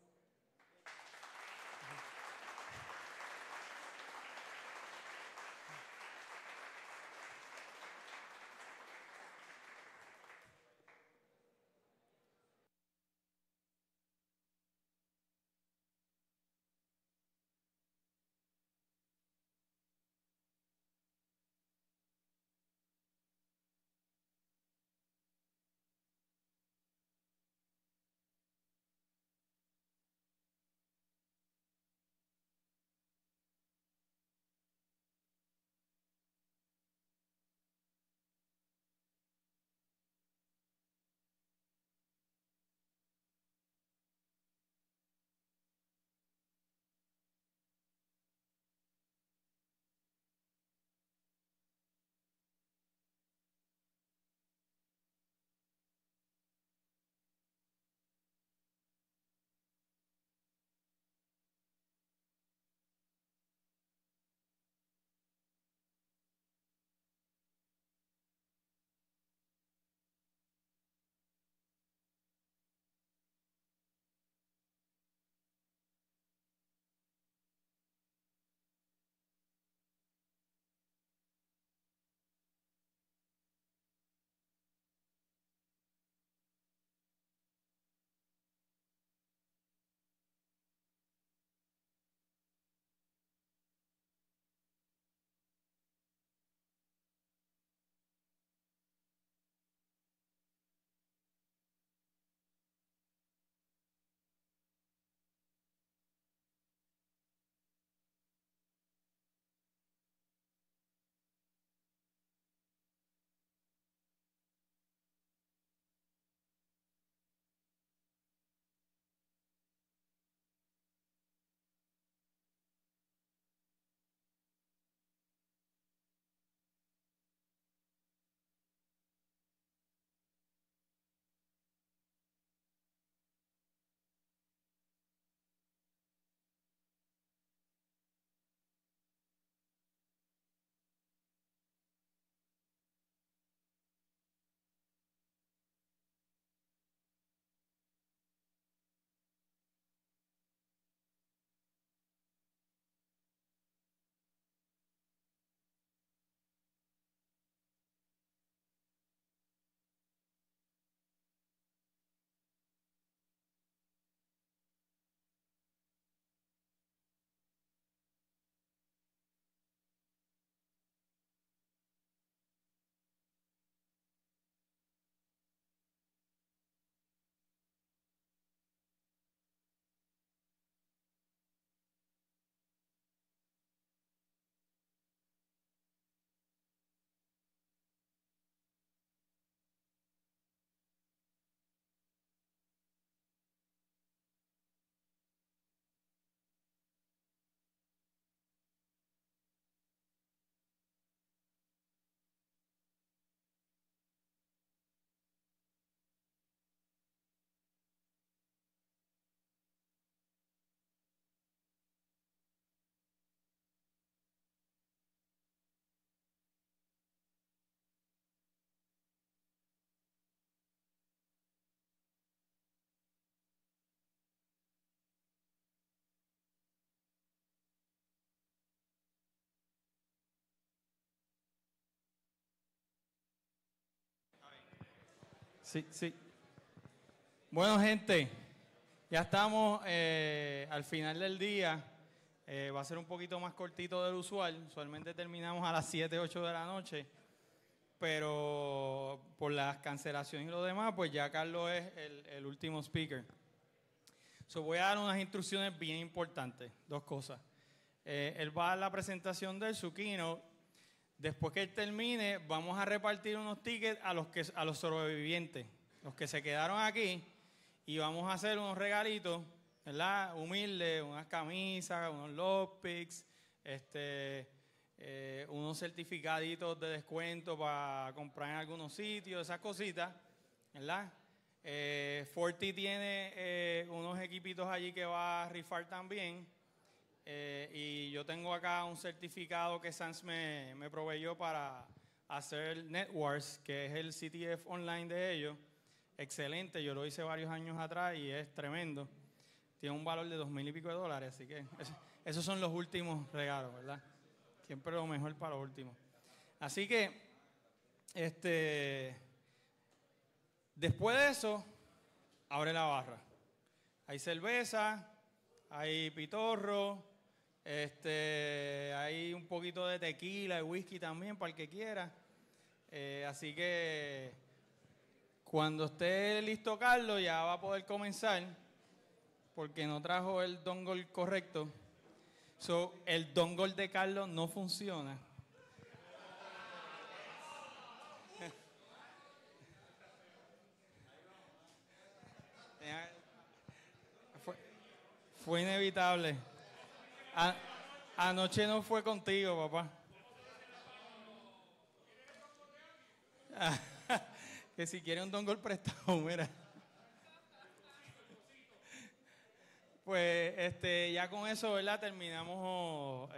Sí, sí. Bueno, gente, ya estamos al final del día. Va a ser un poquito más cortito del usual. Usualmente terminamos a las 7, 8 de la noche. Pero por las cancelaciones y lo demás, pues ya Carlos es el último speaker. Voy a dar unas instrucciones bien importantes. Dos cosas. Él va a dar la presentación de su keynote. Después que él termine, vamos a repartir unos tickets a los sobrevivientes, los que se quedaron aquí, y vamos a hacer unos regalitos, ¿verdad? Humildes, unas camisas, unos lockpicks, unos certificaditos de descuento para comprar en algunos sitios, esas cositas, ¿verdad? Forti tiene unos equipitos allí que va a rifar también. Y yo tengo acá un certificado que Sans me proveyó para hacer NetWars, que es el CTF online de ellos. Excelente, yo lo hice varios años atrás y es tremendo. Tiene un valor de $2,000 y pico, así que esos son los últimos regalos, ¿verdad? Siempre lo mejor para los últimos. Así que, después de eso, abre la barra. Hay cerveza, hay pitorro, hay un poquito de tequila y whisky también para el que quiera. Así que cuando esté listo Carlos ya va a poder comenzar, porque no trajo el dongle correcto. El dongle de Carlos no funciona. Fue inevitable. Anoche no fue contigo, papá. Que si quiere un dongle prestado, mira. Pues ya con eso, ¿verdad? Terminamos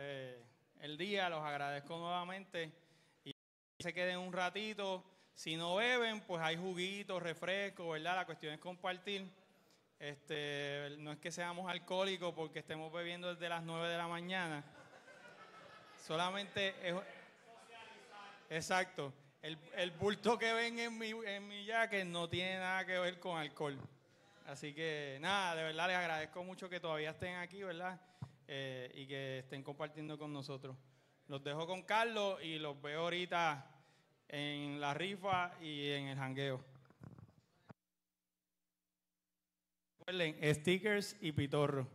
el día. Los agradezco nuevamente. Y se queden un ratito. Si no beben, pues hay juguitos, refrescos, ¿verdad? La cuestión es compartir. No es que seamos alcohólicos porque estemos bebiendo desde las 9 de la mañana. Solamente es... Exacto. El bulto que ven en mi jacket no tiene nada que ver con alcohol. Así que nada, de verdad les agradezco mucho que todavía estén aquí, ¿verdad? Y que estén compartiendo con nosotros. Los dejo con Carlos y los veo ahorita en la rifa y en el jangueo. Recuerden, stickers y pitorro.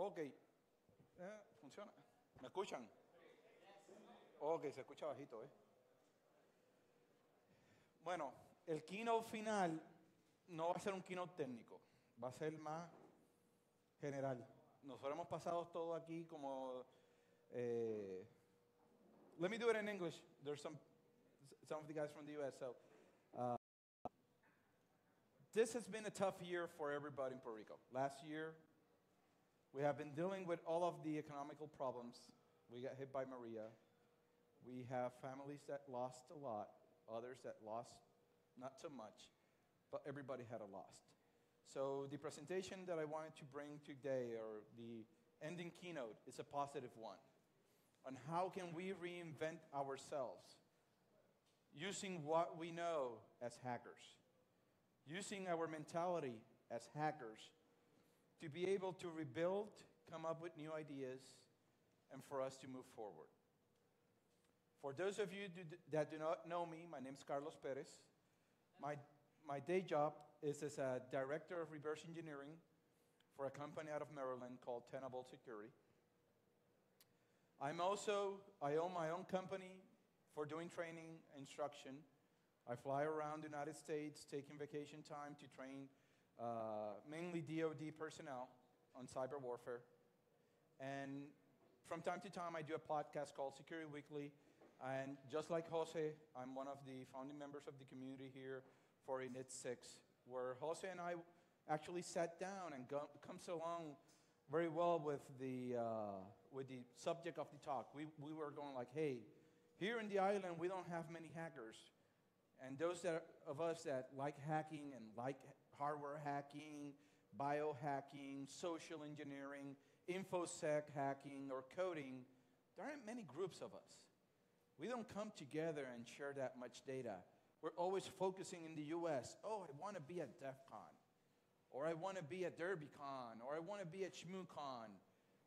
Ok. ¿Funciona? ¿Me escuchan? Ok, se escucha bajito, ¿eh? Bueno, el keynote final no va a ser un keynote técnico, va a ser más general. Nosotros hemos pasado todo aquí como... let me do it in English. There's some of the guys from the U.S., so... this has been a tough year for everybody in Puerto Rico. Last year, we have been dealing with all of the economical problems. We got hit by Maria. We have families that lost a lot, others that lost not so much, but everybody had a loss. So the presentation that I wanted to bring today, or the ending keynote, is a positive one on how can we reinvent ourselves using what we know as hackers, using our mentality as hackers to be able to rebuild, come up with new ideas, and for us to move forward. For those of you that do not know me, my name is Carlos Perez. My day job is as a director of reverse engineering for a company out of Maryland called Tenable Security. I own my own company for doing training instruction. I fly around the United States taking vacation time to train mainly DoD personnel on cyber warfare. And from time to time, I do a podcast called Security Weekly. And just like Jose, I'm one of the founding members of the community here for InfoSec where Jose and I actually sat down and comes along very well with the subject of the talk. We were going like, hey, here in the island, we don't have many hackers. And those of us that like hacking and like hardware hacking, biohacking, social engineering, InfoSec hacking, or coding, there aren't many groups of us. We don't come together and share that much data. We're always focusing in the US. Oh, I want to be at DEF CON, or I want to be at DerbyCon, or I want to be at ShmooCon,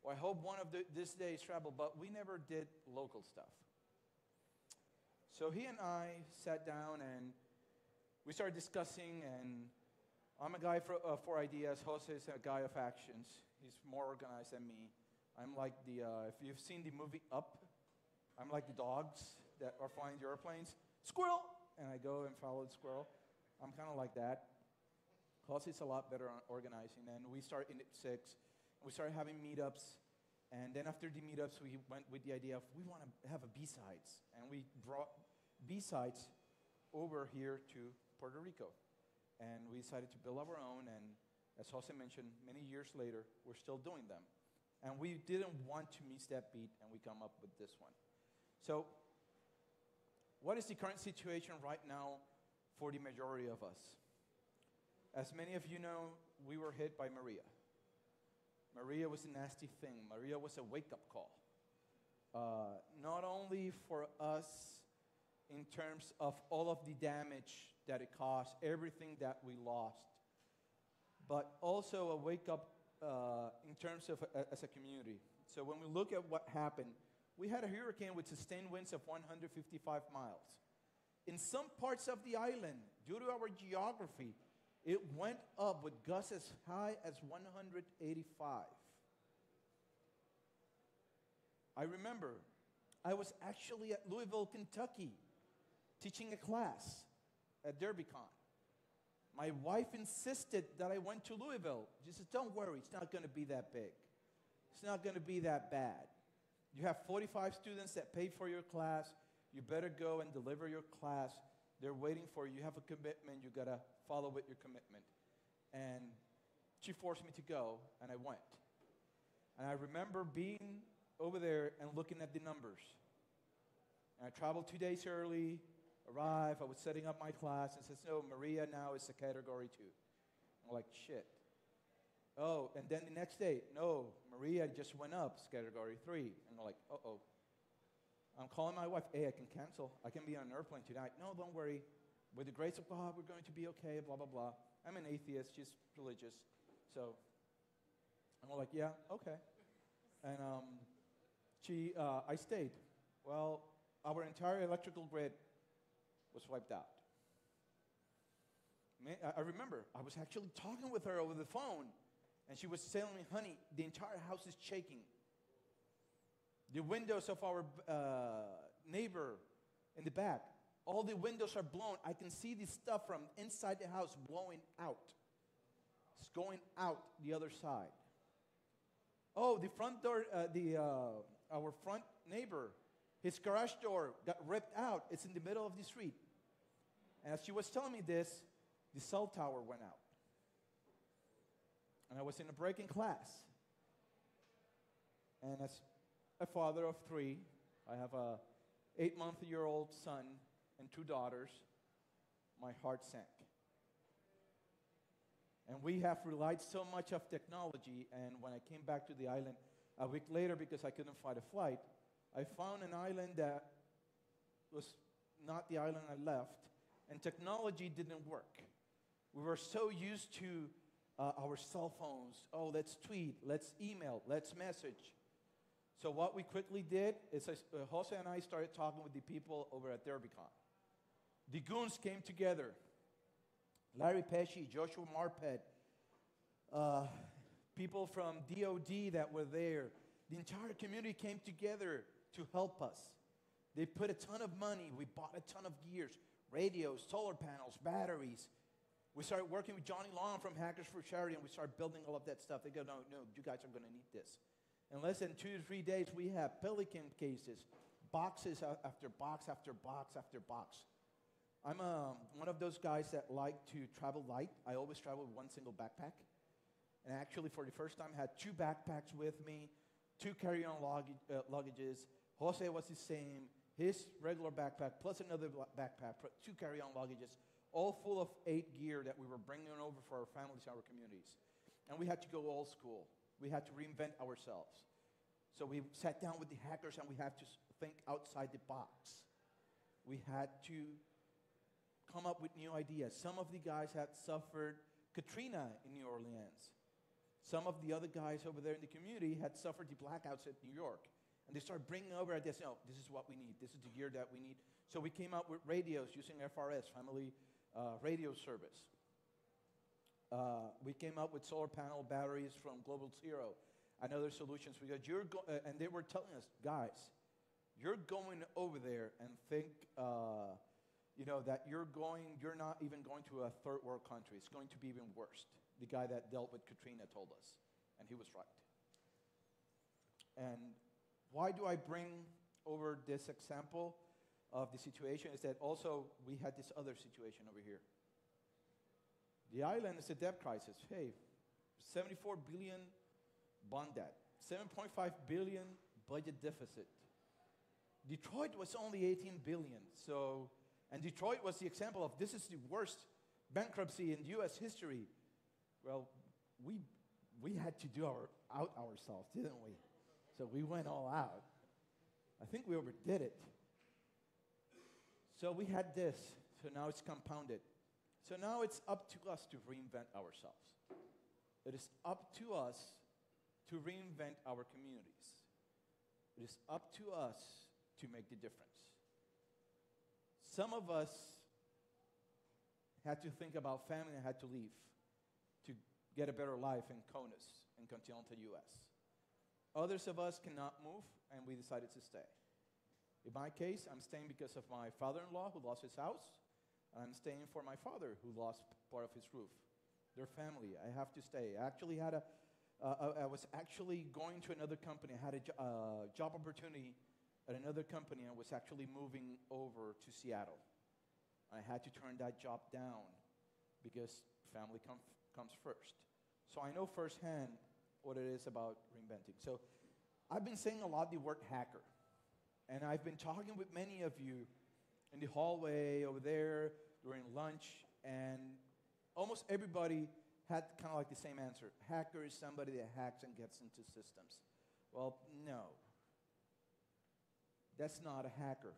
or I hope one of these days travel, but we never did local stuff. So he and I sat down and we started discussing, and I'm a guy for ideas. Jose is a guy of actions. He's more organized than me. I'm like if you've seen the movie Up, I'm like the dogs that are flying the airplanes. Squirrel! And I go and follow the squirrel. I'm kind of like that. Jose's a lot better on organizing. And we started in at 6. We started having meetups. And then after the meetups, we went with the idea of we want to have a B-sides. And we brought B-sides over here to Puerto Rico. And we decided to build our own. And as Jose mentioned, many years later, we're still doing them. And we didn't want to miss that beat, and we come up with this one. So what is the current situation right now for the majority of us? As many of you know, we were hit by Maria. Maria was a nasty thing. Maria was a wake-up call. Not only for us in terms of all of the damage that it caused, everything that we lost, but also a wake-up in terms of as a community. So when we look at what happened, we had a hurricane with sustained winds of 155 miles. In some parts of the island, due to our geography, it went up with gusts as high as 185. I remember I was actually at Louisville, Kentucky, teaching a class at DerbyCon. My wife insisted that I went to Louisville. She said, don't worry, it's not going to be that big. It's not going to be that bad. You have 45 students that paid for your class. You better go and deliver your class. They're waiting for you. You have a commitment. You got to follow with your commitment. And she forced me to go, and I went. And I remember being over there and looking at the numbers. And I traveled 2 days early, arrived. I was setting up my class, and says, no, Maria now is a category 2. I'm like, shit. Oh, and then the next day, no, Maria just went up, it's category 3. And I'm like, uh-oh. I'm calling my wife, hey, I can cancel. I can be on an airplane tonight. No, don't worry. With the grace of God, we're going to be okay, blah, blah, blah. I'm an atheist, she's religious. So I'm like, yeah, okay. And I stayed. Well, our entire electrical grid was wiped out. I remember, I was actually talking with her over the phone, and she was telling me, honey, the entire house is shaking. The windows of our neighbor in the back, all the windows are blown. I can see the stuff from inside the house blowing out. It's going out the other side. Oh, the front door, our front neighbor, his garage door got ripped out. It's in the middle of the street. And as she was telling me this, the cell tower went out. And I was in a break in class. And as a father of 3, I have a 8-month-old son and 2 daughters, my heart sank. And we have relied so much of technology, and when I came back to the island a week later because I couldn't find a flight, I found an island that was not the island I left, and technology didn't work. We were so used to our cell phones. Oh, let's tweet, let's email, let's message. So what we quickly did is Jose and I started talking with the people over at DerbyCon. The goons came together. Larry Pesci, Joshua Marpet, people from DOD that were there. The entire community came together to help us. They put a ton of money. We bought a ton of gears, radios, solar panels, batteries. We started working with Johnny Long from Hackers for Charity, and we started building all of that stuff. They go, no, you guys are going to need this. In less than 2 to 3 days, we have Pelican cases, boxes after box after box after box. I'm one of those guys that like to travel light. I always travel with one single backpack. And actually, for the first time, had 2 backpacks with me, 2 carry-on luggages. Jose was the same. His regular backpack plus another backpack, 2 carry-on luggages, all full of 8 gear that we were bringing over for our families and our communities. And we had to go old school. We had to reinvent ourselves. So we sat down with the hackers and we had to think outside the box. We had to come up with new ideas. Some of the guys had suffered Katrina in New Orleans. Some of the other guys over there in the community had suffered the blackouts at New York. And they started bringing over ideas, no, this is what we need. This is the gear that we need. So we came out with radios using FRS, Family Radio Service. We came up with solar panel batteries from Global Zero and other solutions. Because and they were telling us, guys, you're going over there and think, that you're not even going to a third world country. It's going to be even worse. The guy that dealt with Katrina told us, and he was right. And why do I bring over this example of the situation is that also we had this other situation over here. The island is a debt crisis. Hey, 74 billion bond debt, 7.5 billion budget deficit. Detroit was only 18 billion. And Detroit was the example of this is the worst bankruptcy in U.S. history. Well, we had to do ourselves, didn't we? So we went all out. I think we overdid it. So we had this. So now it's compounded. So now it's up to us to reinvent ourselves. It is up to us to reinvent our communities. It is up to us to make the difference. Some of us had to think about family and had to leave to get a better life in CONUS in continental U.S. Others of us cannot move, and we decided to stay. In my case, I'm staying because of my father-in-law who lost his house. I'm staying for my father who lost part of his roof. Their family, I have to stay. I actually had I was actually going to another company. I had a job opportunity at another company and was actually moving over to Seattle. I had to turn that job down because family comes first. So I know firsthand what it is about reinventing. So I've been saying a lot the word hacker. And I've been talking with many of you in the hallway over there during lunch, and almost everybody had kind of like the same answer. Hacker is somebody that hacks and gets into systems. Well, no. That's not a hacker.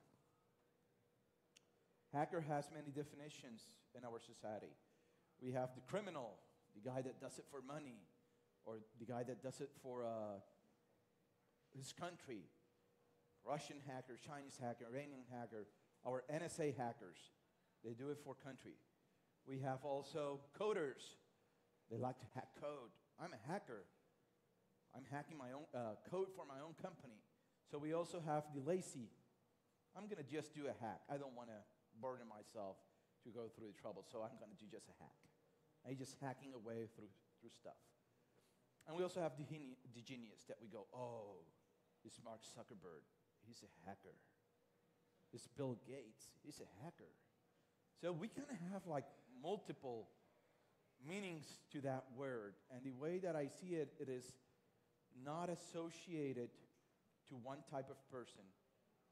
Hacker has many definitions in our society. We have the criminal, the guy that does it for money, or the guy that does it for his country. Russian hacker, Chinese hacker, Iranian hacker, our NSA hackers. They do it for country. We have also coders. They like to hack code. I'm a hacker. I'm hacking my own code for my own company. So we also have the lazy. I'm going to just do a hack. I don't want to burden myself to go through the trouble, so I'm going to do just a hack. I'm just hacking away through stuff. And we also have the genius that we go, oh, it's Mark Zuckerberg. He's a hacker. It's Bill Gates. He's a hacker. So we kind of have like multiple meanings to that word. And the way that I see it, it is not associated to one type of person.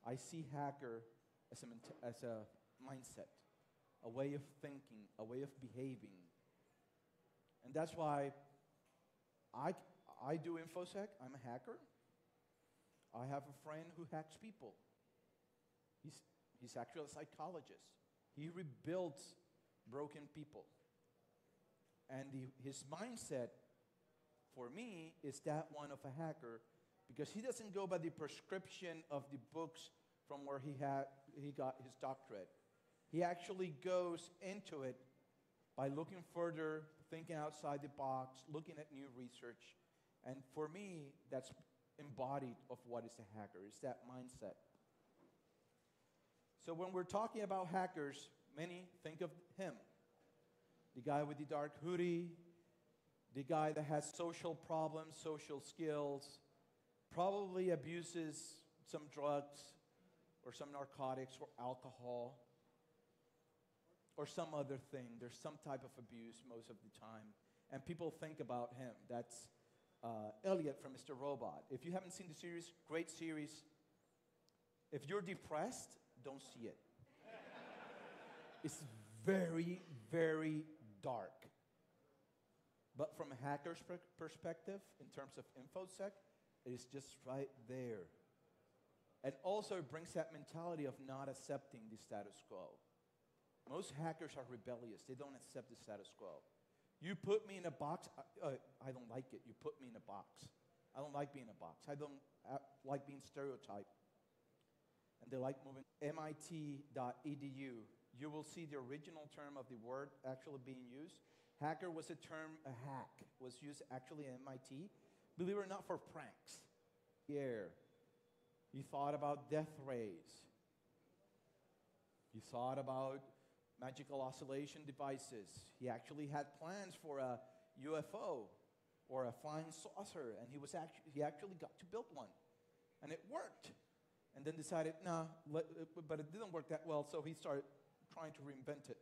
I see hacker as a mindset, a way of thinking, a way of behaving. And that's why I do InfoSec. I'm a hacker. I have a friend who hacks people. He's actually a psychologist. He rebuilds broken people. And his mindset, for me, is that one of a hacker, because he doesn't go by the prescription of the books from where he got his doctorate. He actually goes into it by looking further, thinking outside the box, looking at new research. And for me, that's embodied of what is a hacker. It's that mindset. So when we're talking about hackers, many think of him. The guy with the dark hoodie, the guy that has social problems, social skills, probably abuses some drugs or some narcotics or alcohol. or some other thing. There's some type of abuse most of the time. And people think about him. That's Elliot from Mr. Robot. If you haven't seen the series, great series. If you're depressed, don't see it. It's very, very dark. But from a hacker's perspective, in terms of InfoSec, it is just right there. And also it brings that mentality of not accepting the status quo. Most hackers are rebellious. They don't accept the status quo. You put me in a box, I don't like it. You put me in a box. I don't like being in a box. I don't like being stereotyped. And they like moving. MIT.edu. You will see the original term of the word actually being used. Hacker was a term, a hack was used actually at MIT. Believe it or not, for pranks. Yeah. You thought about death rays. You thought about magical oscillation devices. He actually had plans for a UFO or a flying saucer, and he actually got to build one. And it worked. And then decided, nah, but it didn't work that well, so he started trying to reinvent it.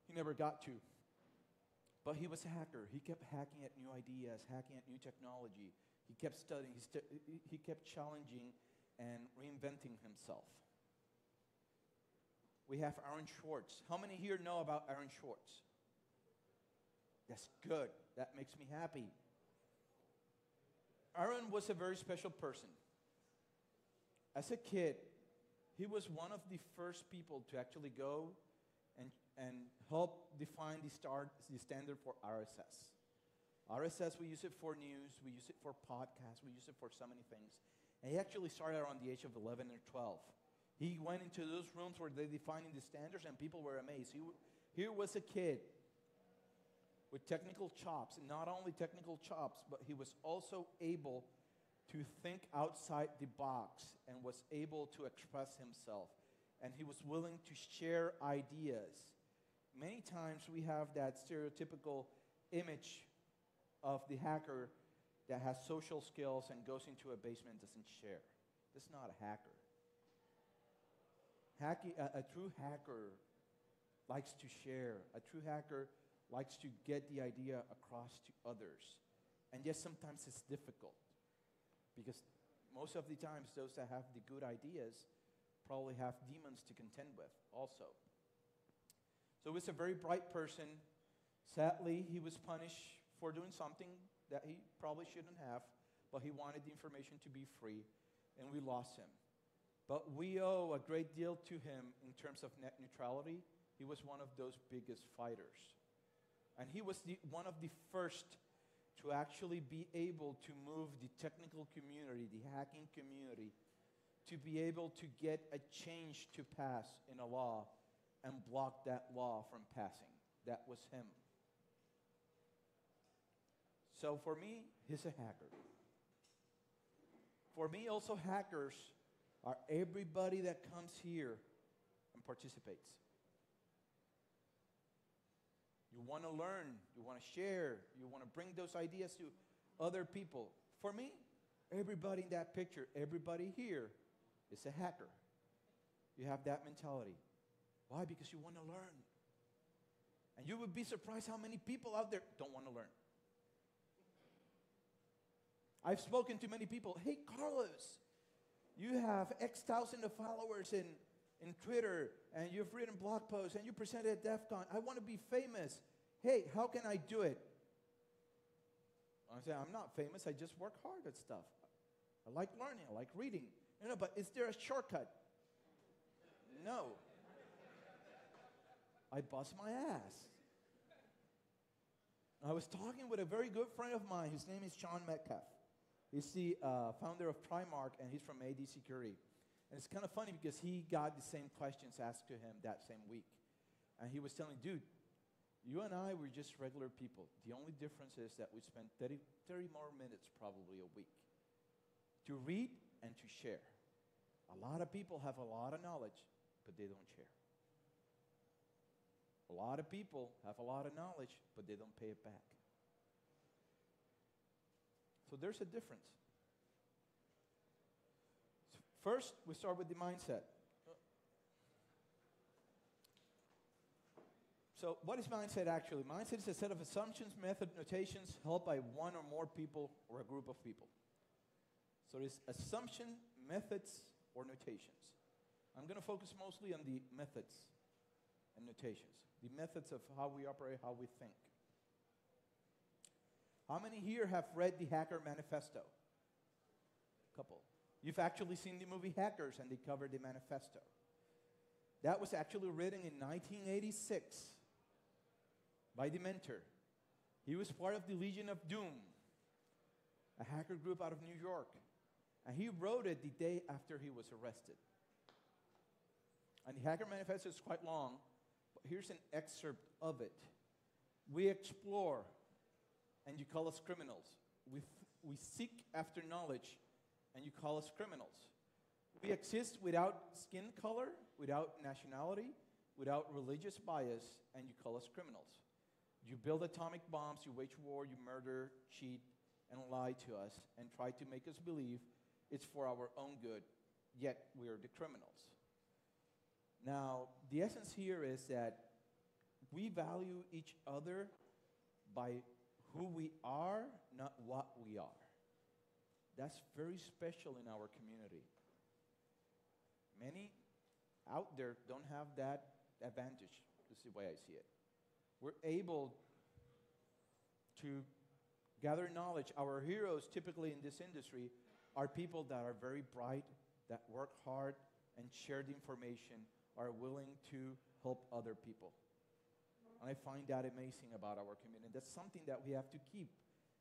He never got to. But he was a hacker. He kept hacking at new ideas, hacking at new technology. He kept studying. He kept challenging and reinventing himself. We have Aaron Schwartz. How many here know about Aaron Schwartz? That's good. That makes me happy. Aaron was a very special person. As a kid, he was one of the first people to actually go and help define the standard for RSS. RSS, we use it for news, we use it for podcasts, we use it for so many things. And he actually started around the age of 11 or 12. He went into those rooms where they're defining the standards and people were amazed. Here was a kid with technical chops, and not only technical chops, but he was also able to think outside the box and was able to express himself. And he was willing to share ideas. Many times we have that stereotypical image of the hacker that has social skills and goes into a basement and doesn't share. That's not a hacker. A true hacker likes to share. A true hacker likes to get the idea across to others. And yes, sometimes it's difficult because most of the times those that have the good ideas probably have demons to contend with also. So he was a very bright person. Sadly, he was punished for doing something that he probably shouldn't have, but he wanted the information to be free, and we lost him. But we owe a great deal to him in terms of net neutrality. He was one of those biggest fighters. And he was one of the first to actually be able to move the technical community, the hacking community, to be able to get a change to pass in a law and block that law from passing. That was him. So for me, he's a hacker. For me, also hackers are everybody that comes here and participates. You want to learn, you want to share, you want to bring those ideas to other people. For me, everybody in that picture, everybody here is a hacker. You have that mentality. Why? Because you want to learn. And you would be surprised how many people out there don't want to learn. I've spoken to many people. Hey, Carlos, you have X thousand of followers in Twitter, and you've written blog posts, and you presented at DEF CON. I want to be famous. Hey, how can I do it? I say, I'm not famous. I just work hard at stuff. I like learning. I like reading. No, but is there a shortcut? No. I bust my ass. I was talking with a very good friend of mine. His name is Sean Metcalf. He's the founder of Primark, and he's from AD Security. And it's kind of funny because he got the same questions asked to him that same week. And he was telling, dude, you and I were just regular people. The only difference is that we spend 30 more minutes probably a week to read and to share. A lot of people have a lot of knowledge, but they don't share. A lot of people have a lot of knowledge, but they don't pay it back. So there's a difference. First, we start with the mindset. So what is mindset actually? Mindset is a set of assumptions, method, notations held by one or more people or a group of people. So it's assumption, methods, or notations. I'm going to focus mostly on the methods and notations. The methods of how we operate, how we think. How many here have read the Hacker Manifesto? A couple. You've actually seen the movie Hackers, and they covered the manifesto. That was actually written in 1986 by the mentor. He was part of the Legion of Doom, a hacker group out of New York. And he wrote it the day after he was arrested. And the Hacker Manifesto is quite long, but here's an excerpt of it. We explore, and you call us criminals. We seek after knowledge, and you call us criminals. We exist without skin color, without nationality, without religious bias, and you call us criminals. You build atomic bombs, you wage war, you murder, cheat, and lie to us, and try to make us believe it's for our own good, yet we are the criminals. Now, the essence here is that we value each other by who we are, not what we are. That's very special in our community. Many out there don't have that advantage. This is the way I see it. We're able to gather knowledge. Our heroes, typically in this industry, are people that are very bright, that work hard, and share the information, are willing to help other people. And I find that amazing about our community. That's something that we have to keep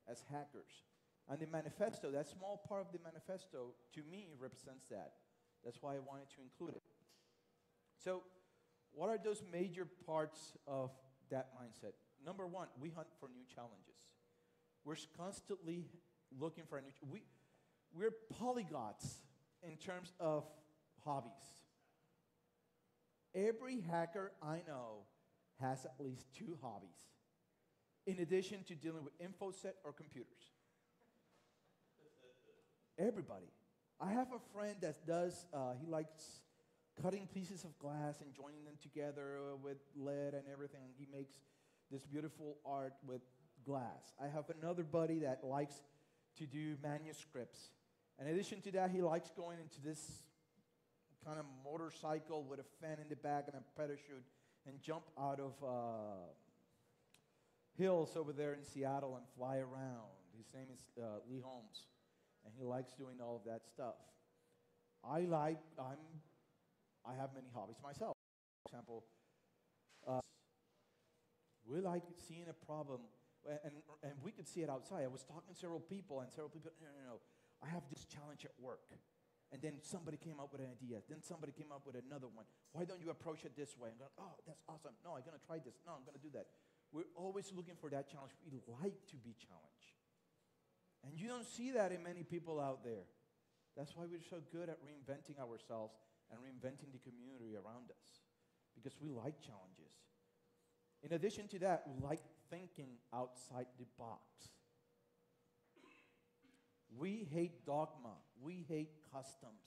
as hackers. And the manifesto, that small part of the manifesto, to me, represents that. That's why I wanted to include it. So, what are those major parts of that mindset? Number one, we hunt for new challenges. We're constantly looking for a new... We're polyglots in terms of hobbies. Every hacker I know has at least 2 hobbies, in addition to dealing with InfoSec or computers. Everybody. I have a friend that does, he likes cutting pieces of glass and joining them together with lead and everything. He makes this beautiful art with glass. I have another buddy that likes to do manuscripts. In addition to that, he likes going into this kind of motorcycle with a fan in the back and a parachute and jump out of hills over there in Seattle and fly around. His name is Lee Holmes, and he likes doing all of that stuff. I have many hobbies myself. For example, we like seeing a problem, and we could see it outside. I was talking to several people, and several people, no, I have this challenge at work. And then somebody came up with an idea. Then somebody came up with another one. Why don't you approach it this way? I'm going, oh, that's awesome. No, I'm going to try this. No, I'm going to do that. We're always looking for that challenge. We like to be challenged. And you don't see that in many people out there. That's why we're so good at reinventing ourselves and reinventing the community around us, because we like challenges. In addition to that, we like thinking outside the box. We hate dogma. We hate customs.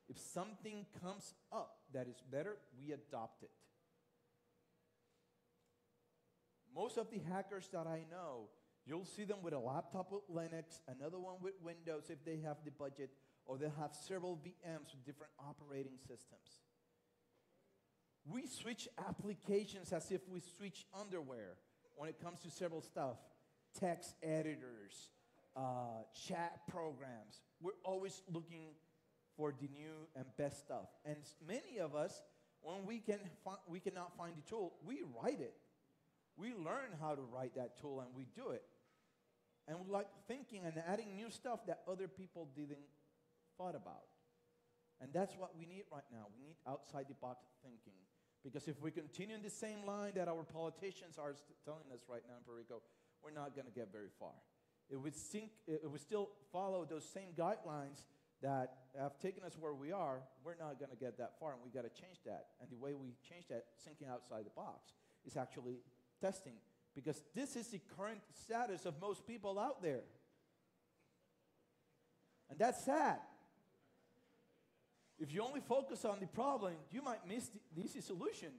If something comes up that is better, we adopt it. Most of the hackers that I know, you'll see them with a laptop with Linux, another one with Windows if they have the budget, or they'll have several VMs with different operating systems. We switch applications as if we switch underwear when it comes to several stuff. Text editors, chat programs. We're always looking for the new and best stuff. And many of us, when we cannot find the tool, we write it. We learn how to write that tool, and we do it. And we like thinking and adding new stuff that other people didn't thought about. And that's what we need right now. We need outside-the-box thinking. Because if we continue in the same line that our politicians are telling us right now in Puerto Rico, we're not going to get very far. It would still follow those same guidelines that have taken us where we are. We're not going to get that far, and we got to change that. And the way we change that, thinking outside the box, is actually testing. Because this is the current status of most people out there. And that's sad. If you only focus on the problem, you might miss the easy solution.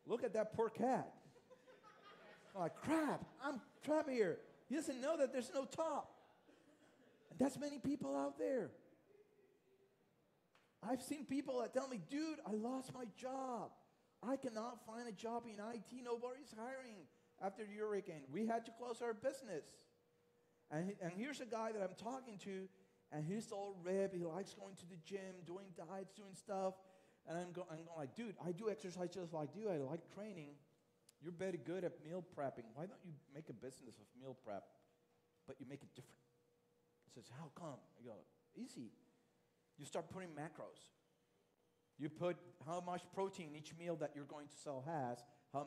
look at that poor cat. I'm like, crap, I'm trapped here. He doesn't know that there's no top. And that's many people out there. I've seen people that tell me, dude, I lost my job. I cannot find a job in IT. Nobody's hiring after the hurricane. We had to close our business. And here's a guy that I'm talking to, and he's all ripped. He likes going to the gym, doing diets, doing stuff. And I'm going like, dude, I do exercise just like you. I like training. You're very good at meal prepping. Why don't you make a business of meal prep, but you make it different? He says, how come? I go, easy. You start putting macros. You put how much protein each meal that you're going to sell has, how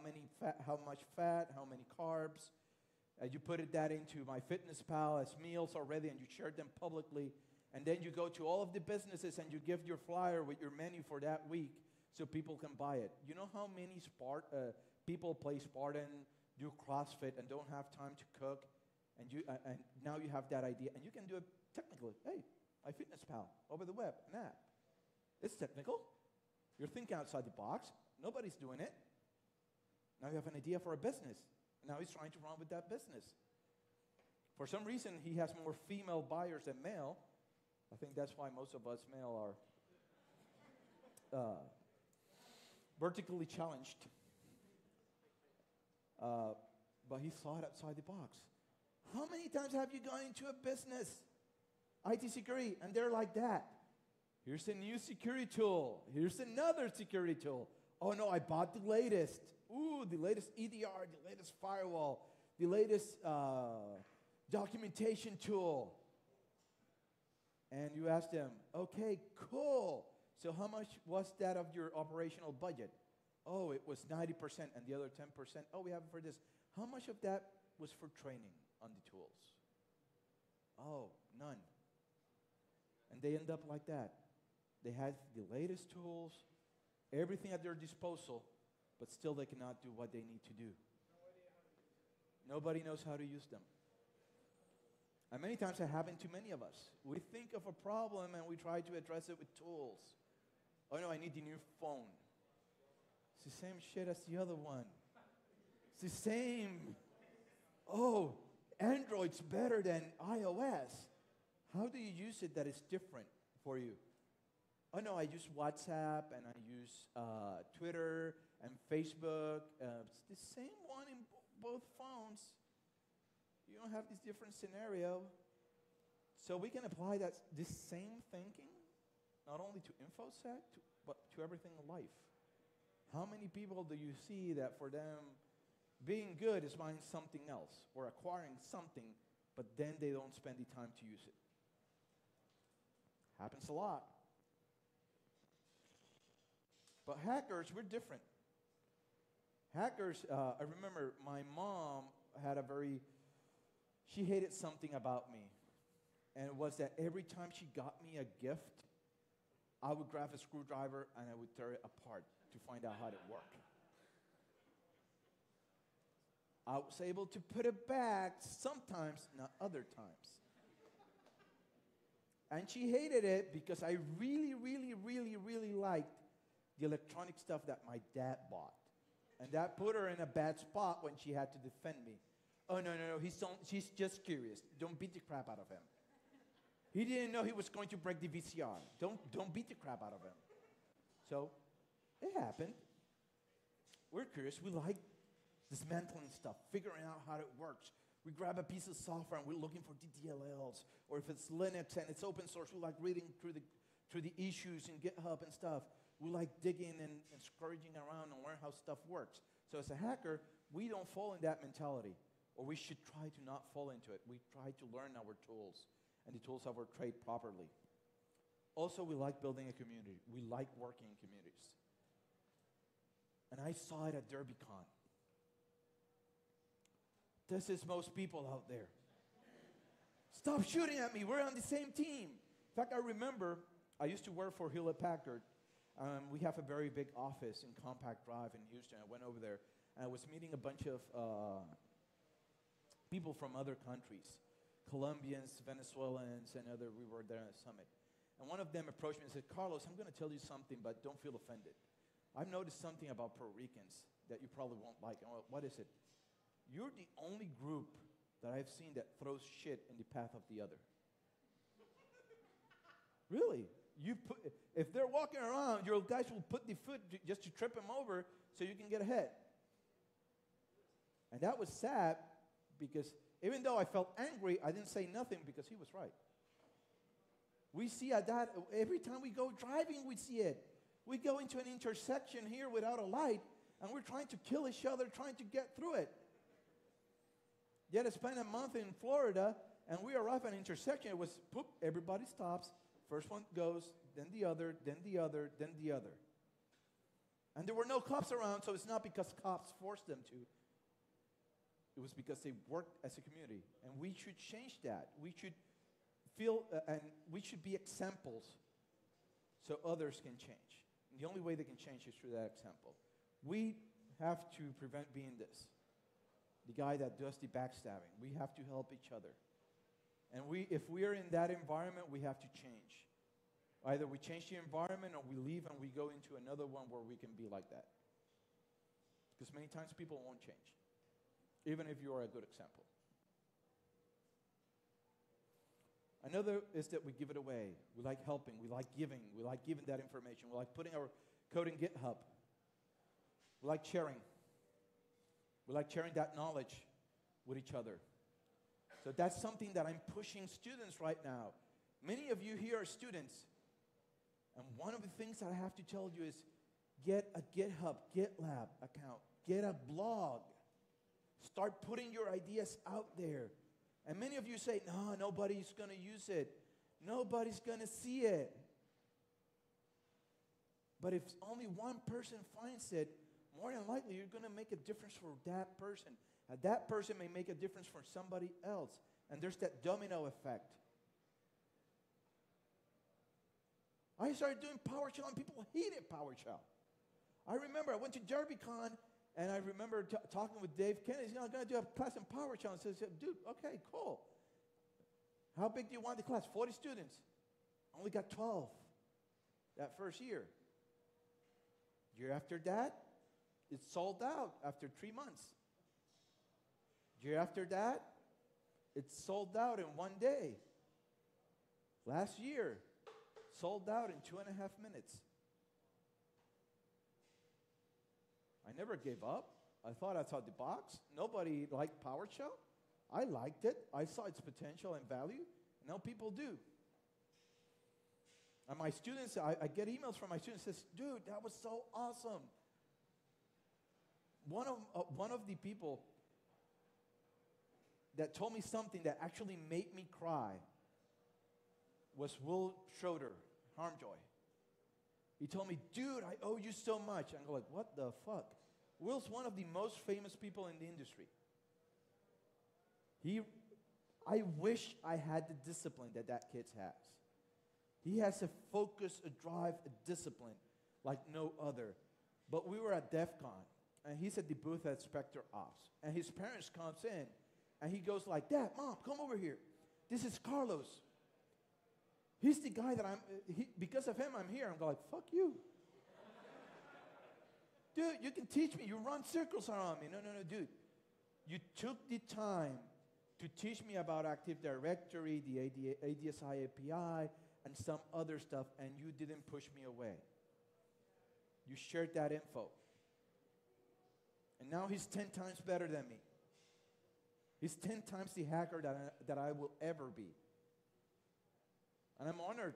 much fat, how many carbs. You put that into MyFitnessPal as meals already, and you share them publicly. And then you go to all of the businesses and you give your flyer with your menu for that week so people can buy it. You know how many people play Spartan, do CrossFit, and don't have time to cook? And now you have that idea, and you can do it technically. Hey, MyFitnessPal over the web, an app. It's technical. You're thinking outside the box. Nobody's doing it. Now you have an idea for a business. Now he's trying to run with that business. For some reason, he has more female buyers than male. I think that's why most of us male are vertically challenged. But he saw it outside the box. How many times have you gone into a business, IT security, and they're like that? Here's a new security tool. Here's another security tool. Oh no, I bought the latest. Ooh, the latest EDR, the latest firewall, the latest documentation tool. And you ask them, okay, cool. So how much was that of your operational budget? Oh, it was 90%, and the other 10%, oh, we have it for this. How much of that was for training on the tools? Oh, none. And they end up like that. They have the latest tools, everything at their disposal, but still they cannot do what they need to do. Nobody knows how to use them. And many times that happens to many of us. We think of a problem and we try to address it with tools. Oh no, I need the new phone. It's the same shit as the other one. It's the same. Oh, Android's better than iOS. How do you use it that is different for you? Oh no, I use WhatsApp and I use Twitter and Facebook. It's the same one in both phones. You don't have this different scenario. So we can apply this same thinking not only to InfoSec, but to everything in life. How many people do you see that for them being good is buying something else or acquiring something, but then they don't spend the time to use it? Happens a lot. But hackers, we're different. Hackers, I remember my mom had she hated something about me. And it was that every time she got me a gift, I would grab a screwdriver and I would tear it apart to find out how it worked. I was able to put it back sometimes, not other times. And she hated it because I really, really, really, really liked the electronic stuff that my dad bought. And that put her in a bad spot when she had to defend me. Oh, no, she's just curious. Don't beat the crap out of him. He didn't know he was going to break the VCR. Don't beat the crap out of him. So it happened. We're curious. We like dismantling stuff, figuring out how it works. We grab a piece of software and we're looking for DLLs. Or if it's Linux and it's open source, we like reading through the issues in GitHub and stuff. We like digging and scrounging around and learn how stuff works. So as a hacker, we don't fall in that mentality. Or we should try to not fall into it. We try to learn our tools and the tools of our trade properly. Also, we like building a community. We like working in communities. And I saw it at DerbyCon. This is most people out there. Stop shooting at me. We're on the same team. In fact, I remember I used to work for Hewlett-Packard. We have a very big office in Compact Drive in Houston. I went over there, and I was meeting a bunch of people from other countries, Colombians, Venezuelans, and other. We were there at a summit. And one of them approached me and said, Carlos, I'm going to tell you something, but don't feel offended. I've noticed something about Puerto Ricans that you probably won't like. Oh, what is it? You're the only group that I've seen that throws shit in the path of the other. Really? If they're walking around, your guys will put the foot just to trip them over so you can get ahead. And that was sad because even though I felt angry, I didn't say nothing because he was right. We see that every time we go driving, we see it. We go into an intersection here without a light, and we're trying to kill each other, trying to get through it. Yet I spent a month in Florida, and we arrived at an intersection. It was, poop, everybody stops. First one goes, then the other, then the other, then the other. And there were no cops around, so it's not because cops forced them to. It was because they worked as a community. And we should change that. We should feel, and we should be examples so others can change. And the only way they can change is through that example. We have to prevent being this. The guy that does the backstabbing. We have to help each other. And if we are in that environment, we have to change. Either we change the environment or we leave and we go into another one where we can be like that. Because many times people won't change, even if you are a good example. Another is that we give it away. We like helping. We like giving. We like giving that information. We like putting our code in GitHub. We like sharing. We like sharing that knowledge with each other. So that's something that I'm pushing students right now. Many of you here are students. And one of the things that I have to tell you is get a GitHub, GitLab account. Get a blog. Start putting your ideas out there. And many of you say, no, nobody's going to use it. Nobody's going to see it. But if only one person finds it, more than likely you're going to make a difference for that person. And that person may make a difference for somebody else. And there's that domino effect. I started doing PowerShell and people hated PowerShell. I remember I went to DerbyCon and I remember talking with Dave Kennedy. He's going to do a class in PowerShell. And says, dude, okay, cool. How big do you want the class? 40 students. Only got 12 that first year. Year after that, it sold out after 3 months. Year after that, it sold out in 1 day. Last year, sold out in 2.5 minutes. I never gave up. I thought outside the box. Nobody liked PowerShell. I liked it. I saw its potential and value. Now people do. And my students, I get emails from my students that says, dude, that was so awesome. One of the people that told me something that actually made me cry was Will Schroeder, Harmjoy. He told me, dude, I owe you so much. And I go like, what the fuck? Will's one of the most famous people in the industry. I wish I had the discipline that kid has. He has a focus, a drive, a discipline like no other. But we were at DEF CON, and he's at the booth at Spectre Ops. And his parents comes in, and he goes like, Dad, Mom, come over here. This is Carlos. He's the guy that because of him, I'm here. I'm going like, fuck you. Dude, you can teach me. You run circles around me. No, dude. You took the time to teach me about Active Directory, the ADSI API, and some other stuff, and you didn't push me away. You shared that info. And now he's 10 times better than me. He's 10 times the hacker that I will ever be. And I'm honored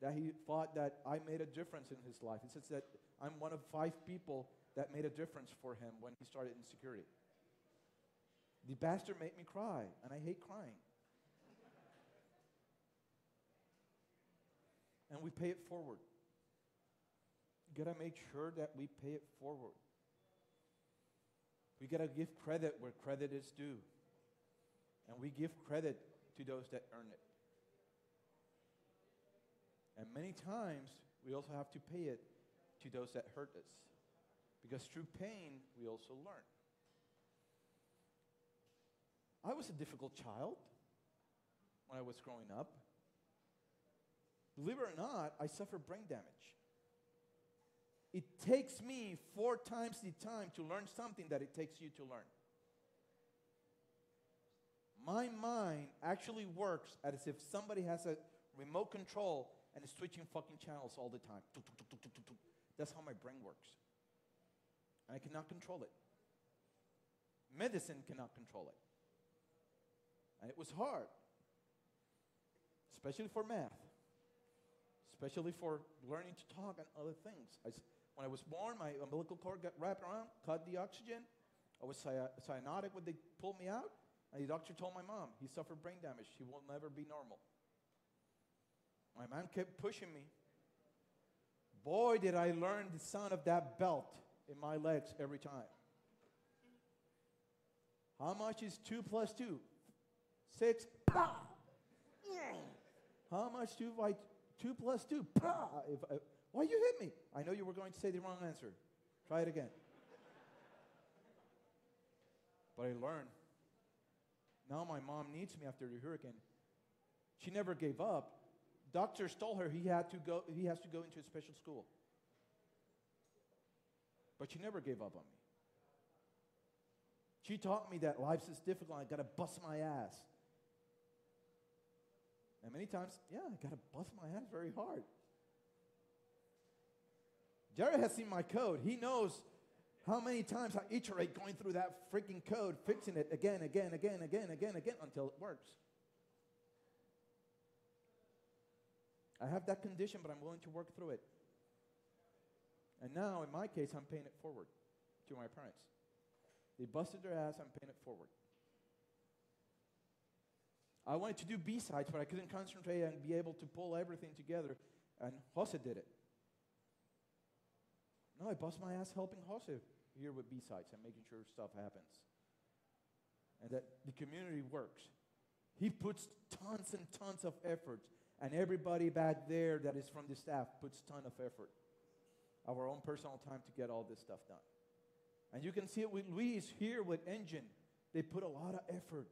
that he thought that I made a difference in his life. He says that I'm one of 5 people that made a difference for him when he started in security. The bastard made me cry, and I hate crying. And we pay it forward. You gotta make sure that we pay it forward. We gotta give credit where credit is due. And we give credit to those that earn it. And many times, we also have to pay it to those that hurt us. Because through pain, we also learn. I was a difficult child when I was growing up. Believe it or not, I suffered brain damage. It takes me 4 times the time to learn something that it takes you to learn. My mind actually works as if somebody has a remote control and is switching fucking channels all the time. That's how my brain works. And I cannot control it. Medicine cannot control it. And it was hard, especially for math, especially for learning to talk and other things. When I was born, my umbilical cord got wrapped around, cut the oxygen. I was cyanotic when they pulled me out. And the doctor told my mom, he suffered brain damage. He will never be normal. My mom kept pushing me. Boy, did I learn the sound of that belt in my legs every time. How much is 2 plus 2? 6. Pah! How much 2 plus 2? Pah! Why you hit me? I know you were going to say the wrong answer. Try it again. But I learned. Now my mom needs me after the hurricane. She never gave up. Doctors told her he has to go into a special school. But she never gave up on me. She taught me that life is difficult. I gotta bust my ass. And many times, I gotta bust my ass very hard. Jared has seen my code. He knows how many times I iterate going through that freaking code, fixing it again, until it works. I have that condition, but I'm willing to work through it. And now, in my case, I'm paying it forward to my parents. They busted their ass, I'm paying it forward. I wanted to do B-sides, but I couldn't concentrate and be able to pull everything together, and Jose did it. No, I bust my ass helping Jose here with B-sides and making sure stuff happens. And that the community works. He puts tons and tons of effort, and everybody back there that is from the staff puts ton of effort. Our own personal time to get all this stuff done. And you can see it with Luis here with Engine. They put a lot of effort.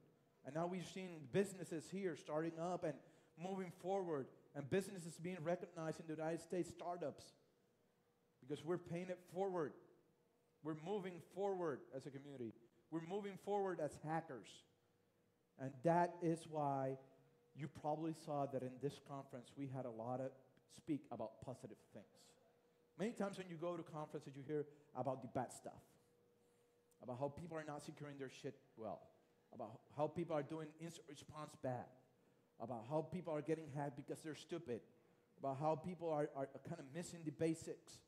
And now we've seen businesses here starting up and moving forward, and businesses being recognized in the United States, startups, because we're paying it forward. We're moving forward as a community. We're moving forward as hackers. And that is why you probably saw that in this conference we had a lot of speak about positive things. Many times when you go to conferences, you hear about the bad stuff, about how people are not securing their shit well, about how people are doing instant response bad, about how people are getting hacked because they're stupid, about how people are kind of missing the basics.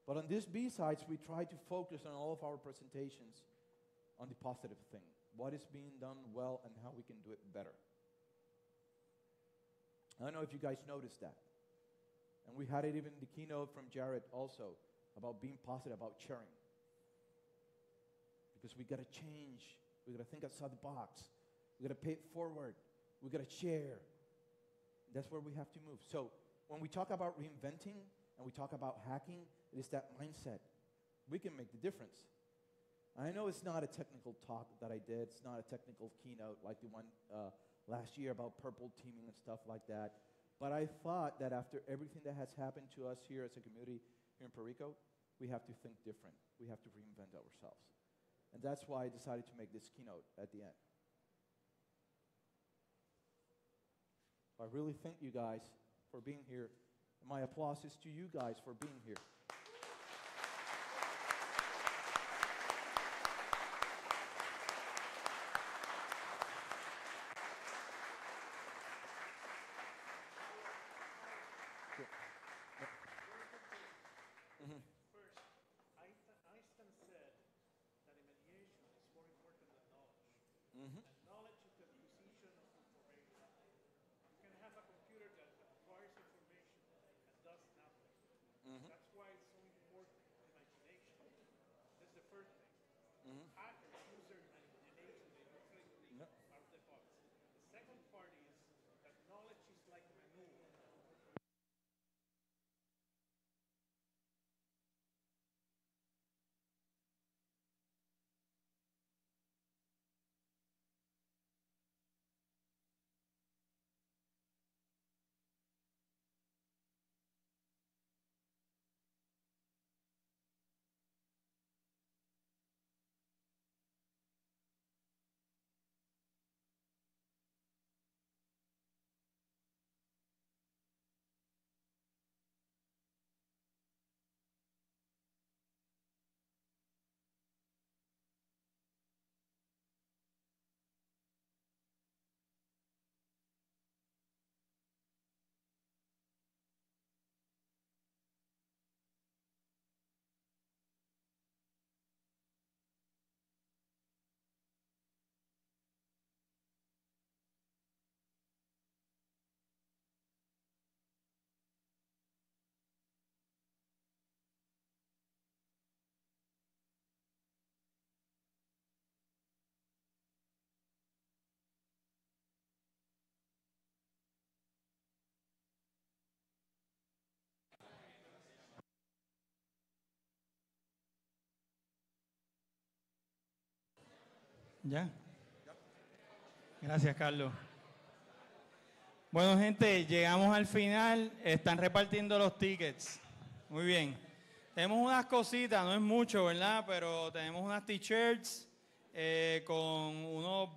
But on these B-sides, we try to focus on all of our presentations on the positive thing, what is being done well and how we can do it better. I don't know if you guys noticed that. And we had it even in the keynote from Jared also, about being positive, about sharing. Because we got to change. We got to think outside the box. We got to pay it forward. We got to share. That's where we have to move. So when we talk about reinventing and we talk about hacking, it is that mindset. We can make the difference. I know it's not a technical talk that I did. It's not a technical keynote like the one last year about purple teaming and stuff like that. But I thought that after everything that has happened to us here as a community here in Puerto Rico, we have to think different. We have to reinvent ourselves. And that's why I decided to make this keynote at the end. I really thank you guys for being here. My applause is to you guys for being here. First, Einstein said that imagination is more important than knowledge. And knowledge is the acquisition of information. You can have a computer that acquires information and does nothing. That's why it's so important, imagination. That's the first thing. Hackers use their imagination, they don't think out of the box. The second part is that knowledge is like manure. ¿Ya? Gracias, Carlos. Bueno, gente, llegamos al final. Están repartiendo los tickets. Muy bien. Tenemos unas cositas, no es mucho, ¿verdad? Pero tenemos unas t-shirts con unos